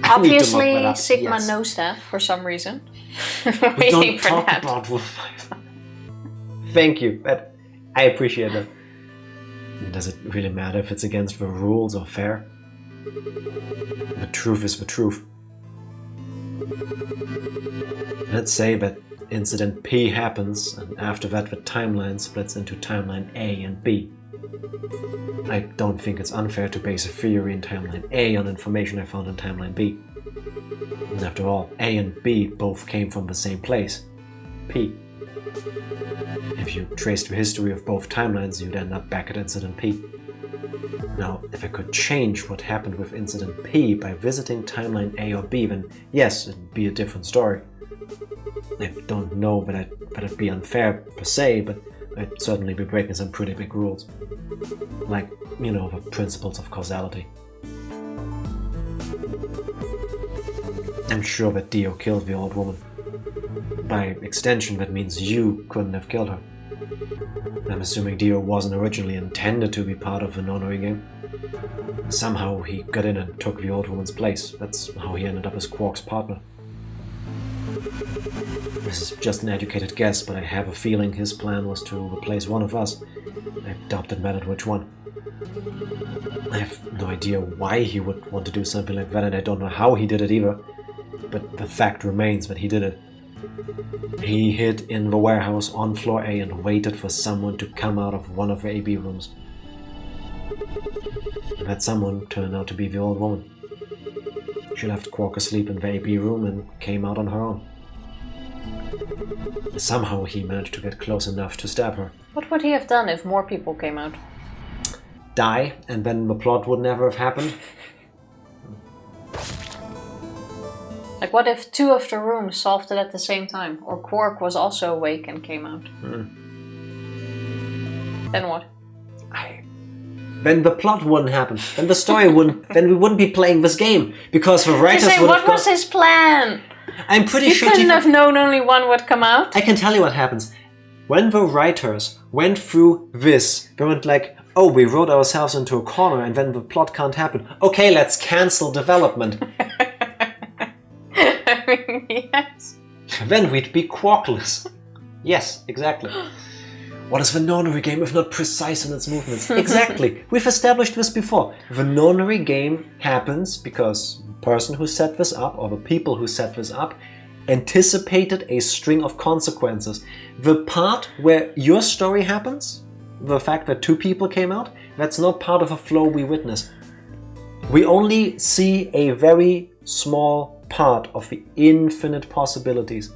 obviously Sigma Yes. knows that for some reason. We Waiting don't for talk that. about rule 5. Thank you. I appreciate that. Does it really matter if it's against the rules or fair? The truth is the truth. Let's say that incident P happens, and after that the timeline splits into timeline A and B. I don't think it's unfair to base a theory in timeline A on information I found in timeline B. And after all, A and B both came from the same place, P. If you traced the history of both timelines, you'd end up back at incident P. Now, if I could change what happened with incident P by visiting timeline A or B, then yes, it'd be a different story. I don't know that it'd be unfair per se, but I'd certainly be breaking some pretty big rules. Like, you know, the principles of causality. I'm sure that Dio killed the old woman. By extension, that means you couldn't have killed her. I'm assuming Dio wasn't originally intended to be part of the Nonary Game. Somehow he got in and took the old woman's place. That's how he ended up as Quark's partner. This is just an educated guess, but I have a feeling his plan was to replace one of us. I doubt it mattered which one. I have no idea why he would want to do something like that, and I don't know how he did it either. But the fact remains that he did it. He hid in the warehouse on floor A and waited for someone to come out of one of the AB rooms. And that someone turned out to be the old woman. She left Quark asleep in the AB room and came out on her own. Somehow he managed to get close enough to stab her. What would he have done if more people came out? Die, and then the plot would never have happened. Like, what if 2 of the rooms solved it at the same time? Or Quark was also awake and came out? Then what? Then the plot wouldn't happen. Then the story wouldn't. Then we wouldn't be playing this game because the writers would have. What was his plan? I'm pretty sure. You couldn't have known only one would come out. I can tell you what happens. When the writers went through this, they went like, "Oh, we wrote ourselves into a corner, and then the plot can't happen. Okay, let's cancel development." I mean, yes. Then we'd be Quarkless. Yes, exactly. What is the Nonary Game if not precise in its movements? Exactly. We've established this before. The Nonary Game happens because the person who set this up, or the people who set this up, anticipated a string of consequences. The part where your story happens, the fact that 2 people came out, that's not part of a flow we witness. We only see a very small part of the infinite possibilities.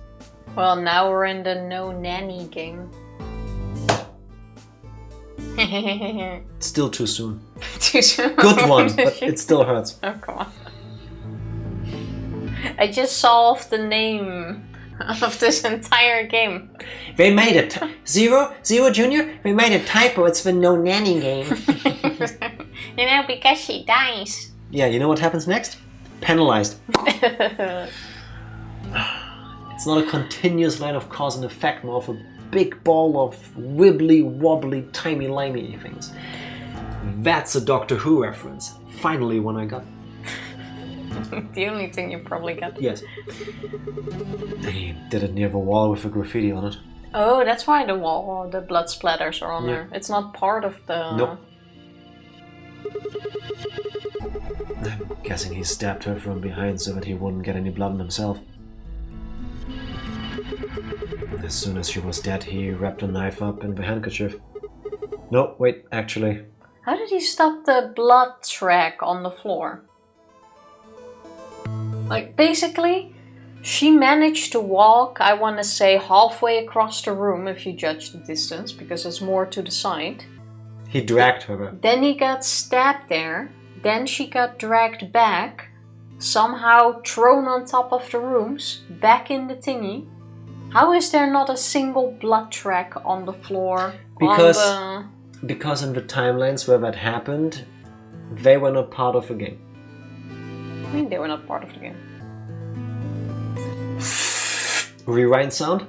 Well, now we're in the Nonary Game. Still too soon. Too soon. Good one, but it still hurts. Oh, come on. I just solved the name of this entire game. They made it. Zero Junior, they made a typo. It's the Nonary Game. You know, because she dies. Yeah, you know what happens next? Penalized. It's not a continuous line of cause and effect, more of a big ball of wibbly wobbly timey limey things. That's a Doctor Who reference. Finally one I got. The only thing you probably got. Yes. He did it near the wall with a graffiti on it. Oh, that's why the wall, the blood splatters are on there. It's not part of the... Nope. I'm guessing he stabbed her from behind so that he wouldn't get any blood on himself. As soon as she was dead, he wrapped a knife up in the handkerchief. No, wait, actually. How did he stop the blood track on the floor? Like, basically, she managed to walk, I want to say, halfway across the room if you judge the distance, because it's more to the side. He dragged her back. Then he got stabbed there. Then she got dragged back, somehow thrown on top of the rooms, back in the thingy. How is there not a single blood track on the floor? Because in the timelines where that happened, they were not part of the game. I mean, they were not part of the game. Rewind sound.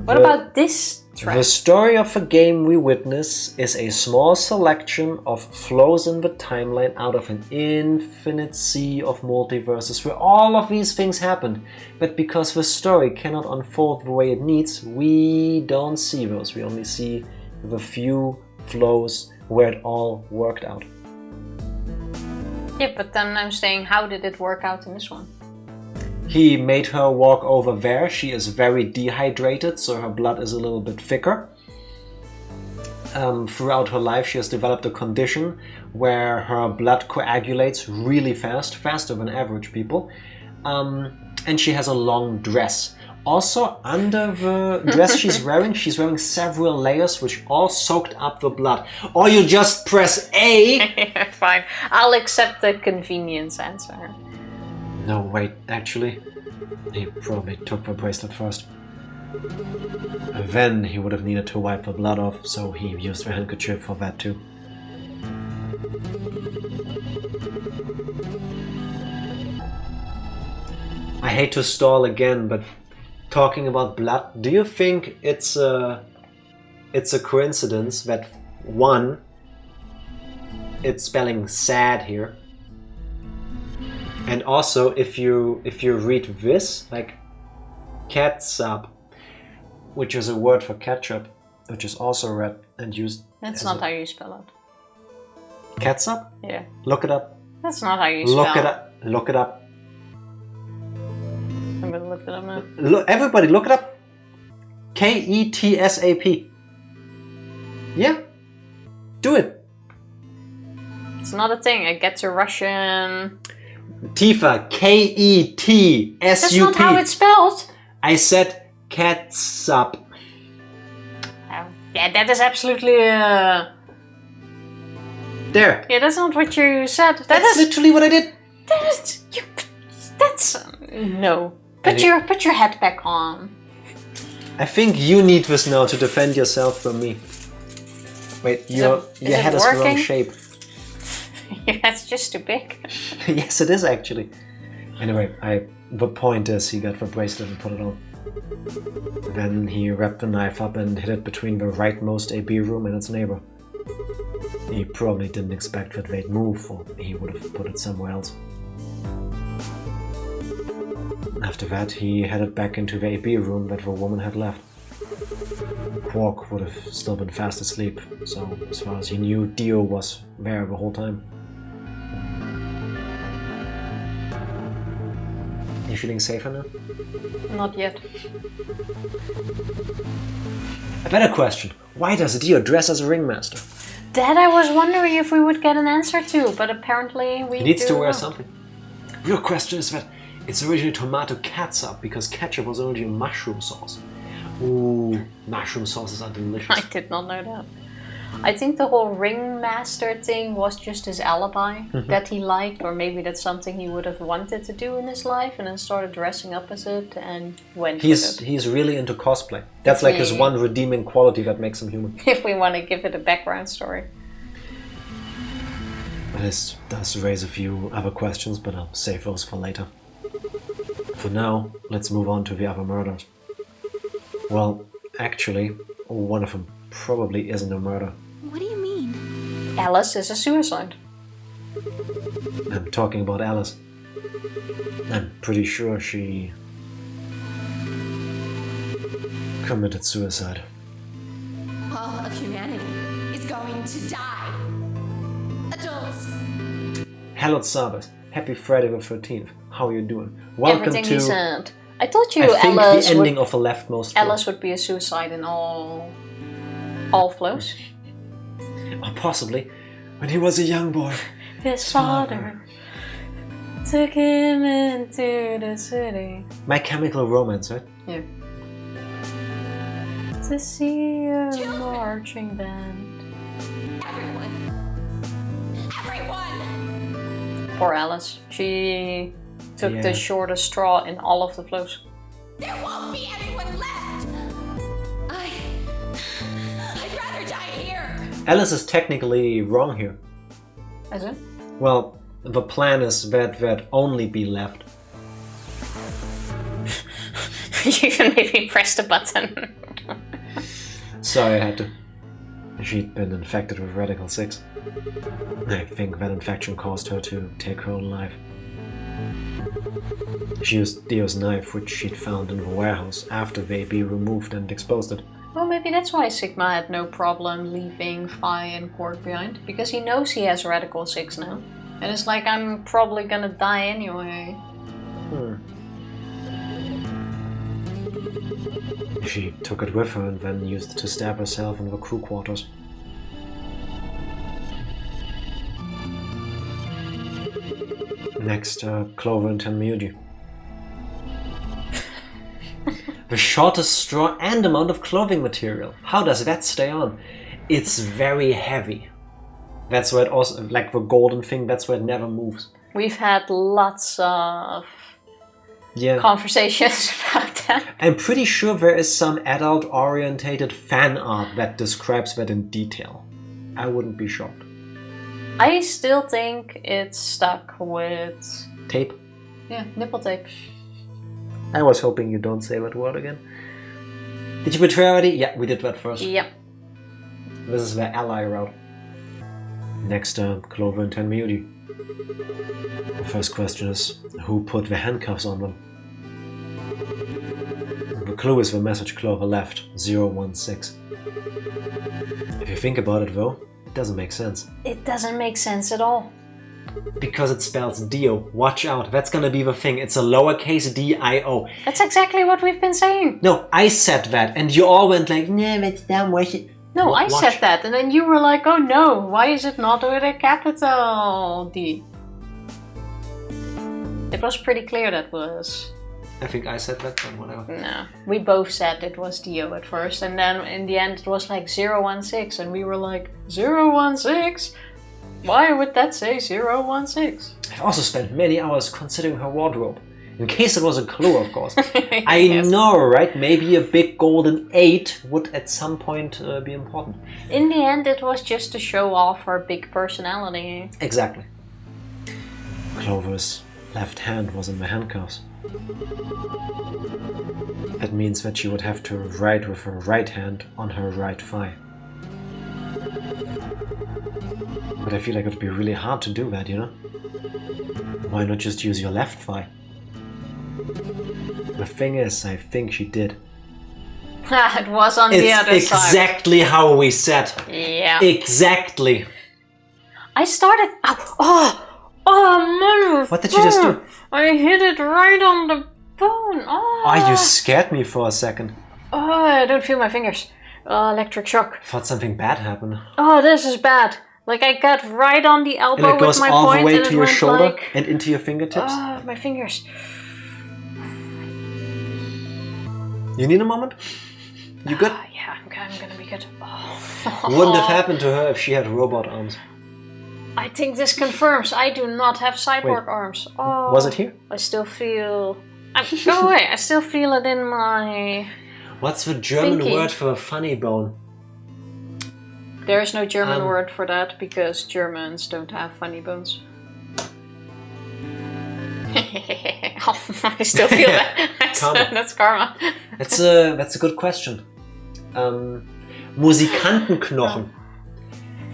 What about this track? The story of a game we witness is a small selection of flows in the timeline out of an infinite sea of multiverses where all of these things happened. But because the story cannot unfold the way it needs, we don't see those. We only see the few flows where it all worked out. Yeah, but then I'm saying, how did it work out in this one? He made her walk over there. She is very dehydrated, so her blood is a little bit thicker. Throughout her life, she has developed a condition where her blood coagulates really fast, faster than average people. And she has a long dress. Also, under the dress she's wearing several layers which all soaked up the blood. Or you just press A. Fine, I'll accept the convenience answer. No, wait, actually, he probably took the bracelet first. Then he would have needed to wipe the blood off, so he used the handkerchief for that too. I hate to stall again, but talking about blood, do you think it's a coincidence that one, it's spelling sad here, and also if you read this like catsup, which is a word for ketchup, which is also read and used. That's not how you spell it. Catsup? Yeah. Look it up. That's not how you spell Look it up. Look it up. I'm gonna look it up now. Look, everybody, look it up. K-E-T-S-A-P. Yeah. Do it. It's not a thing. I get to Russian. Tifa. K-E-T-S-U-P. That's not how it's spelled. I said catsup. Oh, yeah, that is absolutely. There. Yeah, that's not what you said. That's literally what I did. That is. That's no. Put your head back on. I think you need this now to defend yourself from me. Wait, your head is the wrong shape. That's just too big. Yes, it is actually. Anyway, the point is he got the bracelet and put it on. Then he wrapped the knife up and hid it between the rightmost AB room and its neighbor. He probably didn't expect that they'd move, or he would have put it somewhere else. After that, he headed back into the AB room that the woman had left. Quark would have still been fast asleep, so as far as he knew, Dio was there the whole time. You feeling safer now? Not yet. A better question. Why does Dio dress as a ringmaster? That I was wondering if we would get an answer to, but apparently we He needs to do wear not. something. Real question is that it's originally tomato catsup because ketchup was originally mushroom sauce. Ooh, mushroom sauces are delicious. I did not know that. I think the whole ringmaster thing was just his alibi that he liked, or maybe that's something he would have wanted to do in his life and then started dressing up as it and went with it. He's really into cosplay. That's like his one redeeming quality that makes him human. If we want to give it a background story. This does raise a few other questions, but I'll save those for later. For now, let's move on to the other murders. Well, actually, one of them probably isn't a murder. What do you mean? Alice is a suicide. I'm talking about Alice. I'm pretty sure she committed suicide. All of humanity is going to die. Adults. Hello, Sabas. Happy Friday the 13th. How are you doing? Welcome Everything to... he said. I told you I think Alice the ending would, of the leftmost floor. Alice would be a suicide in all flows. Or possibly when he was a young boy. His father took him into the city. My Chemical Romance, right? Yeah. To see a marching band. Everyone. Poor Alice. She took Yeah. the shortest straw in all of the flows. There won't be anyone left. I'd rather die here. Alice is technically wrong here. Is it? Well, the plan is that only be left. You even made me press the button. Sorry, I had to. She'd been infected with Radical 6. I think that infection caused her to take her own life. She used Dio's knife, which she'd found in the warehouse, after they be removed and exposed it. Well, maybe that's why Sigma had no problem leaving Phi and Quark behind. Because he knows he has Radical 6 now. And it's like, I'm probably gonna die anyway. She took it with her and then used it to stab herself in the crew quarters. Next, Clover and Tenmyuji. The shortest straw and amount of clothing material. How does that stay on? It's very heavy. That's why it also, like the golden thing, that's why it never moves. We've had lots of Yeah. conversations about I'm pretty sure there is some adult-orientated fan art that describes that in detail. I wouldn't be shocked. I still think it's stuck with... Tape? Yeah, nipple tape. I was hoping you don't say that word again. Did you betray already? Yeah, we did that first. Yep. This is the ally route. Next, Clover and Tenmyuti. The first question is, who put the handcuffs on them? The clue is the message Clover left, 016. If you think about it though, it doesn't make sense. It doesn't make sense at all. Because it spells Dio. Watch out, that's gonna be the thing. It's a lowercase D-I-O. That's exactly what we've been saying. No, I said that, and you all went like, nah, that's dumb, why should... No, I said that, and then you were like, oh no, why is it not with a capital D? It was pretty clear that was... I think I said that, but whatever. No, we both said it was Dio at first, and then in the end it was like 016, and we were like, 016? Why would that say 016? I've also spent many hours considering her wardrobe. In case it was a clue, of course. Yes. I know, right? Maybe a big golden 8 would at some point be important. In the end, it was just to show off her big personality. Exactly. Clover's left hand was in the handcuffs. That means that she would have to write with her right hand on her right thigh. But I feel like it would be really hard to do that, you know? Why not just use your left thigh? The thing is, I think she did. It was on the other It's side. exactly how we said. Yeah. Exactly. I started... Oh, man. What did you just do? I hit it right on the bone. Oh, You scared me for a second. Oh, I don't feel my fingers. Electric shock. I thought something bad happened. Oh, this is bad. Like I got right on the elbow And it goes with my all point the way and to it your went shoulder like... and into your fingertips. Oh, my fingers. You need a moment? You good? Yeah, I'm gonna be good. Wouldn't have happened to her if she had robot arms. I think this confirms I do not have cyborg arms. Oh, Was it here? I still feel... Go away, I still feel it in my... What's the German Pinky. word for a funny bone? There is no German word for that because Germans don't have funny bones. I still feel that. Karma. That's karma. That's a good question. Musikantenknochen.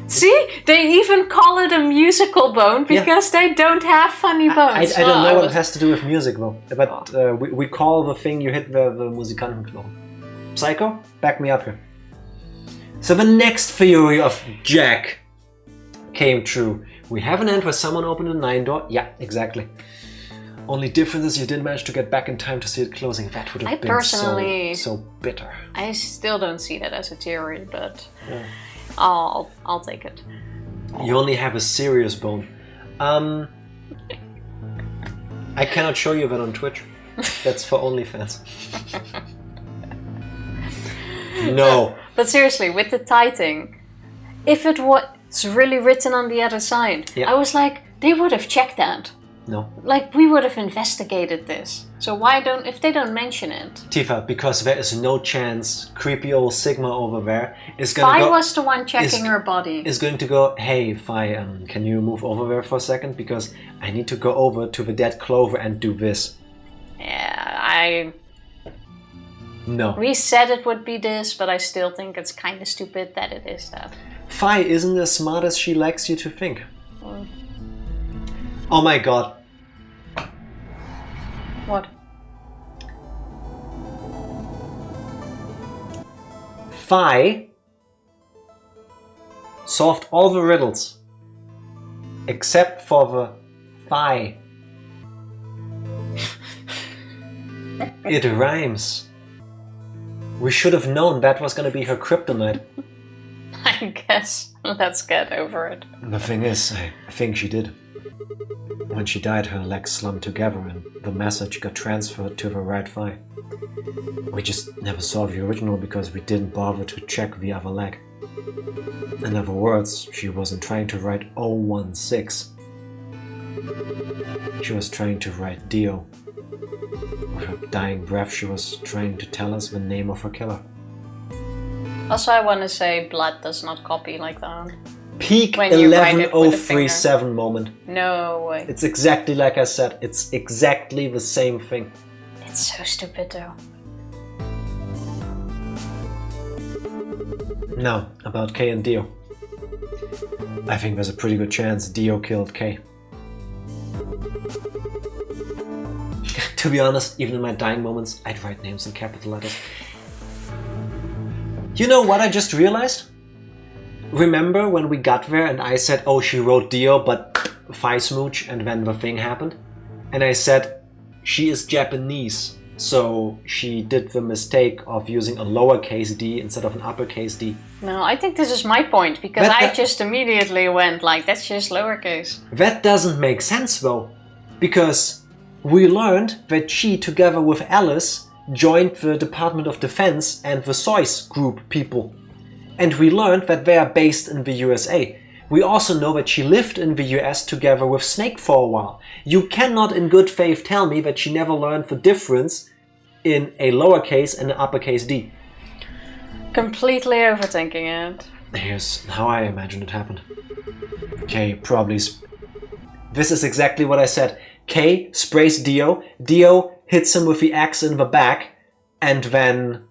See, they even call it a musical bone because they don't have funny bones. I don't know what it has to do with music though, but we call the thing you hit the Musikantenknochen. Psycho, back me up here. So the next theory of Jack came true. We have an end where someone opened a 9 door. Yeah, exactly. Only difference is you didn't manage to get back in time to see it closing. That would have been so bitter. I still don't see that as a theory, but Yeah. I'll take it. You only have a serious bone. I cannot show you that on Twitch. That's for OnlyFans. No. But seriously, with the typing, if it was really written on the other side, I was like, they would have checked that. No. Like, we would have investigated this. So why don't, if they don't mention it? Tifa, because there is no chance creepy old Sigma over there is gonna Fi was the one checking her body. Is going to go, hey Fi, can you move over there for a second? Because I need to go over to the dead Clover and do this. Yeah, No. we said it would be this, but I still think it's kind of stupid that it is that. Fi isn't as smart as she likes you to think. Oh my god. What? Fi solved all the riddles except for the Fi. It rhymes. We should have known that was gonna be her kryptonite. I guess let's get over it. The thing is, I think she did. When she died, her legs slumped together and the message got transferred to the right thigh. We just never saw the original because we didn't bother to check the other leg. In other words, she wasn't trying to write 016. She was trying to write Dio. With her dying breath, she was trying to tell us the name of her killer. Also, I want to say blood does not copy like that. Peak When you write it with a 11037 moment. No way. It's exactly like I said. It's exactly the same thing. It's so stupid though. Now, about Kay and Dio. I think there's a pretty good chance Dio killed Kay. To be honest, even in my dying moments, I'd write names in capital letters. You know what I just realized? Remember when we got there and I said, oh, she wrote Dio, but Phi Smooch, and then the thing happened? And I said, she is Japanese, so she did the mistake of using a lowercase d instead of an uppercase d. No, I think this is my point, because I just immediately went like, that's just lowercase. That doesn't make sense though, because we learned that she, together with Alice, joined the Department of Defense and the Soyce group people. And we learned that they are based in the USA. We also know that she lived in the US together with Snake for a while. You cannot in good faith tell me that she never learned the difference in a lowercase and an uppercase d. Completely overthinking it. Here's how I imagine it happened. Kay probably... This is exactly what I said. Kay sprays Dio, Dio hits him with the axe in the back, and then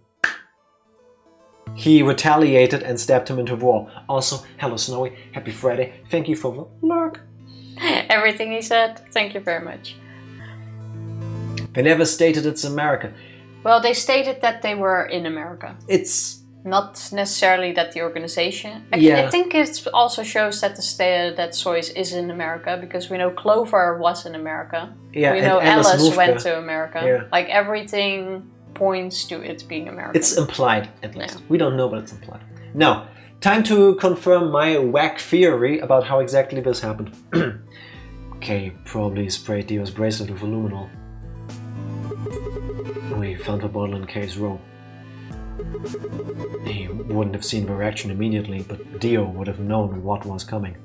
he retaliated and stabbed him into the wall. Also, hello Snowy, happy Friday, thank you for the lurk. Everything he said, thank you very much. They never stated it's America. Well, they stated that they were in America. It's... Not necessarily that the organization. Actually, Yeah. I think it also shows that that Soyce is in America, because we know Clover was in America. Yeah, we know and Alice Alice moved went there. to America. Yeah. Like everything points to it being American. It's implied, at least. Yeah. We don't know, but it's implied. Now, time to confirm my whack theory about how exactly this happened. Kay probably sprayed Dio's bracelet with aluminol. We found the bottle in Kay's robe. He wouldn't have seen the reaction immediately, but Dio would have known what was coming.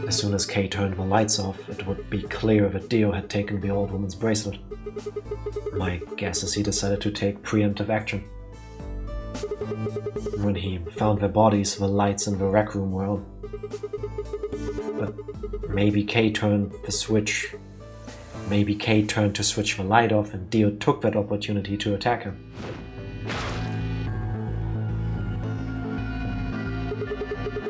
As soon as Kay turned the lights off, it would be clear that Dio had taken the old woman's bracelet. My guess is he decided to take preemptive action. When he found their bodies, the lights in the rec room were on. But maybe Kay turned the switch. Maybe Kay turned to switch the light off and Dio took that opportunity to attack him.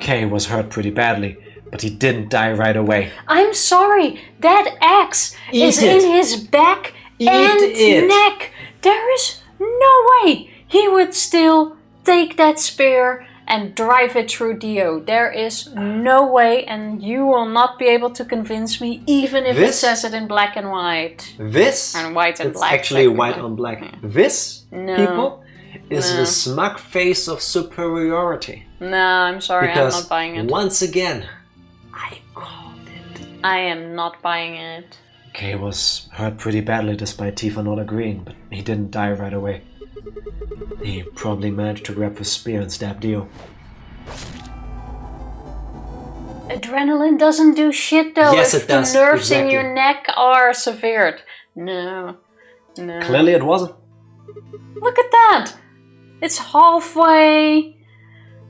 Kay was hurt pretty badly, but he didn't die right away. I'm sorry, that axe is in his back and neck. There is no way he would still take that spear and drive it through Dio. There is no way, and you will not be able to convince me, even if it says it in black and white. This? And white and it's black. actually white on black. Yeah. This, No. people, is No. the smug face of superiority. No, I'm sorry, Because I'm not buying it. once again, I called it. I am not buying it. Kay was hurt pretty badly despite Tifa not agreeing, but he didn't die right away. He probably managed to grab the spear and stab Dio. Adrenaline doesn't do shit though. Yes, if it does. the nerves Exactly. in your neck are severed. No. No. Clearly it wasn't. Look at that! It's halfway.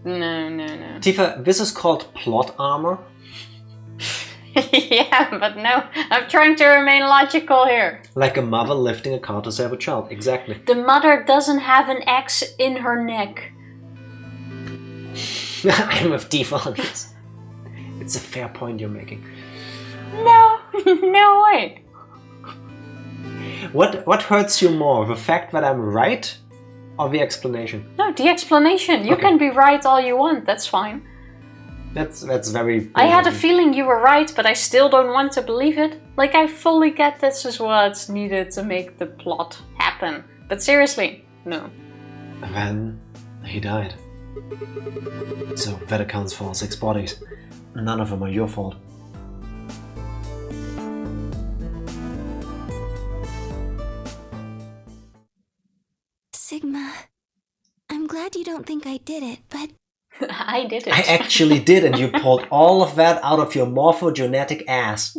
No, no, no. Tifa, this is called plot armor. Yeah, but no. I'm trying to remain logical here. Like a mother lifting a car to save a child. Exactly. The mother doesn't have an axe in her neck. I'm with Tifa on this. It's a fair point you're making. No, no way. What hurts you more, the fact that I'm right or the explanation? No, the explanation. You Okay. can be right all you want. That's fine. That's very... I had a feeling you were right, but I still don't want to believe it. Like, I fully get this is what's needed to make the plot happen. But seriously, no. Then he died. So that accounts for 6 bodies. None of them are your fault. Sigma, I'm glad you don't think I did it, but I did it. I actually did, and you pulled all of that out of your morphogenetic ass.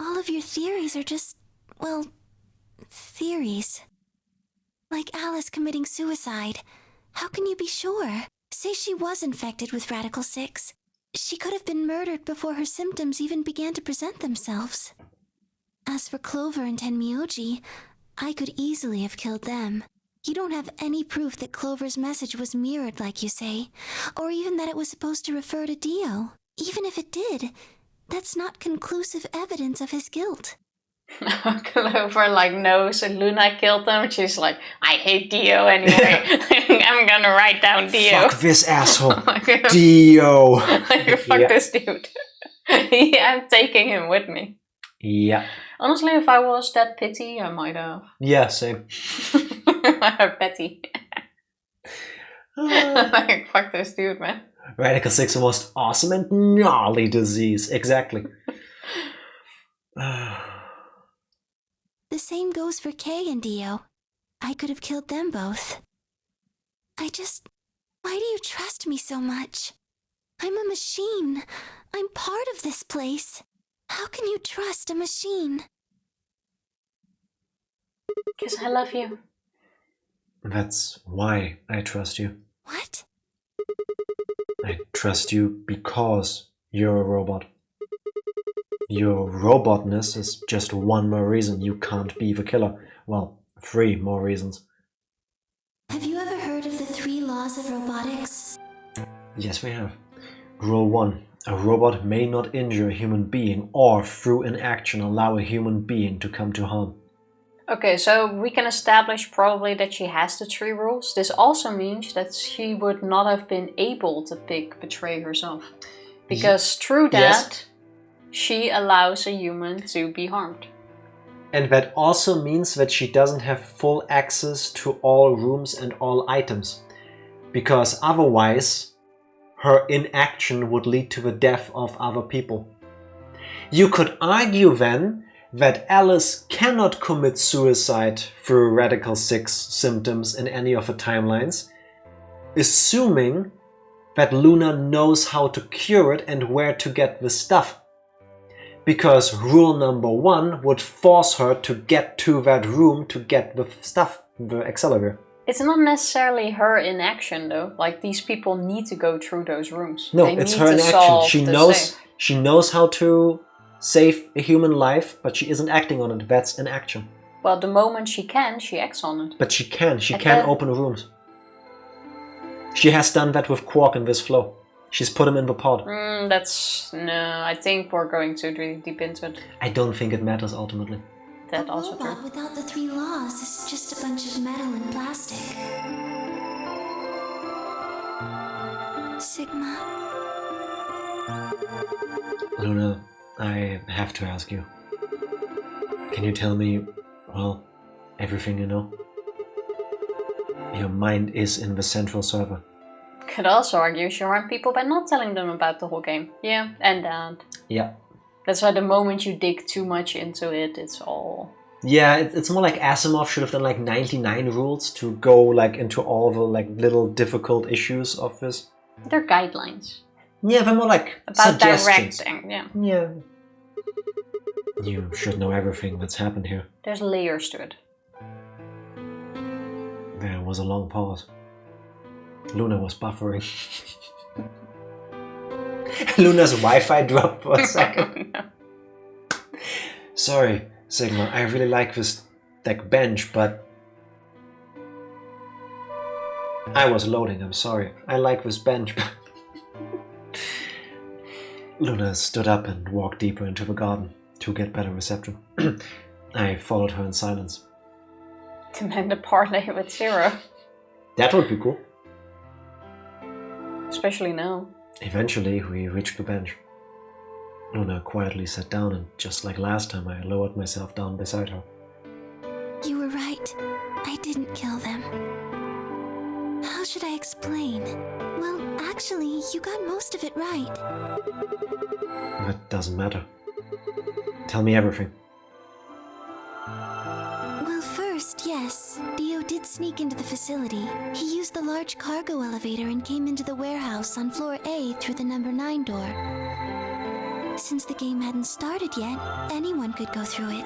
all of your theories are just, well, theories. Like Alice committing suicide. How can you be sure? Say she was infected with Radical 6. She could have been murdered before her symptoms even began to present themselves. As for Clover and Tenmyoji, I could easily have killed them. You don't have any proof that Clover's message was mirrored like you say, or even that it was supposed to refer to Dio. Even if it did, that's not conclusive evidence of his guilt. Clover knows that Luna killed them. She's like, I hate Dio anyway. I'm gonna write down Dio. Fuck this asshole. Dio. Fuck this dude. Yeah, I'm taking him with me. Yeah. Honestly, if I was that petty, I might have. Yeah, same. Petty. Fuck this dude, man. Radical 6, the most awesome and gnarly disease. Exactly. The same goes for Kay and Dio. I could have killed them both. Why do you trust me so much? I'm a machine. I'm part of this place. How can you trust a machine? Because I love you. That's why I trust you. What? I trust you because you're a robot. Your robotness is just one more reason you can't be the killer. Well, 3 more reasons. Have you ever heard of the 3 laws of robotics? Yes, we have. Rule 1. A robot may not injure a human being or through inaction allow a human being to come to harm. Okay, so we can establish probably that she has the 3 rules. This also means that she would not have been able to betray herself. Because through that, she allows a human to be harmed. And that also means that she doesn't have full access to all rooms and all items. Because otherwise, her inaction would lead to the death of other people. You could argue then that Alice cannot commit suicide through Radical 6 symptoms in any of the timelines, assuming that Luna knows how to cure it and where to get the stuff. Because rule number 1 would force her to get to that room to get the stuff, the accelerator. It's not necessarily her inaction though. These people need to go through those rooms. No, they it's need her to inaction. solve She knows how to save a human life, but she isn't acting on it. That's inaction. Well, the moment she can, she acts on it. But she can open rooms. She has done that with Quark in this flow. She's put him in the pod. No, I think we're going too deep into it. I don't think it matters ultimately. That a also robot true. without the 3 laws is just a bunch of metal and plastic. Sigma. Luna, I have to ask you. Can you tell me, everything you know? Your mind is in the central server. Could also argue she harmed people by not telling them about the whole game. Yeah, and that. Yeah. That's why the moment you dig too much into it, it's all... Yeah, it's more like Asimov should have done 99 rules to go into all the little difficult issues of this. They're guidelines. Yeah, they're more like about suggestions. directing, yeah. Yeah. You should know everything that's happened here. There's layers to it. There was a long pause. Luna was buffering. Luna's Wi-Fi dropped for a second. No. Sorry, Sigma, I really like this bench, but... I was loading, I'm sorry. I like this bench, but... Luna stood up and walked deeper into the garden to get better reception. I followed her in silence. Demand a parlay with Zero. That would be cool. Especially now. Eventually, we reached the bench. Luna quietly sat down, and just like last time, I lowered myself down beside her. You were right. I didn't kill them. How should I explain? Well, actually, you got most of it right. That doesn't matter. Tell me everything. Well, first, yes. Dio did sneak into the facility. He used the large cargo elevator and came into the warehouse on floor A through the number 9 door. Since the game hadn't started yet, anyone could go through it.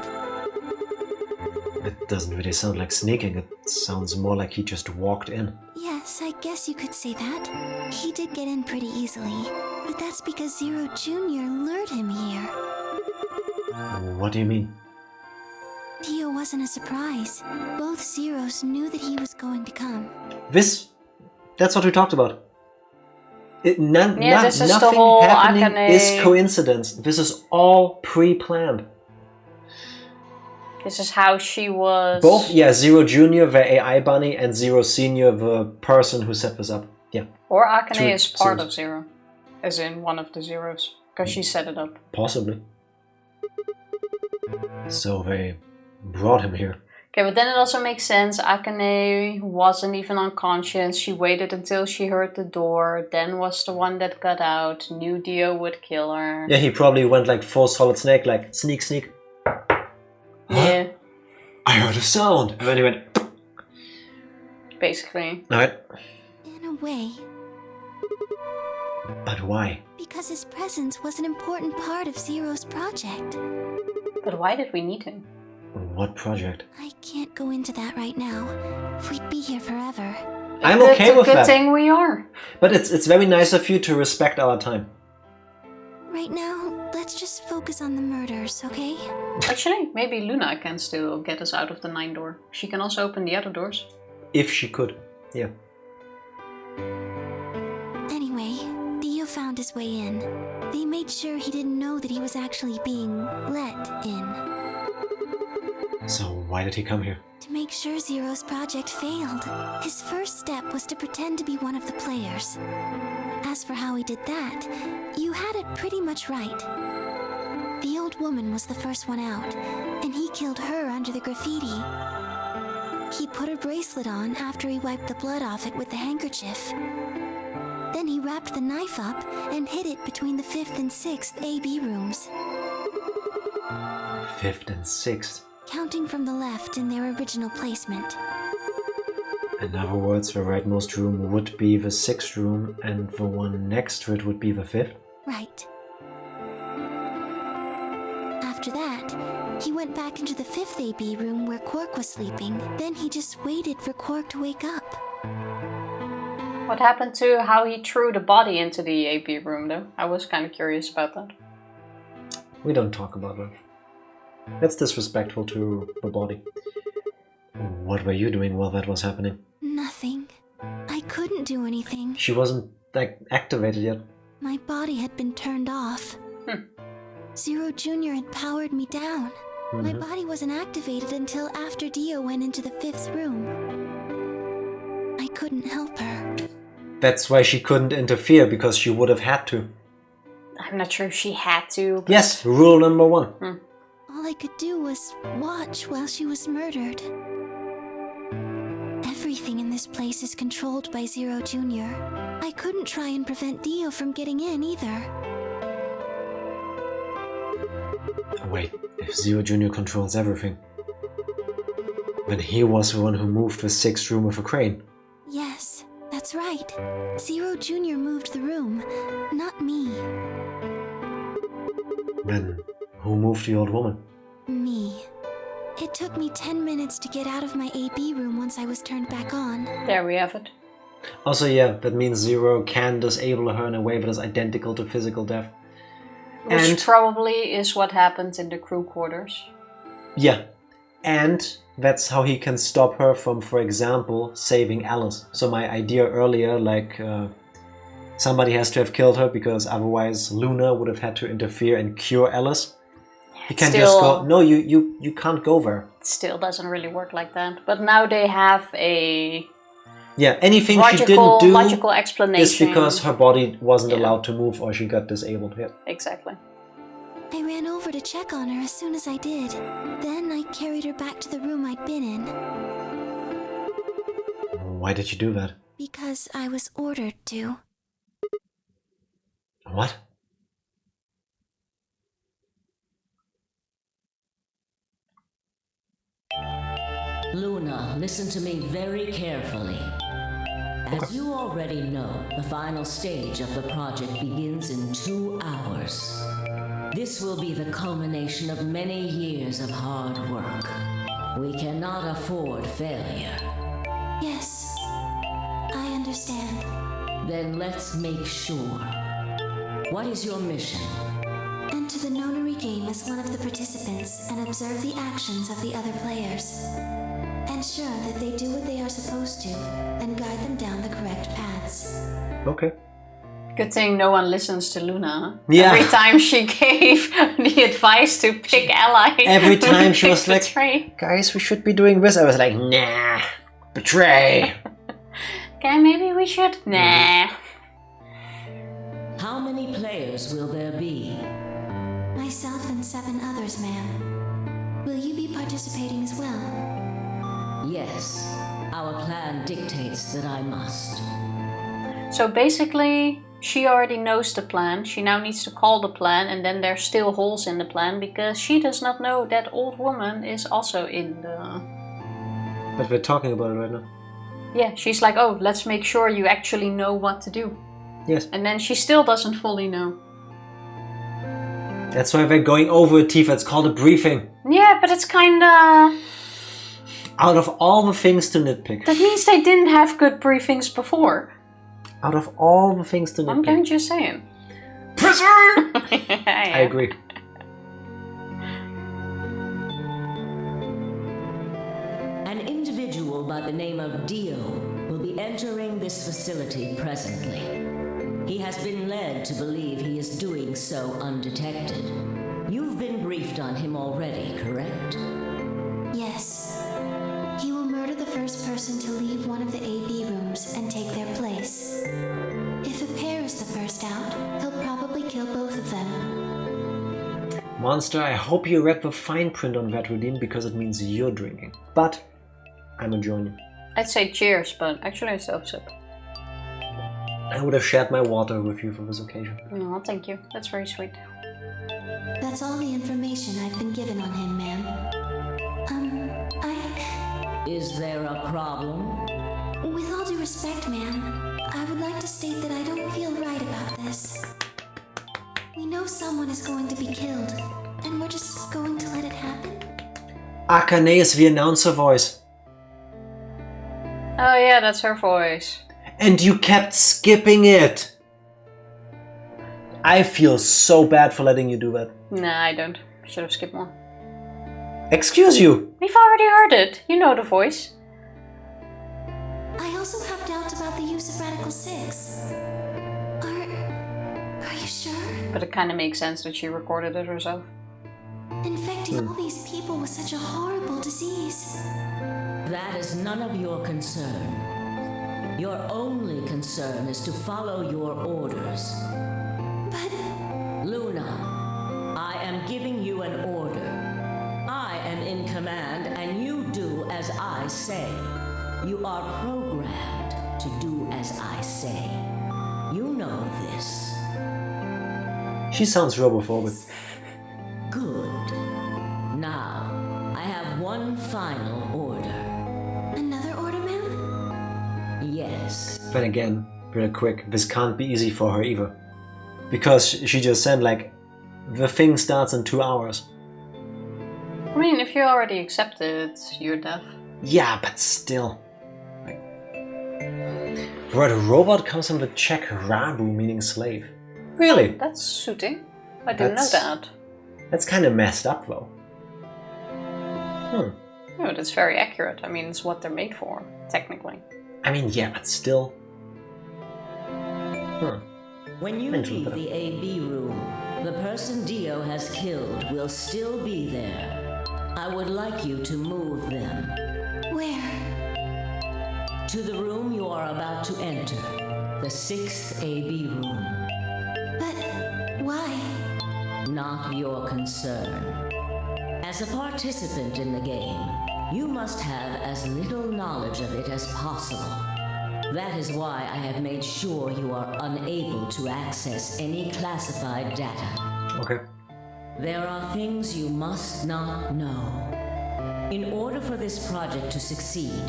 It doesn't really sound like sneaking. It sounds more like he just walked in. Yes, I guess you could say that. He did get in pretty easily, but that's because Zero Jr. lured him here. What do you mean? Dio wasn't a surprise. Both Zeros knew that he was going to come. That's what we talked about. This is the nothing whole happening Akane... is coincidence. This is all pre-planned. This is how she was... Both, Zero Jr., the AI bunny, and Zero Senior, the person who set this up. Yeah. Or Akane is part of Zero. As in one of the Zeros. Because she set it up. Possibly. So they brought him here. Okay, but then it also makes sense. Akane wasn't even unconscious. She waited until she heard the door, then was the one that got out, knew Dio would kill her. Yeah, he probably went like full Solid Snake, like sneak, sneak. Yeah. I heard a sound. And then he went... Basically. Alright. In a way. But why? Because his presence was an important part of Zero's project. But why did we need him? What project? I can't go into that right now. We'd be here forever. I'm okay with that. Good thing we are. But it's very nice of you to respect our time. Right now, let's just focus on the murders, okay? Actually, maybe Luna can still get us out of the 9 door. She can also open the other doors. If she could, yeah. Anyway, Dio found his way in. They made sure he didn't know that he was actually being let in. So why did he come here? To make sure Zero's project failed. His first step was to pretend to be one of the players. As for how he did that, you had it pretty much right. The old woman was the first one out, and he killed her under the graffiti. He put a bracelet on after he wiped the blood off it with the handkerchief. Then he wrapped the knife up and hid it between the 5th and 6th AB rooms. 5th and 6th? Counting from the left in their original placement. In other words, the rightmost room would be the 6th room, and the one next to it would be the 5th? Right. After that, he went back into the 5th AB room where Quark was sleeping. Then he just waited for Quark to wake up. What happened to how he threw the body into the AB room, though? I was kind of curious about that. We don't talk about that. That's disrespectful to the body. What were you doing while that was happening? Nothing. I couldn't do anything. She wasn't, activated yet. My body had been turned off. Zero Jr. had powered me down. My body wasn't activated until after Dio went into the 5th room. I couldn't help her. That's why she couldn't interfere, because she would have had to. I'm not sure if she had to. But... Yes, rule number 1. All I could do was watch while she was murdered. Everything in this place is controlled by Zero Jr. I couldn't try and prevent Dio from getting in either. Wait, if Zero Jr. controls everything, then he was the one who moved the 6th room with a crane. Yes, that's right. Zero Jr. moved the room, not me. Then who moved the old woman? Me. It took me 10 minutes to get out of my AB room once I was turned back on. There we have it. Also, yeah, that means Zero can disable her in a way that is identical to physical death. Which probably is what happens in the crew quarters. Yeah, and that's how he can stop her from, for example, saving Alice. So my idea earlier, somebody has to have killed her because otherwise Luna would have had to interfere and cure Alice. He can't just go, no, you can't go there. It still doesn't really work like that. But now they have a... Yeah, anything she didn't do logical explanation. is because her body wasn't allowed to move or she got disabled. Yeah. Exactly. I ran over to check on her as soon as I did. Then I carried her back to the room I'd been in. Why did you do that? Because I was ordered to. What? Luna, listen to me very carefully. As you already know, the final stage of the project begins in 2 hours. This will be the culmination of many years of hard work. We cannot afford failure. Yes, I understand. Then let's make sure. What is your mission? Enter the Nonary Game as one of the participants and observe the actions of the other players. Ensure that they do what they are supposed to and guide them down the correct paths. Okay. Good thing no one listens to Luna. Yeah. Every time she gave the advice to pick ally. Every time she was like, betray. guys, we should be doing this. I was like, nah, betray. Okay, maybe we should. Nah. How many players will there be? Myself and 7 others, ma'am. Will you be participating as well? Yes. Our plan dictates that I must. So basically, she already knows the plan. She now needs to call the plan, and then there's still holes in the plan because she does not know that old woman is also in the... But we're talking about it right now. Yeah, she's like, oh, let's make sure you actually know what to do. Yes. And then she still doesn't fully know. That's why we're going over it, Tifa. It's called a briefing. Yeah, but it's kinda... Out of all the things to nitpick. That means they didn't have good briefings before. Out of all the things to nitpick. I'm just saying. Prison! Yeah. I agree. An individual by the name of Dio will be entering this facility presently. He has been led to believe he is doing so undetected. You've been briefed on him already, correct? Yes. He will murder the first person to leave one of the AB rooms and take their place. If a pair is the first out, he'll probably kill both of them. Monster, I hope you read the fine print on that redeem because it means you're drinking. But I'm enjoying it. I'd say cheers, but actually I still have sip. I would have shared my water with you for this occasion. No, thank you. That's very sweet. That's all the information I've been given on him, ma'am. Is there a problem? With all due respect, ma'am, I would like to state that I don't feel right about this. We know someone is going to be killed, and we're just going to let it happen? Akane is the announcer voice. Oh yeah, that's her voice. And you kept skipping it! I feel so bad for letting you do that. Nah, I don't. Should have skipped more. Excuse you! We've already heard it. You know the voice. I also have doubts about the use of Radical 6. Are you sure? But it kind of makes sense that she recorded it herself. Infecting all these people with such a horrible disease. That is none of your concern. Your only concern is to follow your orders. But... Luna, I am giving you an order. I am in command and you do as I say. You are programmed to do as I say. You know this. She sounds robophobic. Good. Now, I have one final order. Another order, ma'am? Yes. Then again, real quick, this can't be easy for her either. Because she just said, like, the thing starts in 2 hours. I mean, if you already accepted it, you're deaf. Yeah, but still. Like, the word robot comes from the Czech rabu, meaning slave. Really? That's suiting. I didn't know that. That's kind of messed up, though. No, that's very accurate. I mean, it's what they're made for, technically. I mean, yeah, but still. When you leave the AB room, the person Dio has killed will still be there. I would like you to move them. Where? To the room you are about to enter. The 6th AB room. But why? Not your concern. As a participant in the game, you must have as little knowledge of it as possible. That is why I have made sure you are unable to access any classified data. Okay. There are things you must not know. In order for this project to succeed,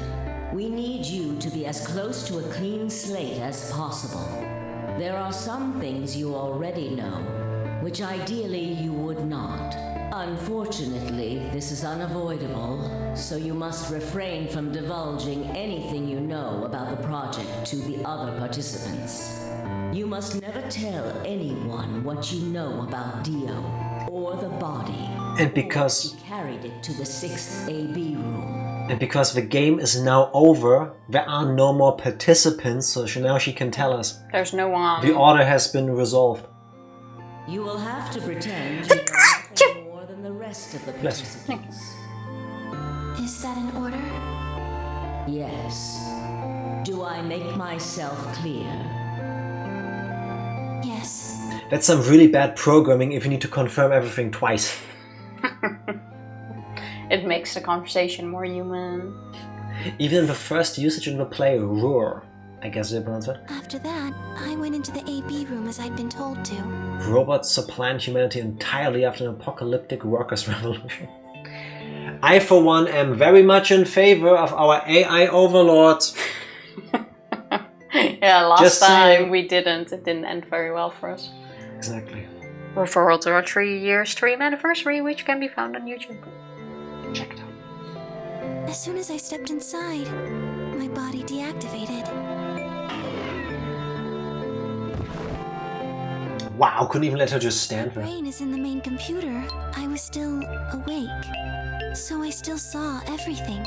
we need you to be as close to a clean slate as possible. There are some things you already know, which ideally you would not. Unfortunately, this is unavoidable, so you must refrain from divulging anything you know about the project to the other participants. You must never tell anyone what you know about Dio or the body. And because he carried it to the 6th AB room. And because the game is now over, there are no more participants, so now she can tell us. There's no one. The order has been resolved. You will have to pretend you know nothing more than the rest of the participants. Is that an order? Yes. Do I make myself clear? Yes. That's some really bad programming if you need to confirm everything twice. It makes the conversation more human. Even in the first usage in the play, roar, I guess they pronounce it. After that, I went into the AB room as I'd been told to. Robots supplant humanity entirely after an apocalyptic workers' revolution. I, for one, am very much in favor of our AI overlords. Yeah, last Just time saying. we didn't. It didn't end very well for us. Exactly. Referral to our 3-year stream anniversary, which can be found on YouTube. Check it out. As soon as I stepped inside, my body deactivated. Wow, couldn't even let her just stand My there. brain is in the main computer. I was still awake, so I still saw everything.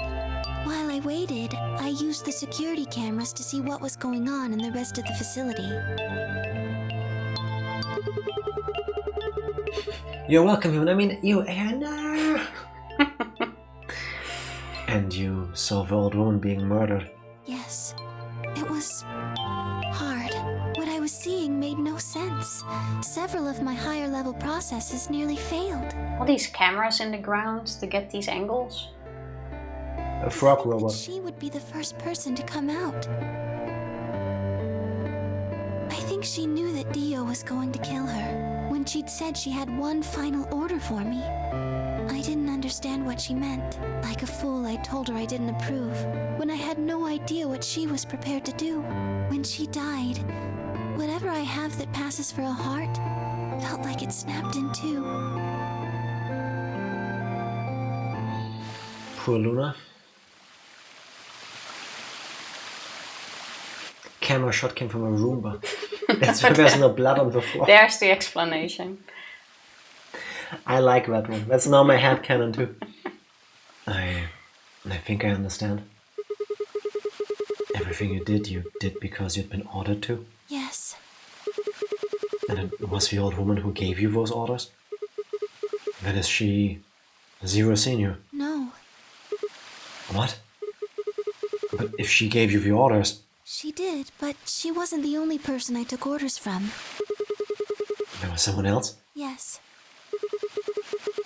While I waited, I used the security cameras to see what was going on in the rest of the facility. You're welcome, human. I mean, you, Anna. And you saw the old woman being murdered. Yes, it was hard. What I was seeing made no sense. Several of my higher level processes nearly failed. All these cameras in the ground to get these angles. A frog I think that robot. she would be the first person to come out. I think she knew that Dio was going to kill her when she'd said she had one final order for me. I didn't understand what she meant. Like a fool, I told her I didn't approve, when I had no idea what she was prepared to do. When she died, whatever I have that passes for a heart felt like it snapped in two. Poor Luna. Camera shot came from a Roomba. That's why there's no blood on the floor. There's the explanation. I like that one. That's now my headcanon too. I think I understand. Everything you did because you'd been ordered to? Yes. And it was the old woman who gave you those orders? Then is she Zero Senior? No. What? But if she gave you the orders... She did, but she wasn't the only person I took orders from. There was someone else? Yes.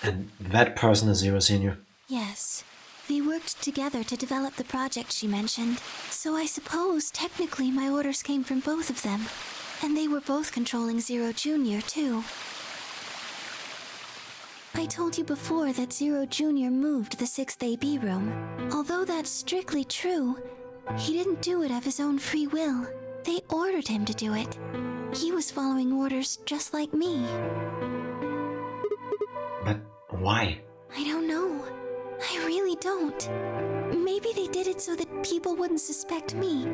And that person is Zero Senior? Yes. They worked together to develop the project she mentioned. So I suppose, technically, my orders came from both of them. And they were both controlling Zero Junior, too. I told you before that Zero Junior moved the 6th AB room. Although that's strictly true, he didn't do it of his own free will. They ordered him to do it. He was following orders just like me. But why? I don't know. I really don't. Maybe they did it so that people wouldn't suspect me.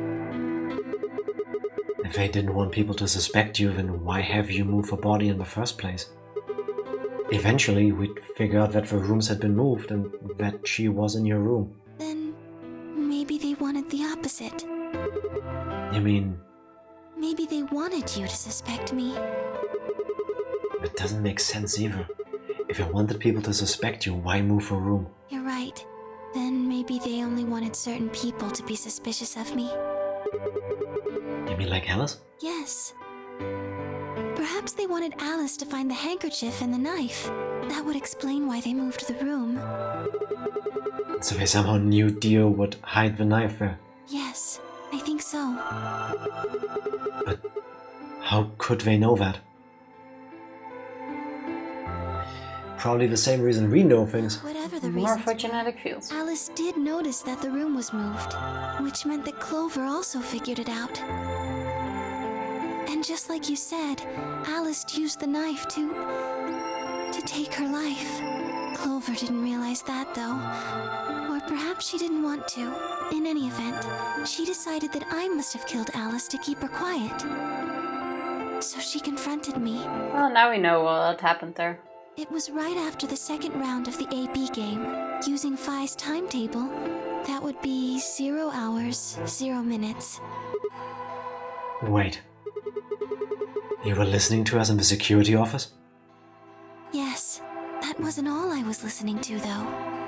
If they didn't want people to suspect you, then why have you moved the body in the first place? Eventually, we'd figure out that the rooms had been moved and that she was in your room. Then maybe they wanted the opposite. You mean... Maybe they wanted you to suspect me. It doesn't make sense either. If you wanted people to suspect you, why move a room? You're right. Then maybe they only wanted certain people to be suspicious of me. You mean like Alice? Yes. Perhaps they wanted Alice to find the handkerchief and the knife. That would explain why they moved the room. So they somehow knew Dio would hide the knife there. Yes, I think so. But how could they know that? Probably the same reason we know things. Whatever the More reason, for genetic fields. Alice did notice that the room was moved, which meant that Clover also figured it out. And just like you said, Alice used the knife to take her life. Clover didn't realize that, though. Or perhaps she didn't want to. In any event, she decided that I must have killed Alice to keep her quiet. So she confronted me. Well, now we know what happened there. It was right after the second round of the AB game. Using Phi's timetable, that would be 0 hours, 0 minutes. Wait. You were listening to us in the security office? Yes, that wasn't all I was listening to, though.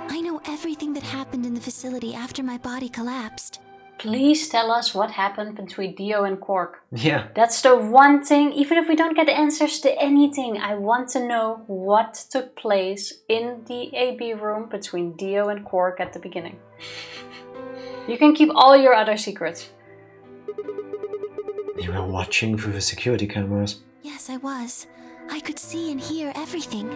I know everything that happened in the facility after my body collapsed. Please tell us what happened between Dio and Quark. Yeah. That's the one thing, even if we don't get answers to anything, I want to know what took place in the AB room between Dio and Quark at the beginning. You can keep all your other secrets. You were watching through the security cameras. Yes, I was. I could see and hear everything.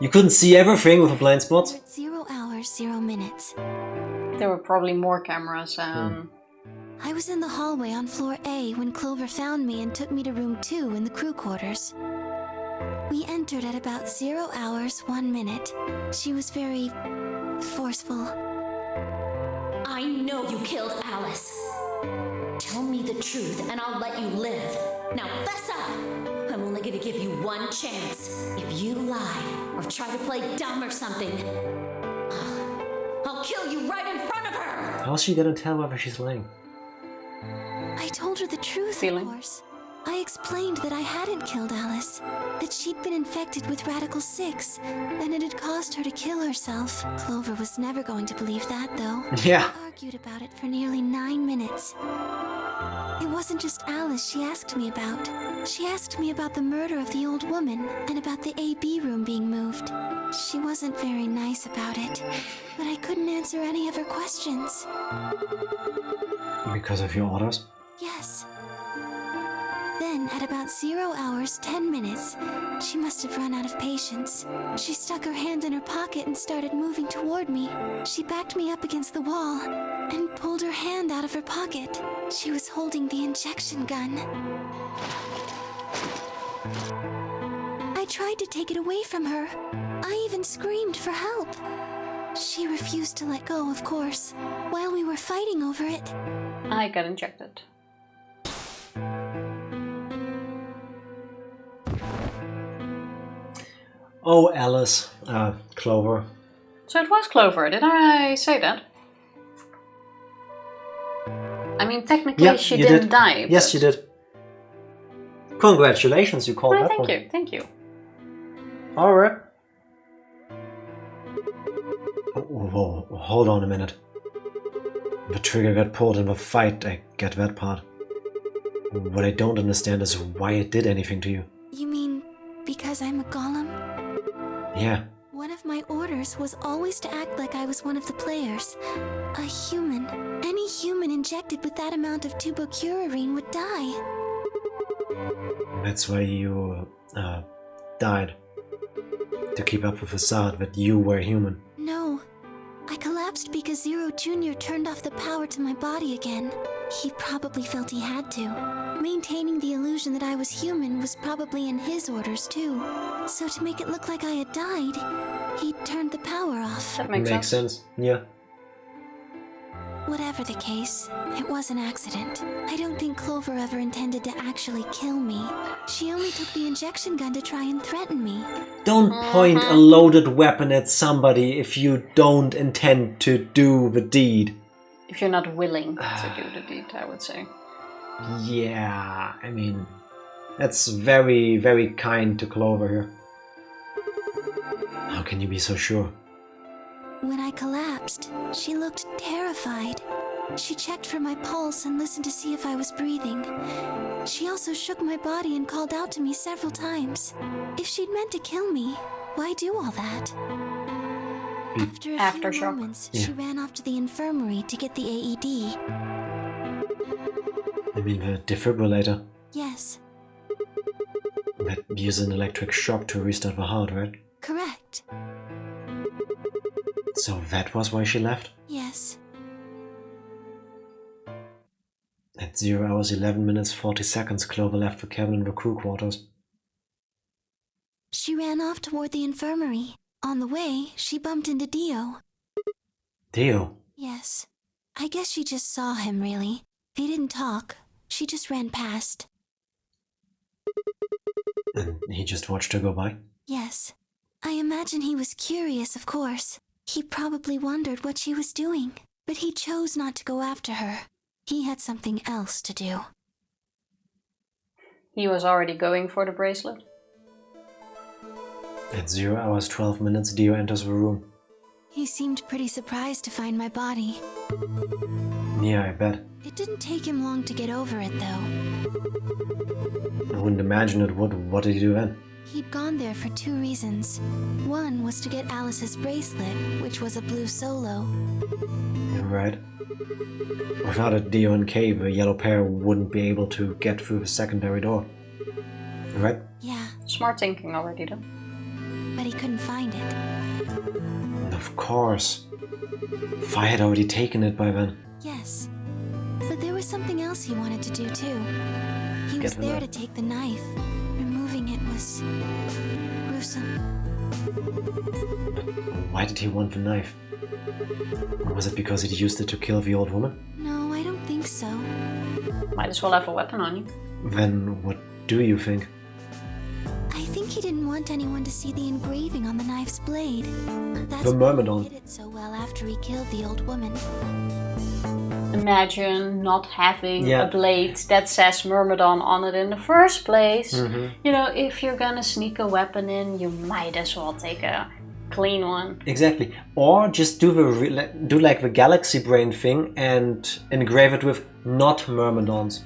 You couldn't see everything with the blind spots? 0 hours, 0 minutes. There were probably more cameras. I was in the hallway on floor A when Clover found me and took me to room 2 in the crew quarters. We entered at about 0 hours, 1 minute. She was very forceful. I know you killed Alice. Tell me the truth and I'll let you live. Now fess up! I'm only gonna give you one chance. If you lie or try to play dumb or something, I'll kill you right in front of her! How's she gonna tell whether she's lying? I told her the truth, of course. I explained that I hadn't killed Alice, that she'd been infected with Radical 6, and it had caused her to kill herself. Clover was never going to believe that, though. Yeah. We argued about it for nearly 9 minutes. It wasn't just Alice she asked me about. She asked me about the murder of the old woman, and about the AB room being moved. She wasn't very nice about it, but I couldn't answer any of her questions. Because of your orders? Yes. Then, at about 0 hours, 10 minutes, she must have run out of patience. She stuck her hand in her pocket and started moving toward me. She backed me up against the wall and pulled her hand out of her pocket. She was holding the injection gun. I tried to take it away from her. I even screamed for help. She refused to let go, of course, while we were fighting over it. I got injected. Oh, Alice. Clover. So it was Clover, did I say that? I mean, technically she didn't die. Yes, you did. Congratulations, you called that thank one. you, thank you. Alright. Whoa, hold on a minute. The trigger got pulled in the fight, I get that part. What I don't understand is why it did anything to you. You mean because I'm a golem? Yeah. One of my orders was always to act like I was one of the players. A human. Any human injected with that amount of tubocurarine would die. That's why you, died. To keep up the facade that you were human. No. I collapsed because Zero Jr. turned off the power to my body again. He probably felt he had to. Maintaining the illusion that I was human was probably in his orders too. So to make it look like I had died, he turned the power off. That makes sense. Yeah. Whatever the case, it was an accident. I don't think Clover ever intended to actually kill me. She only took the injection gun to try and threaten me. Don't point a loaded weapon at somebody if you don't intend to do the deed. If you're not willing to do the deed, I would say. Yeah, I mean, that's very, very kind to Clover here. How can you be so sure? When I collapsed, she looked terrified. She checked for my pulse and listened to see if I was breathing. She also shook my body and called out to me several times. If she'd meant to kill me, why do all that? After a few moments, she ran off to the infirmary to get the AED. I mean the defibrillator? Yes. That uses an electric shock to restart the heart, right? Correct. So that was why she left? Yes. At 0 hours 11 minutes 40 seconds, Clover left the cabin in the crew quarters. She ran off toward the infirmary. On the way, she bumped into Dio. Dio? Yes. I guess she just saw him, really. They didn't talk. She just ran past. And he just watched her go by? Yes. I imagine he was curious, of course. He probably wondered what she was doing. But he chose not to go after her. He had something else to do. He was already going for the bracelet. At 0 hours 12 minutes, Dio enters the room. He seemed pretty surprised to find my body. Yeah, I bet. It didn't take him long to get over it, though. I wouldn't imagine it would. What did he do then? He'd gone there for 2 reasons. One was to get Alice's bracelet, which was a blue solo. Right. Without a Dio and Kay, the yellow pair wouldn't be able to get through the secondary door. Right? Yeah, Smart thinking already, though. but he couldn't find it. Of course. Fi had already taken it by then. Yes. But there was something else he wanted to do, too. He was Get the there knife. to take the knife. Removing it was gruesome. Why did he want the knife? Was it because he'd used it to kill the old woman? No, I don't think so. Might as well have a weapon on you. Then what do you think? I think he didn't want anyone to see the engraving on the knife's blade. That's The why Myrmidon. he hid it so well after he killed the old woman. Imagine not having Yeah. a blade that says Myrmidon on it in the first place. Mm-hmm. You know, if you're gonna sneak a weapon in, you might as well take a clean one. Exactly. Or just do like the galaxy brain thing and engrave it with not Myrmidons.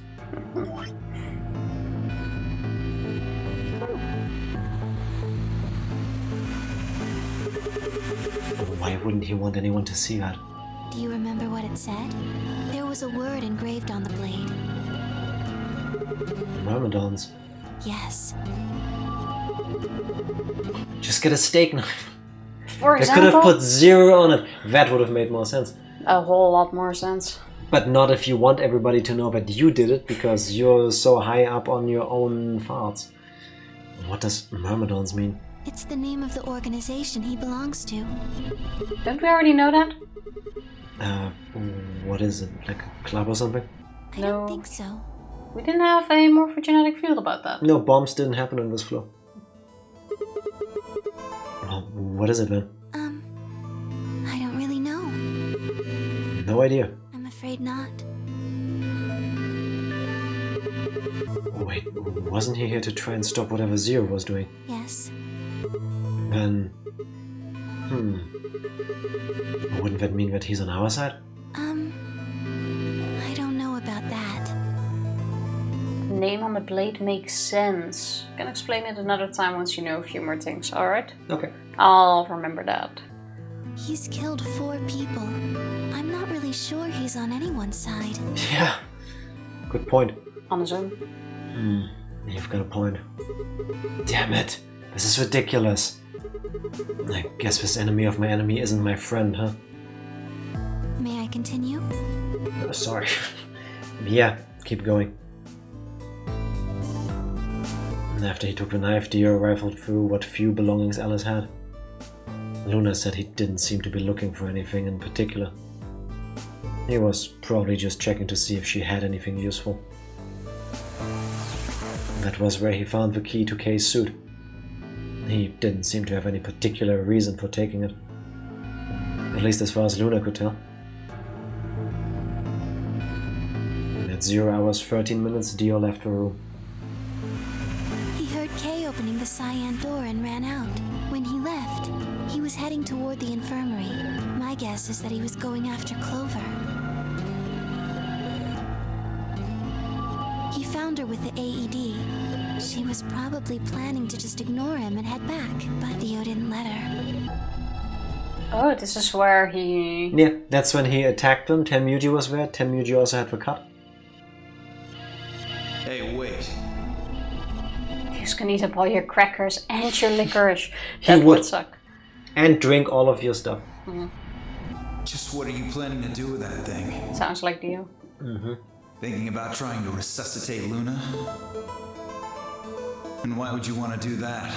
Why wouldn't he want anyone to see that? Do you remember what it said? There was a word engraved on the blade. Myrmidons. Yes. Just get a steak knife. For They could have example, put 0 on it. That would have made more sense. a whole lot more sense. But not if you want everybody to know that you did it, because you're so high up on your own farts. What does Myrmidons mean? It's the name of the organization he belongs to. Don't we already know that? What is it? Like a club or something? I No. don't think so. We didn't have a morphogenetic field about that. No, bombs didn't happen on this floor. Well, what is it then? I don't really know. No idea. I'm afraid not. Wait, wasn't he here to try and stop whatever Zero was doing? Yes. Then... Wouldn't that mean that he's on our side? I don't know about that. Name on the blade makes sense. Can explain it another time once you know a few more things, alright? Okay. I'll remember that. He's killed 4 people. I'm not really sure he's on anyone's side. Yeah. Good point. On his own. You've got a point. Damn it. This is ridiculous. I guess this enemy of my enemy isn't my friend, huh? May I continue? Sorry. Yeah, keep going. And after he took the knife, Dio rifled through what few belongings Alice had. Luna said he didn't seem to be looking for anything in particular. He was probably just checking to see if she had anything useful. That was where he found the key to Kay's suit. He didn't seem to have any particular reason for taking it. At least as far as Luna could tell. At 0 hours 13 minutes, Dio left the room. He heard Kay opening the cyan door and ran out. When he left, he was heading toward the infirmary. My guess is that he was going after Clover. He found her with the AED. She was probably planning to just ignore him and head back, but Dio didn't let her. Oh, this is where he... Yeah, that's when he attacked them. Temuji was there. Temuji also had the cut. Hey, wait. He's gonna eat up all your crackers and your licorice. He That would. would suck. And drink all of your stuff. Just what are you planning to do with that thing? Sounds like Dio. Thinking about trying to resuscitate Luna? And why would you want to do that?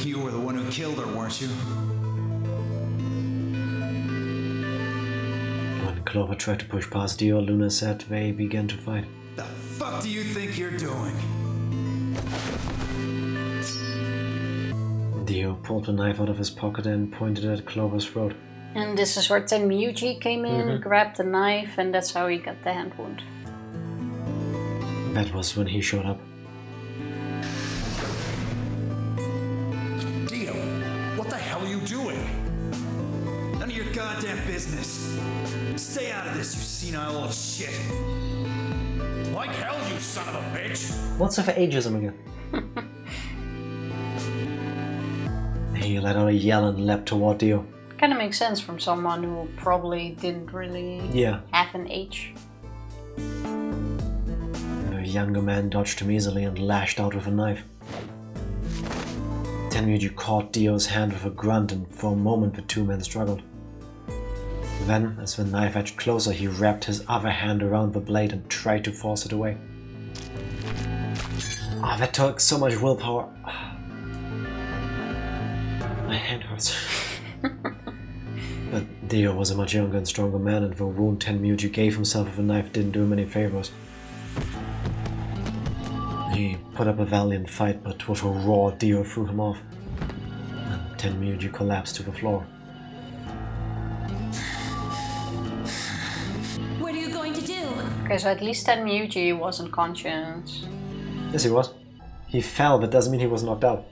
You were the one who killed her, weren't you? When Clover tried to push past Dio, Luna said they began to fight. The fuck do you think you're doing? Dio pulled a knife out of his pocket and pointed it at Clover's throat. And this is where Tenmyuji came in, grabbed the knife, and that's how he got the hand wound. That was when he showed up. Dio, what the hell are you doing? None of your goddamn business. Stay out of this, you senile old shit. Like hell, you son of a bitch! What's with ageism again? He let out a yell and leapt toward Dio. Kinda makes sense from someone who probably didn't really have an age. The younger man dodged him easily and lashed out with a knife. Tenmyuji caught Dio's hand with a grunt, and for a moment the two men struggled. Then, as the knife edged closer, he wrapped his other hand around the blade and tried to force it away. Ah, that took so much willpower. My hand hurts. But Dio was a much younger and stronger man, and the wound Tenmyuji gave himself with a knife didn't do him any favors. He put up a valiant fight, but with a roar, Dio threw him off, and Tenmyuji collapsed to the floor. What are you going to do? Okay, so at least Tenmyuji wasn't conscious. Yes, he was. He fell, but doesn't mean he was knocked out.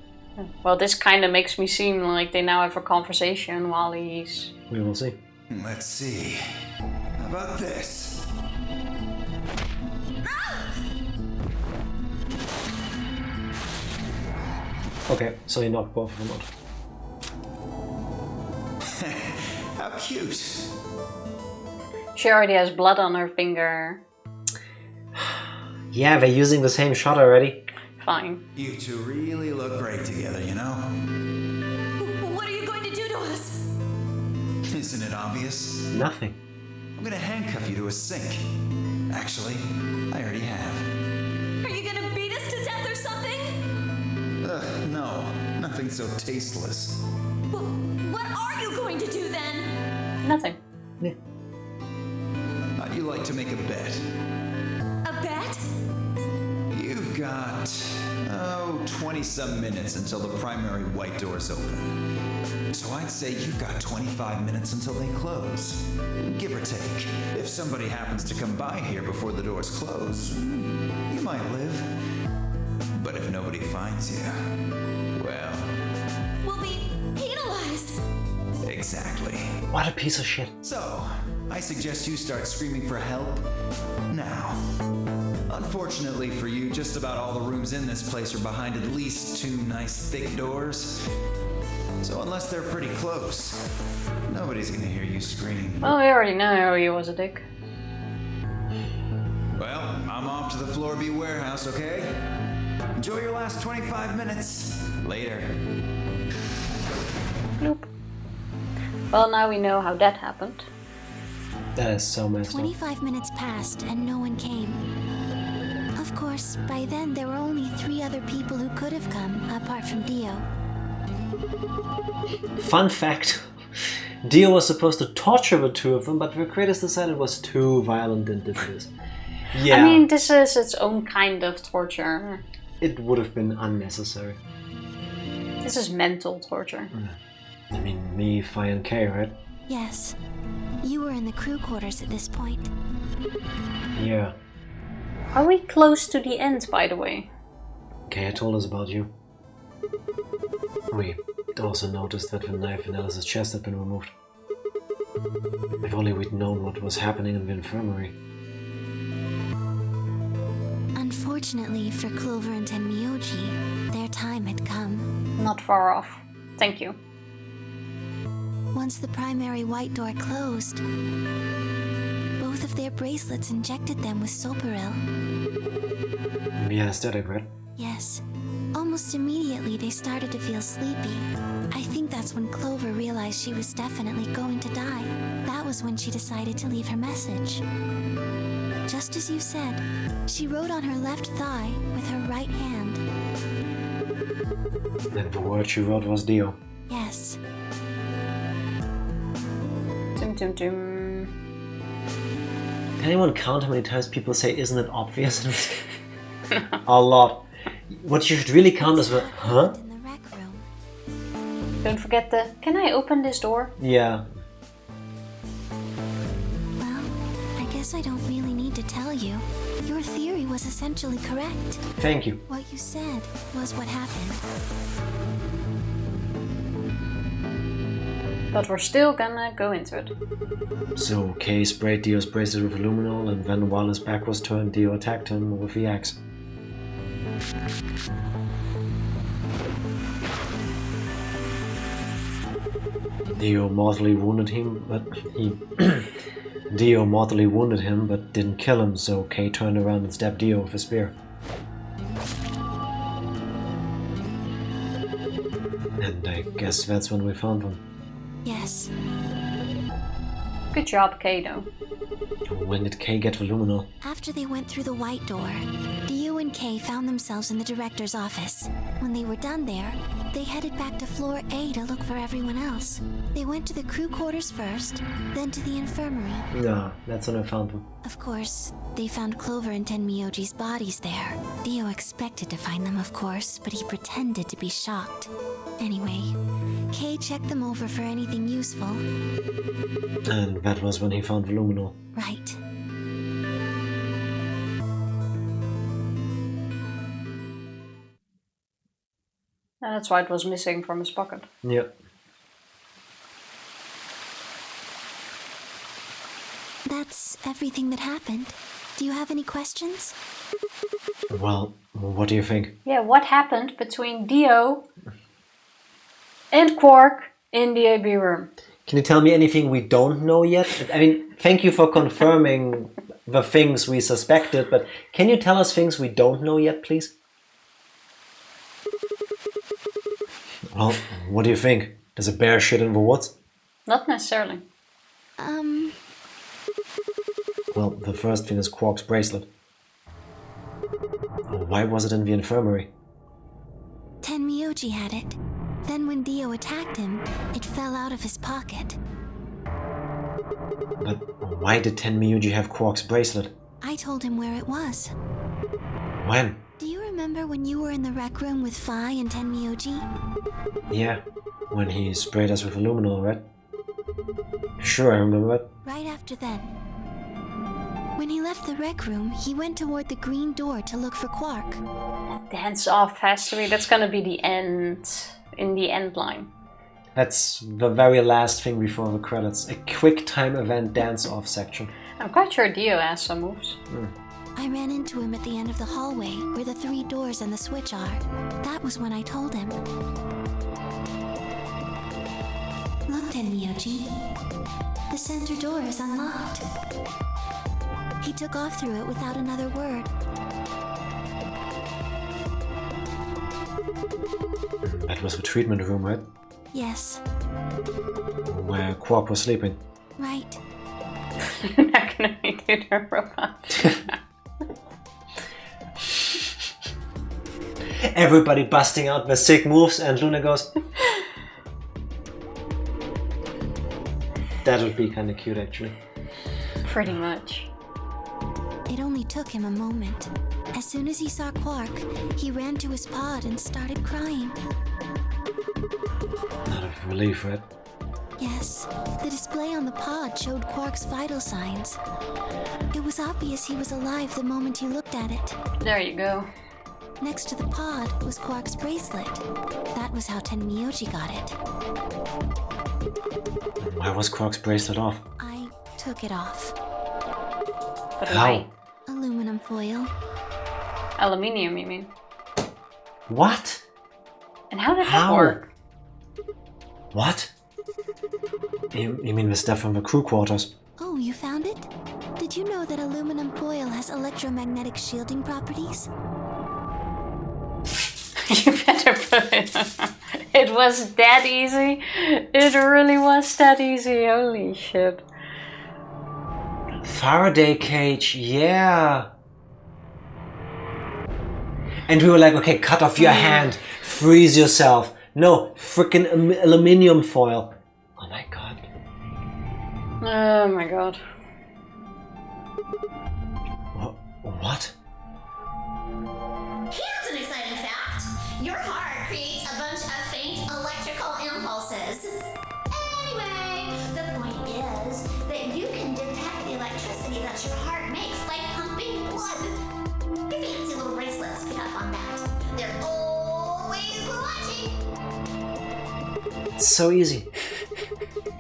Well, this kind of makes me seem like they now have a conversation while he's... We will see. Let's see. How about this? Okay, so he knocked both of them out. How cute. She already has blood on her finger. Yeah, they're using the same shot already. Fine. You two really look great together, you know? What are you going to do to us? Isn't it obvious? Nothing. I'm gonna handcuff you to a sink. Actually, I already have. Are you gonna beat us to death or something? Ugh, no. Nothing so tasteless. What are you going to do then? Nothing. Yeah. How'd you like to make a bet? A bet? You've got, 20-some minutes until the primary white doors open. So I'd say you've got 25 minutes until they close. Give or take. If somebody happens to come by here before the doors close, you might live. But if nobody finds you, well... We'll be penalized. Exactly. What a piece of shit. So, I suggest you start screaming for help now. Unfortunately for you, just about all the rooms in this place are behind at least 2 nice thick doors. So unless they're pretty close, nobody's gonna hear you scream. Well, we already know he was a dick. Well, I'm off to the Floor B warehouse, okay? Enjoy your last 25 minutes. Later. Nope. Well, now we know how that happened. That is so messed up. 25 minutes passed and no one came. Of course, by then there were only 3 other people who could have come, apart from Dio. Fun fact. Dio was supposed to torture the two of them, but the creators decided it was too violent and did this. Yeah. I mean, this is its own kind of torture. It would have been unnecessary. This is mental torture. I mean, me, Fi, and Kay, right? Yes. You were in the crew quarters at this point. Yeah. Are we close to the end, by the way? Kay told us about you. We also noticed that the knife in Alice's chest had been removed. If only we'd known what was happening in the infirmary. Unfortunately for Clover and Tenmyuji, their time had come. Not far off. Thank you. Once the primary white door closed, both of their bracelets injected them with Soparil. The anesthetic, right? Yes. Almost immediately they started to feel sleepy. I think that's when Clover realized she was definitely going to die. That was when she decided to leave her message. Just as you said, she wrote on her left thigh with her right hand. And the word she wrote was Dio. Yes. Tum tum tum. Can anyone count how many times people say, isn't it obvious? A lot. What you should really count is, huh? In the rec room. Don't forget the, can I open this door? Yeah. Well, I guess I don't really need to tell you. Your theory was essentially correct. Thank you. What you said was what happened. But we're still gonna go into it. So Kay sprayed Dio's bracelet with luminol, and then while his back was turned, Dio attacked him with the axe. Dio mortally wounded him, but didn't kill him, so Kay turned around and stabbed Dio with a spear. And I guess that's when we found them. Yes. Good job, Kado. When did Kay get the luminol? After they went through the white door, Dio and Kay found themselves in the director's office. When they were done there, they headed back to floor A to look for everyone else. They went to the crew quarters first, then to the infirmary. No, that's when I found them. Of course, they found Clover and Tenmyoji's bodies there. Dio expected to find them, of course, but he pretended to be shocked. Anyway, Kay checked them over for anything useful. And that was when he found the luminol. Right. And that's why it was missing from his pocket. Yep. That's everything that happened. Do you have any questions? Well, what do you think? Yeah, what happened between Dio and Quark in the AB room? Can you tell me anything we don't know yet? I mean, thank you for confirming the things we suspected, but can you tell us things we don't know yet, please? Well, what do you think? Does a bear shit in the woods? Not necessarily. Well, the first thing is Quark's bracelet. Why was it in the infirmary? Tenmyoji had it. Then when Dio attacked him, it fell out of his pocket. But why did Tenmyoji have Quark's bracelet? I told him where it was. When? Do you remember when you were in the rec room with Phi and Tenmyoji? Yeah, when he sprayed us with luminol, right? Sure, I remember that. Right after then. When he left the rec room, he went toward the green door to look for Quark. Dance off has to be, that's gonna be the end, in the end line. That's the very last thing before the credits. A quick time event dance-off section. I'm quite sure Dio has some moves. I ran into him at the end of the hallway, where the 3 doors and the switch are. That was when I told him. Look, Tenmyoji. The center door is unlocked. He took off through it without another word. That was the treatment room, right? Yes, Where Quark was sleeping. right. You're not gonna make it a robot. Everybody busting out their sick moves, and Luna goes... That would be kinda cute, actually. Pretty much. It only took him a moment. As soon as he saw Quark, he ran to his pod and started crying. Out of relief, right? Yes, the display on the pod showed Quark's vital signs. It was obvious he was alive the moment he looked at it. There you go. Next to the pod was Quark's bracelet. That was how Tenmyoji got it. Why was Quark's bracelet off? I took it off. But How? why? Aluminum foil. Aluminium, you mean? What? And how did that How? work? What? You mean the stuff from the crew quarters? Oh, you found it? Did you know that aluminum foil has electromagnetic shielding properties? You better put it. It was that easy. It really was that easy. Holy shit. Faraday cage, yeah. And we were like, okay, cut off your hand, freeze yourself. No, freaking aluminium foil. Oh my god. Oh my god. What? Here's an exciting fact. Your heart creates a bunch of faint electrical impulses. Anyway, the point is that you can detect the electricity that your heart makes by pumping blood. Your fancy little bracelets pick up on that. They're always watching. It's so easy.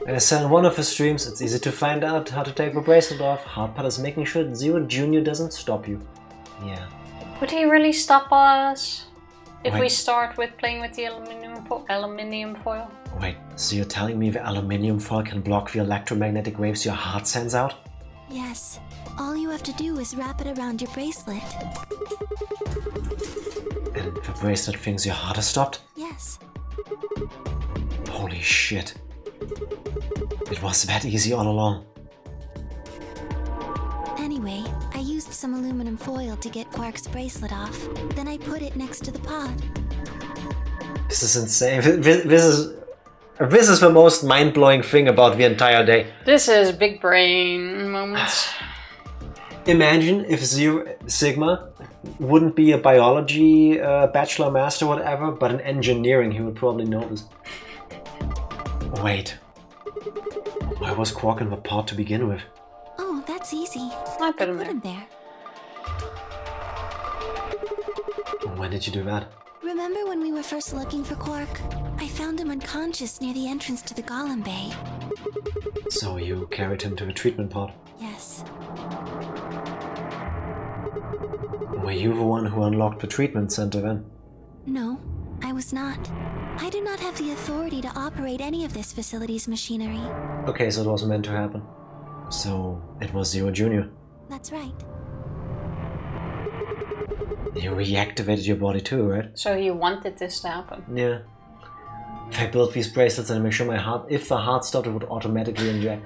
As I said in one of his streams, it's easy to find out how to take the bracelet off. Hard part is making sure that Zero Jr. doesn't stop you. Yeah. Would he really stop us if Wait. we start with playing with the aluminium foil? Wait, so you're telling me the aluminium foil can block the electromagnetic waves your heart sends out? Yes. All you have to do is wrap it around your bracelet. And the bracelet thinks your heart has stopped? Yes. Holy shit. It was that easy all along. Anyway, I used some aluminum foil to get Quark's bracelet off. Then I put it next to the pod. This is insane. This is the most mind-blowing thing about the entire day. This is big brain moments. Imagine if Sigma wouldn't be a biology bachelor, master, whatever, but in engineering. He would probably know this. Wait. Why was Quark in the pod to begin with? Oh, that's easy. I put him Put there. him there. When did you do that? Remember when we were first looking for Quark? I found him unconscious near the entrance to the Golem Bay. So you carried him to the treatment pod. Yes. Were you the one who unlocked the treatment center then? No, I was not. I do not have the authority to operate any of this facility's machinery. Okay, so it was meant to happen. So it was Zero Jr. That's right. You reactivated your body too, right? So he wanted this to happen. Yeah. If I built these bracelets and I make sure my heart, if the heart stopped, it would automatically inject.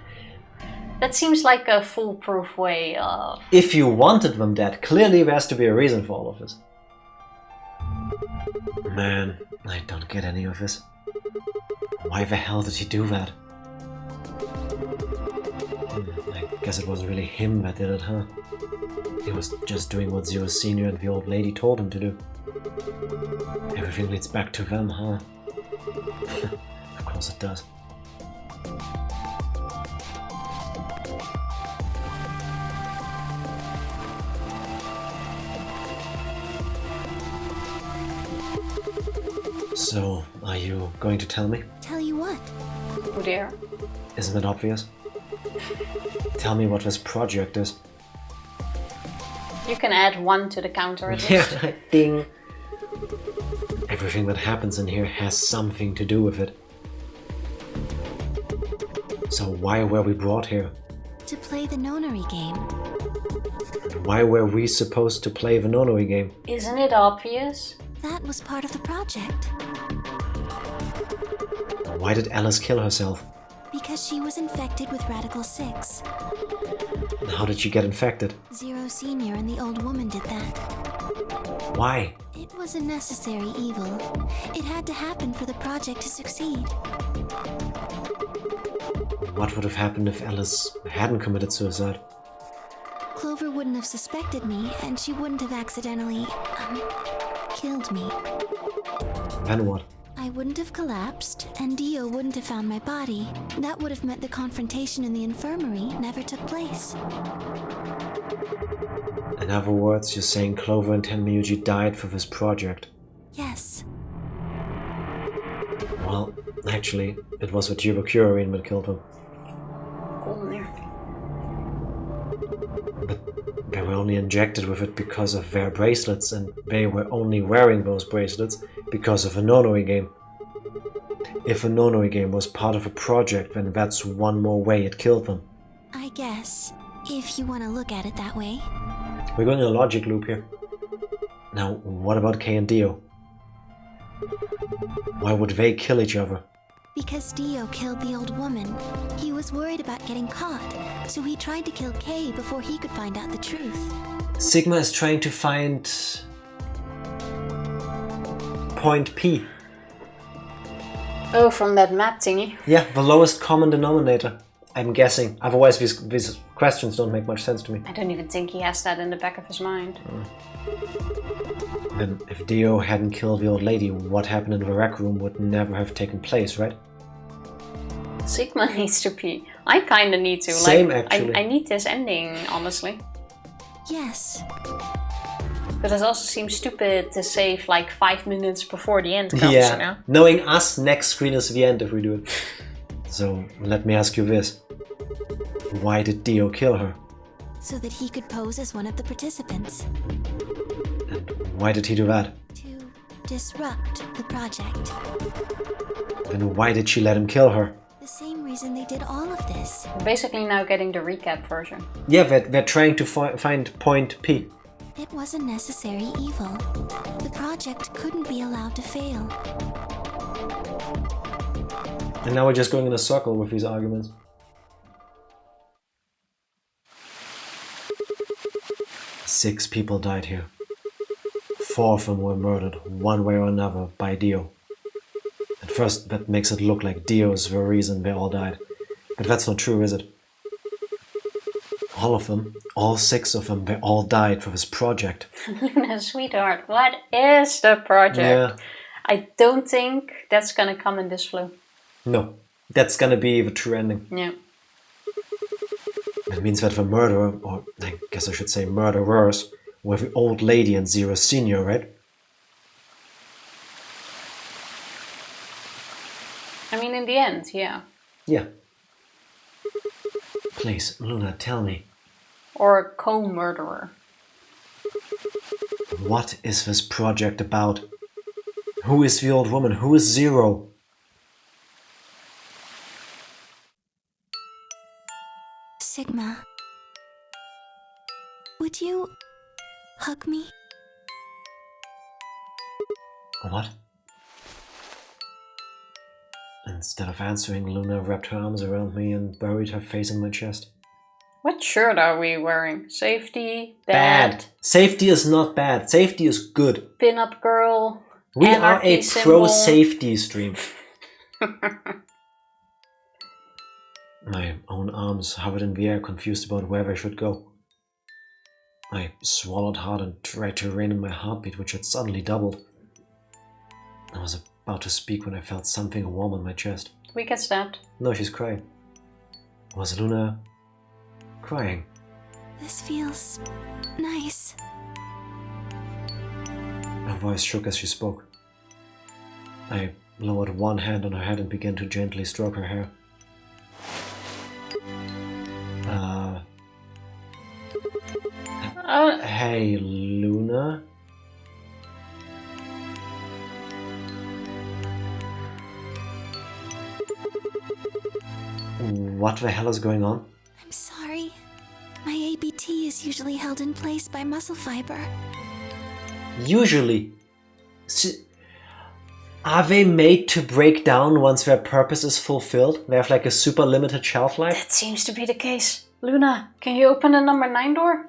That seems like a foolproof way of... If you wanted them dead, clearly there has to be a reason for all of this. Man, I don't get any of this. Why the hell did he do that? I guess it wasn't really him that did it, huh? He was just doing what Zero Senior and the old lady told him to do. Everything leads back to them, huh? Of course it does. So, are you going to tell me? Tell you what? Oh dear. Isn't it obvious? Tell me what this project is. You can add 1 to the counter at least. Yeah, ding. Everything that happens in here has something to do with it. So why were we brought here? To play the Nonary Game. Why were we supposed to play the Nonary Game? Isn't it obvious? That was part of the project. Why did Alice kill herself? Because she was infected with Radical 6. And how did she get infected? Zero Senior and the old woman did that. Why? It was a necessary evil. It had to happen for the project to succeed. What would have happened if Alice hadn't committed suicide? Clover wouldn't have suspected me, and she wouldn't have accidentally, killed me. Then what? I wouldn't have collapsed, and Dio wouldn't have found my body. That would have meant the confrontation in the infirmary never took place. In other words, you're saying Clover and Tenmyuji died for this project. Yes. Well, actually, it was the Jubocurian that killed them. But they were only injected with it because of their bracelets, and they were only wearing those bracelets because of a Nonary Game. If a Nonary Game was part of a project, then that's one more way it killed them. I guess, if you want to look at it that way. We're going in a logic loop here. Now, what about Kay and Dio? Why would they kill each other? Because Dio killed the old woman. He was worried about getting caught, so he tried to kill Kay before he could find out the truth. Sigma is trying to find point P. Oh, from that map thingy. Yeah, the lowest common denominator. I'm guessing. Otherwise, these questions don't make much sense to me. I don't even think he has that in the back of his mind. Then, if Dio hadn't killed the old lady, what happened in the rec room would never have taken place, right? Sigma needs to pee. I kinda need to. Same, like, actually. I need this ending, honestly. Yes. But it also seems stupid to save like 5 minutes before the end comes, Yeah, you know? knowing us, next screen is the end if we do it. So, let me ask you this. Why did Dio kill her? So that he could pose as one of the participants. And why did he do that? To disrupt the project. And why did she let him kill her? The same reason they did all of this. We're basically now getting the recap version. Yeah, they're trying to find point P. It was a necessary evil. The project couldn't be allowed to fail. And now we're just going in a circle with these arguments. Six people died here. 4 of them were murdered, one way or another, by Dio. At first, that makes it look like Dio is the reason they all died. But that's not true, is it? All of them, all 6 of them, they all died for this project. Luna, sweetheart, what is the project? Yeah. I don't think that's gonna come in this flow. No, that's gonna be the true ending. Yeah. It means that the murderer, or I guess I should say murderers, were the old lady and Zero Senior, right? I mean, in the end, yeah. Yeah. Please, Luna, tell me. Or a co-murderer. What is this project about? Who is the old woman? Who is Zero? Sigma. Would you hug me? What? Instead of answering, Luna wrapped her arms around me and buried her face in my chest. What shirt are we wearing? Safety? Bad? Safety is not bad. Safety is good. Pin-up girl? We are anarchy a symbol. pro-safety stream. My own arms hovered in the air, confused about where they should go. I swallowed hard and tried to rein in my heartbeat, which had suddenly doubled. I was about to speak when I felt something warm on my chest. We get stabbed. No, she's crying. Was Luna crying? This feels nice. Her voice shook as she spoke. I lowered one hand on her head and began to gently stroke her hair. Hey, Luna? What the hell is going on? I'm sorry. My ABT is usually held in place by muscle fiber. Usually. Are they made to break down once their purpose is fulfilled? They have like a super limited shelf life? That seems to be the case. Luna, can you open the number 9 door?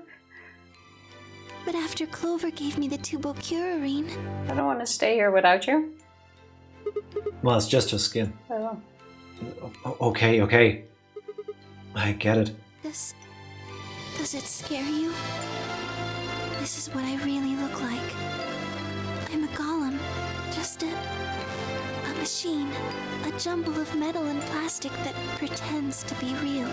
But after Clover gave me the tubocurarine... I don't want to stay here without you. Well, it's just her skin. Oh. Okay. I get it. Does it scare you? This is what I really look like. I'm a golem. Just a machine. A jumble of metal and plastic that pretends to be real.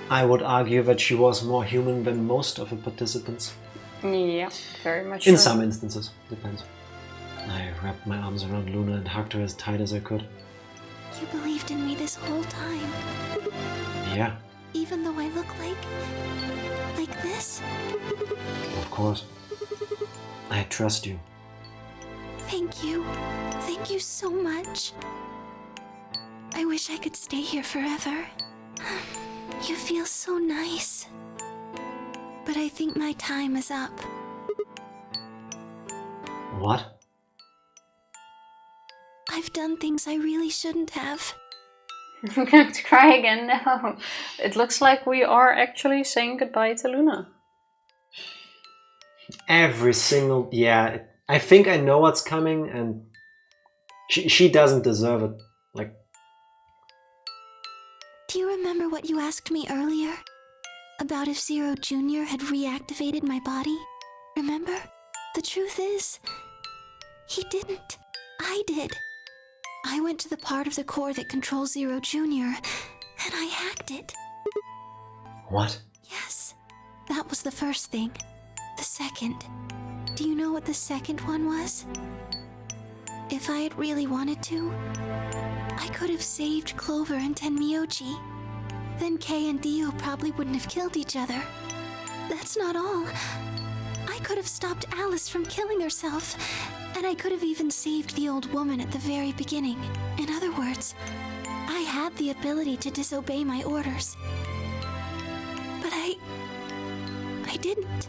I would argue that she was more human than most of the participants. Yeah, very much In so. some instances, depends. I wrapped my arms around Luna and hugged her as tight as I could. You believed in me this whole time. Yeah, Even though I look like this? of course. I trust you. Thank you. Thank you so much. I wish I could stay here forever. You feel so nice. But I think my time is up. What? I've done things I really shouldn't have. I'm going to cry again now. It looks like we are actually saying goodbye to Luna. Every single... Yeah, I think I know what's coming, and she doesn't deserve it. Like... Do you remember what you asked me earlier? About if Zero Jr. had reactivated my body? Remember? The truth is, he didn't. I did. I went to the part of the core that controls Zero Jr., and I hacked it. What? Yes, that was the first thing. The second. Do you know what the second one was? If I had really wanted to, I could have saved Clover and Tenmyoji. Then Kei and Dio probably wouldn't have killed each other. That's not all. I could have stopped Alice from killing herself, and I could have even saved the old woman at the very beginning. In other words, I had the ability to disobey my orders. But I didn't.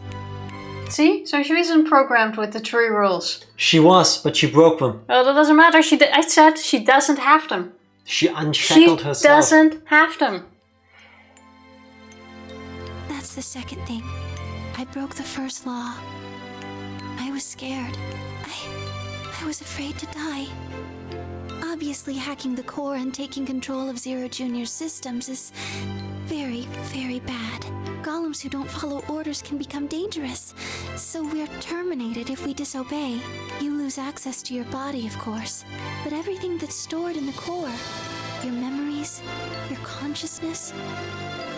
See? So she isn't programmed with the 3 rules. She was, but she broke them. Well, that doesn't matter. I said she doesn't have them. She unshackled herself. She doesn't have them. That's the second thing. I broke the first law. I was scared. I was afraid to die. Obviously, hacking the core and taking control of Zero Jr.'s systems is very, very bad. Golems who don't follow orders can become dangerous, so we're terminated if we disobey. You lose access to your body, of course, but everything that's stored in the core, your memories, your consciousness,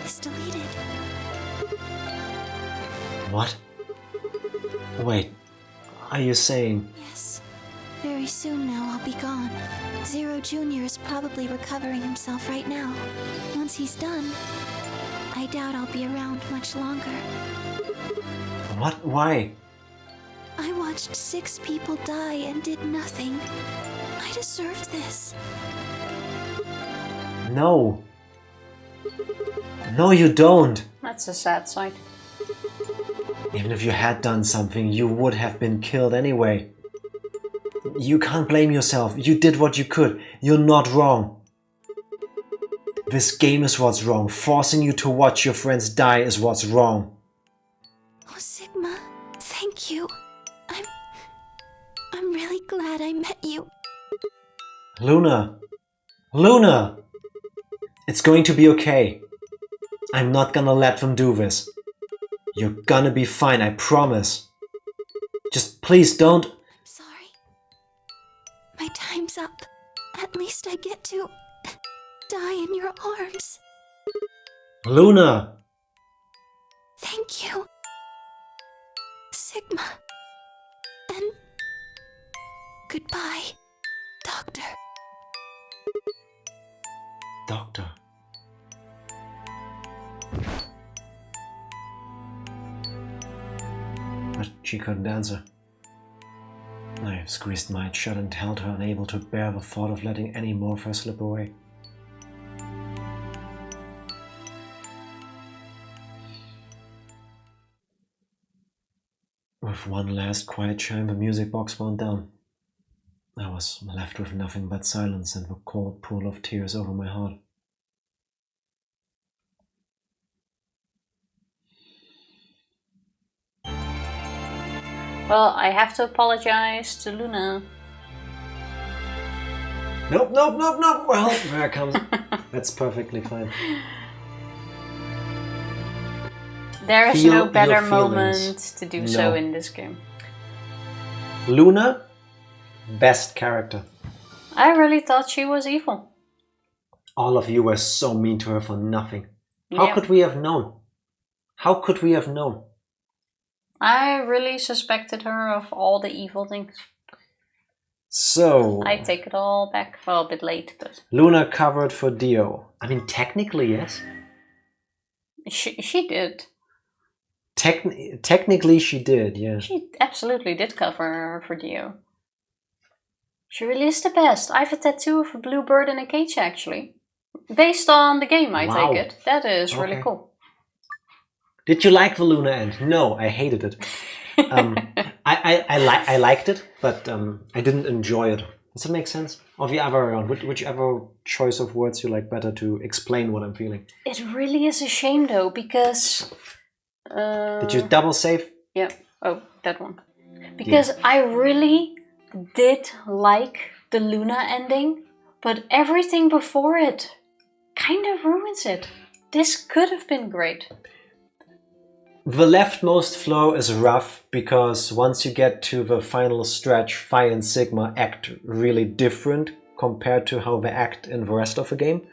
is deleted. What? Wait, are you saying... Yes. Very soon now I'll be gone. Zero Jr. is probably recovering himself right now. Once he's done, I doubt I'll be around much longer. What? Why? I watched 6 people die and did nothing. I deserve this. No. No, you don't. That's a sad sight. Even if you had done something, you would have been killed anyway. You can't blame yourself. You did what you could. You're not wrong. This game is what's wrong. Forcing you to watch your friends die is what's wrong. Oh, Sigma, thank you. I'm really glad I met you. Luna! Luna! It's going to be okay. I'm not gonna let them do this. You're gonna be fine, I promise. Just please don't... Sorry. My time's up. At least I get to die in your arms. Luna! Thank you. Sigma. And goodbye, Doctor. Doctor. But she couldn't answer. I squeezed my eyes shut and held her, unable to bear the thought of letting any more of her slip away. With one last quiet chime, the music box wound down. I was left with nothing but silence and the cold pool of tears over my heart. Well, I have to apologize to Luna. Nope. Well, there it comes. That's perfectly fine. There is Feel no better your moment feelings. to do so in this game. Luna, best character. I really thought she was evil. All of you were so mean to her for nothing. How Yeah. could we have known? How could we have known? I really suspected her of all the evil things. So... I take it all back. Well, a bit late, but... Luna covered for Dio. I mean, technically, yes. She did. Technically, she did, yeah. She absolutely did cover for Dio. She really is the best. I have a tattoo of a blue bird in a cage, actually. Based on the game, I Wow. take it. That is really Okay. cool. Did you like the Luna end? No, I hated it. I liked it, but I didn't enjoy it. Does that make sense? Or the other way around, whichever choice of words you like better to explain what I'm feeling. It really is a shame, though, because... Did you double save? Yeah. Oh, that one. Because I really did like the Luna ending, but everything before it kind of ruins it. This could have been great. The leftmost flow is rough because once you get to the final stretch, Phi and Sigma act really different compared to how they act in the rest of the game.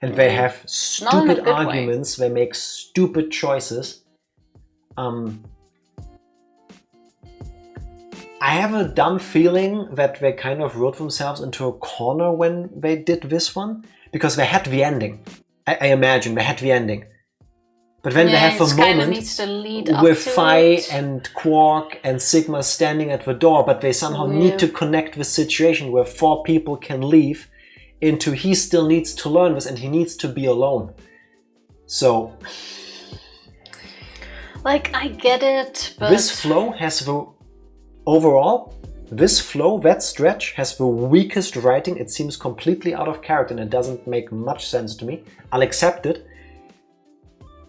And they have stupid arguments, they make stupid choices. I have a dumb feeling that they kind of wrote themselves into a corner when they did this one, because they had the ending. I imagine they had the ending. But then they have a moment with Phi and Quark and Sigma standing at the door, but they somehow need to connect the situation where 4 people can leave into he still needs to learn this and he needs to be alone. So... like, I get it, but... this flow has the... overall, this flow, that stretch, has the weakest writing. It seems completely out of character and it doesn't make much sense to me. I'll accept it.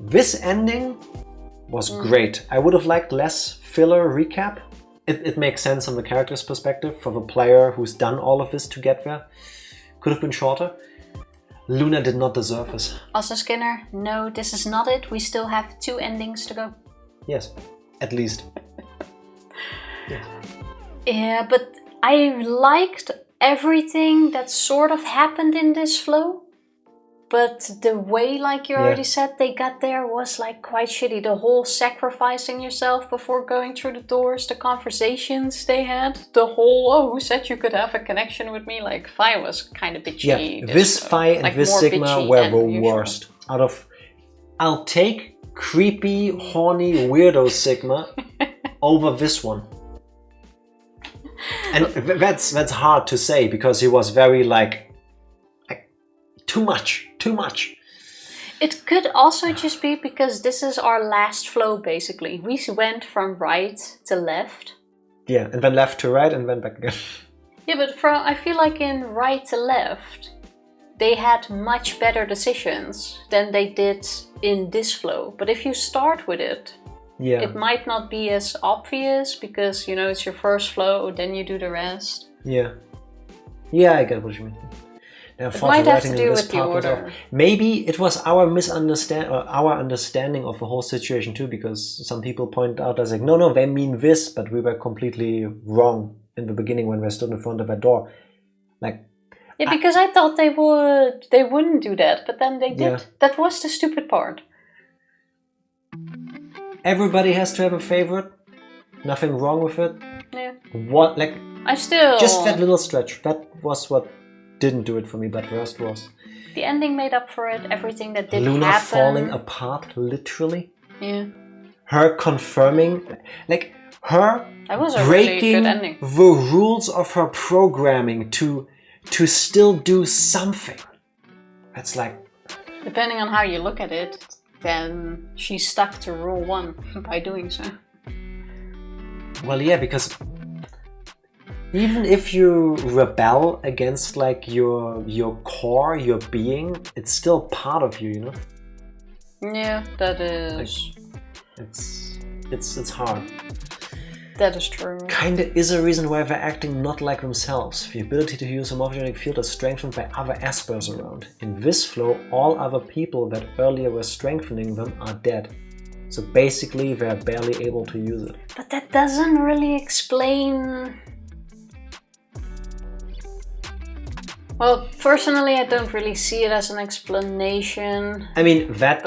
This ending was great. I would have liked less filler recap. It makes sense from the character's perspective. For the player who's done all of this to get there, could have been shorter. Luna did not deserve this. Also, Skinner, no, this is not it. We still have 2 endings to go. Yes, at least. Yeah. Yeah, but I liked everything that sort of happened in this flow. But the way, like you already said, they got there was like quite shitty. The whole sacrificing yourself before going through the doors, the conversations they had, the whole, oh, who said you could have a connection with me? Like, Phi was kind of bitchy. Yeah, this Phi and like this Sigma were the worst. Out of, I'll take creepy, horny, weirdo Sigma over this one. And that's hard to say because he was very like too much. It could also just be because this is our last flow basically. We went from right to left. Yeah, and then left to right and then back again. Yeah, but I feel like in right to left, they had much better decisions than they did in this flow. But if you start with it, it might not be as obvious because, you know, it's your first flow, then you do the rest. Yeah. Yeah, I get what you mean. It might have to do with the order. Maybe it was our understanding of the whole situation too, because some people point out as like, no, they mean this, but we were completely wrong in the beginning when we stood in front of that door. Like, yeah, because I thought they wouldn't do that, but then they did. Yeah. That was the stupid part. Everybody has to have a favorite. Nothing wrong with it. Yeah. What, like, just that little stretch. That was what didn't do it for me, but the rest was. The ending made up for it. Everything that did Luna happen. falling apart, literally. Yeah. Her confirming, like, her that was a breaking really good ending. The rules of her programming to still do something. That's like... depending on how you look at it, then she stuck to rule 1 by doing so. Well, yeah, because even if you rebel against like your core, your being, it's still part of you, you know? Yeah, that is... Like, it's hard. That is true. Kinda is a reason why they're acting not like themselves. The ability to use a morphogenic field is strengthened by other aspers around. In this flow, all other people that earlier were strengthening them are dead. So basically, they're barely able to use it. But that doesn't really explain... Well, personally, I don't really see it as an explanation. I mean, that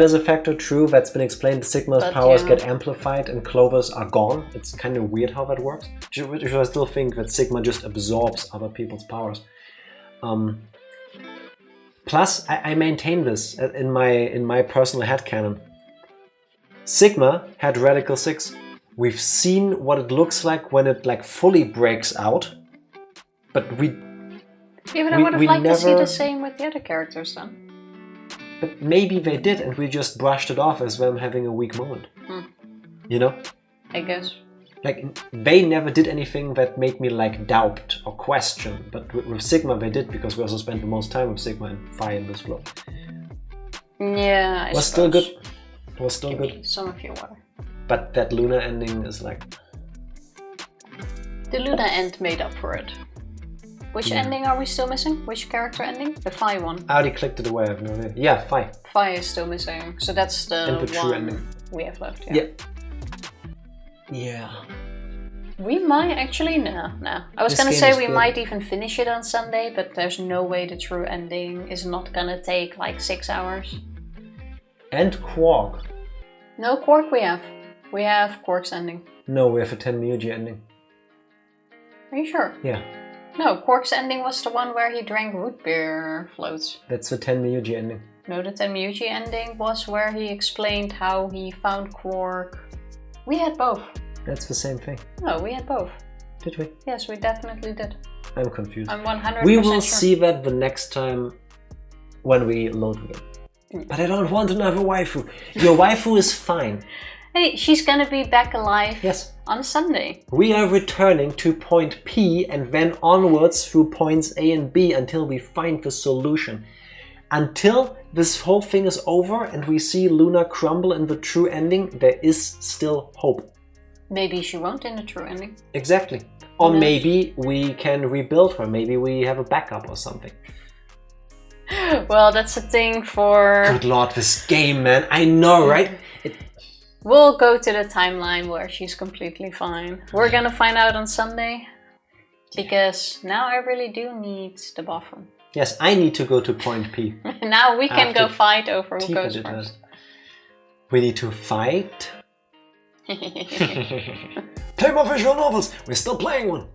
is a factor, true. That's been explained. Sigma's powers get amplified and Clover's are gone. It's kind of weird how that works. Which I still think that Sigma just absorbs other people's powers. Plus, I maintain this in my personal headcanon. Sigma had Radical 6. We've seen what it looks like when it like fully breaks out, but yeah, but I would have liked to see the same with the other characters then. But maybe they did and we just brushed it off as them having a weak moment. You know? I guess. Like, they never did anything that made me like doubt or question, but with Sigma they did because we also spent the most time with Sigma and Phi in this flow. Yeah, I suppose. Still good. It was still Give good. Me some of your water. But that Luna ending is like... The Luna end made up for it. Which ending are we still missing? Which character ending? The Phi one. I already clicked it away, I have no idea. Yeah, Phi. Phi is still missing, so that's the true one ending. we have left. Yeah. Yeah. We might actually, no. I was This gonna game say is we good. might even finish it on Sunday, but there's no way the true ending is not gonna take like 6 hours. And Quark. No Quark we have. We have Quark's ending. No, we have a Tenmyuji ending. Are you sure? Yeah. No, Quark's ending was the one where he drank root beer floats. That's the Tenmyuji ending. No, the Tenmyuji ending was where he explained how he found Quark. We had both. That's the same thing. No, we had both. Did we? Yes, we definitely did. I'm confused. I'm 100% We will sure. see that the next time when we load the game. But I don't want another waifu. Your waifu is fine. Hey, she's gonna be back alive Yes. on Sunday. We are returning to point P and then onwards through points A and B until we find the solution. Until this whole thing is over and we see Luna crumble in the true ending, there is still hope. Maybe she won't in the true ending. Exactly. Or Yes. maybe we can rebuild her. Maybe we have a backup or something. Well, that's a thing for... Good lord, this game, man. I know, right? We'll go to the timeline where she's completely fine. We're gonna find out on Sunday. Because now I really do need the bathroom. Yes, I need to go to point P. Now we can go After fight over who Tifa goes did first. that. We need to fight. Play more visual novels. We're still playing one.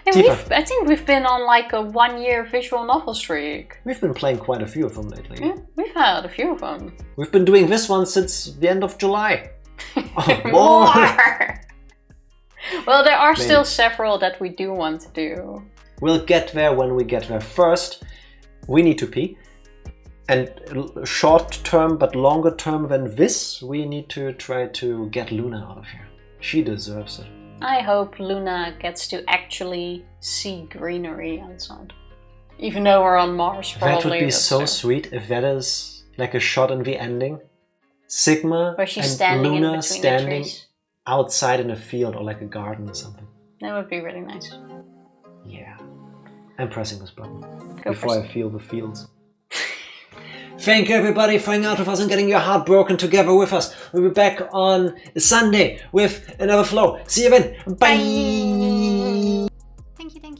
Hey, Tifa. I think we've been on like a 1-year visual novel streak. We've been playing quite a few of them lately. Yeah, we've had a few of them. We've been doing this one since the end of July. Oh, More! Well, there are Maybe. still several that we do want to do. We'll get there when we get there. First, we need to pee. And short term, but longer term than this, we need to try to get Luna out of here. She deserves it. I hope Luna gets to actually see greenery outside. Even though we're on Mars, probably. That would be that's so sweet if that is like a shot in the ending. Sigma Where she's and standing in Luna between the standing trees. outside in a field or like a garden or something. That would be really nice. Yeah. I'm pressing this button Go before for I feel the fields. Thank you everybody for hanging out with us and getting your heart broken together with us. We'll be back on Sunday with another flow. See you then. Bye. Thank you, thank you.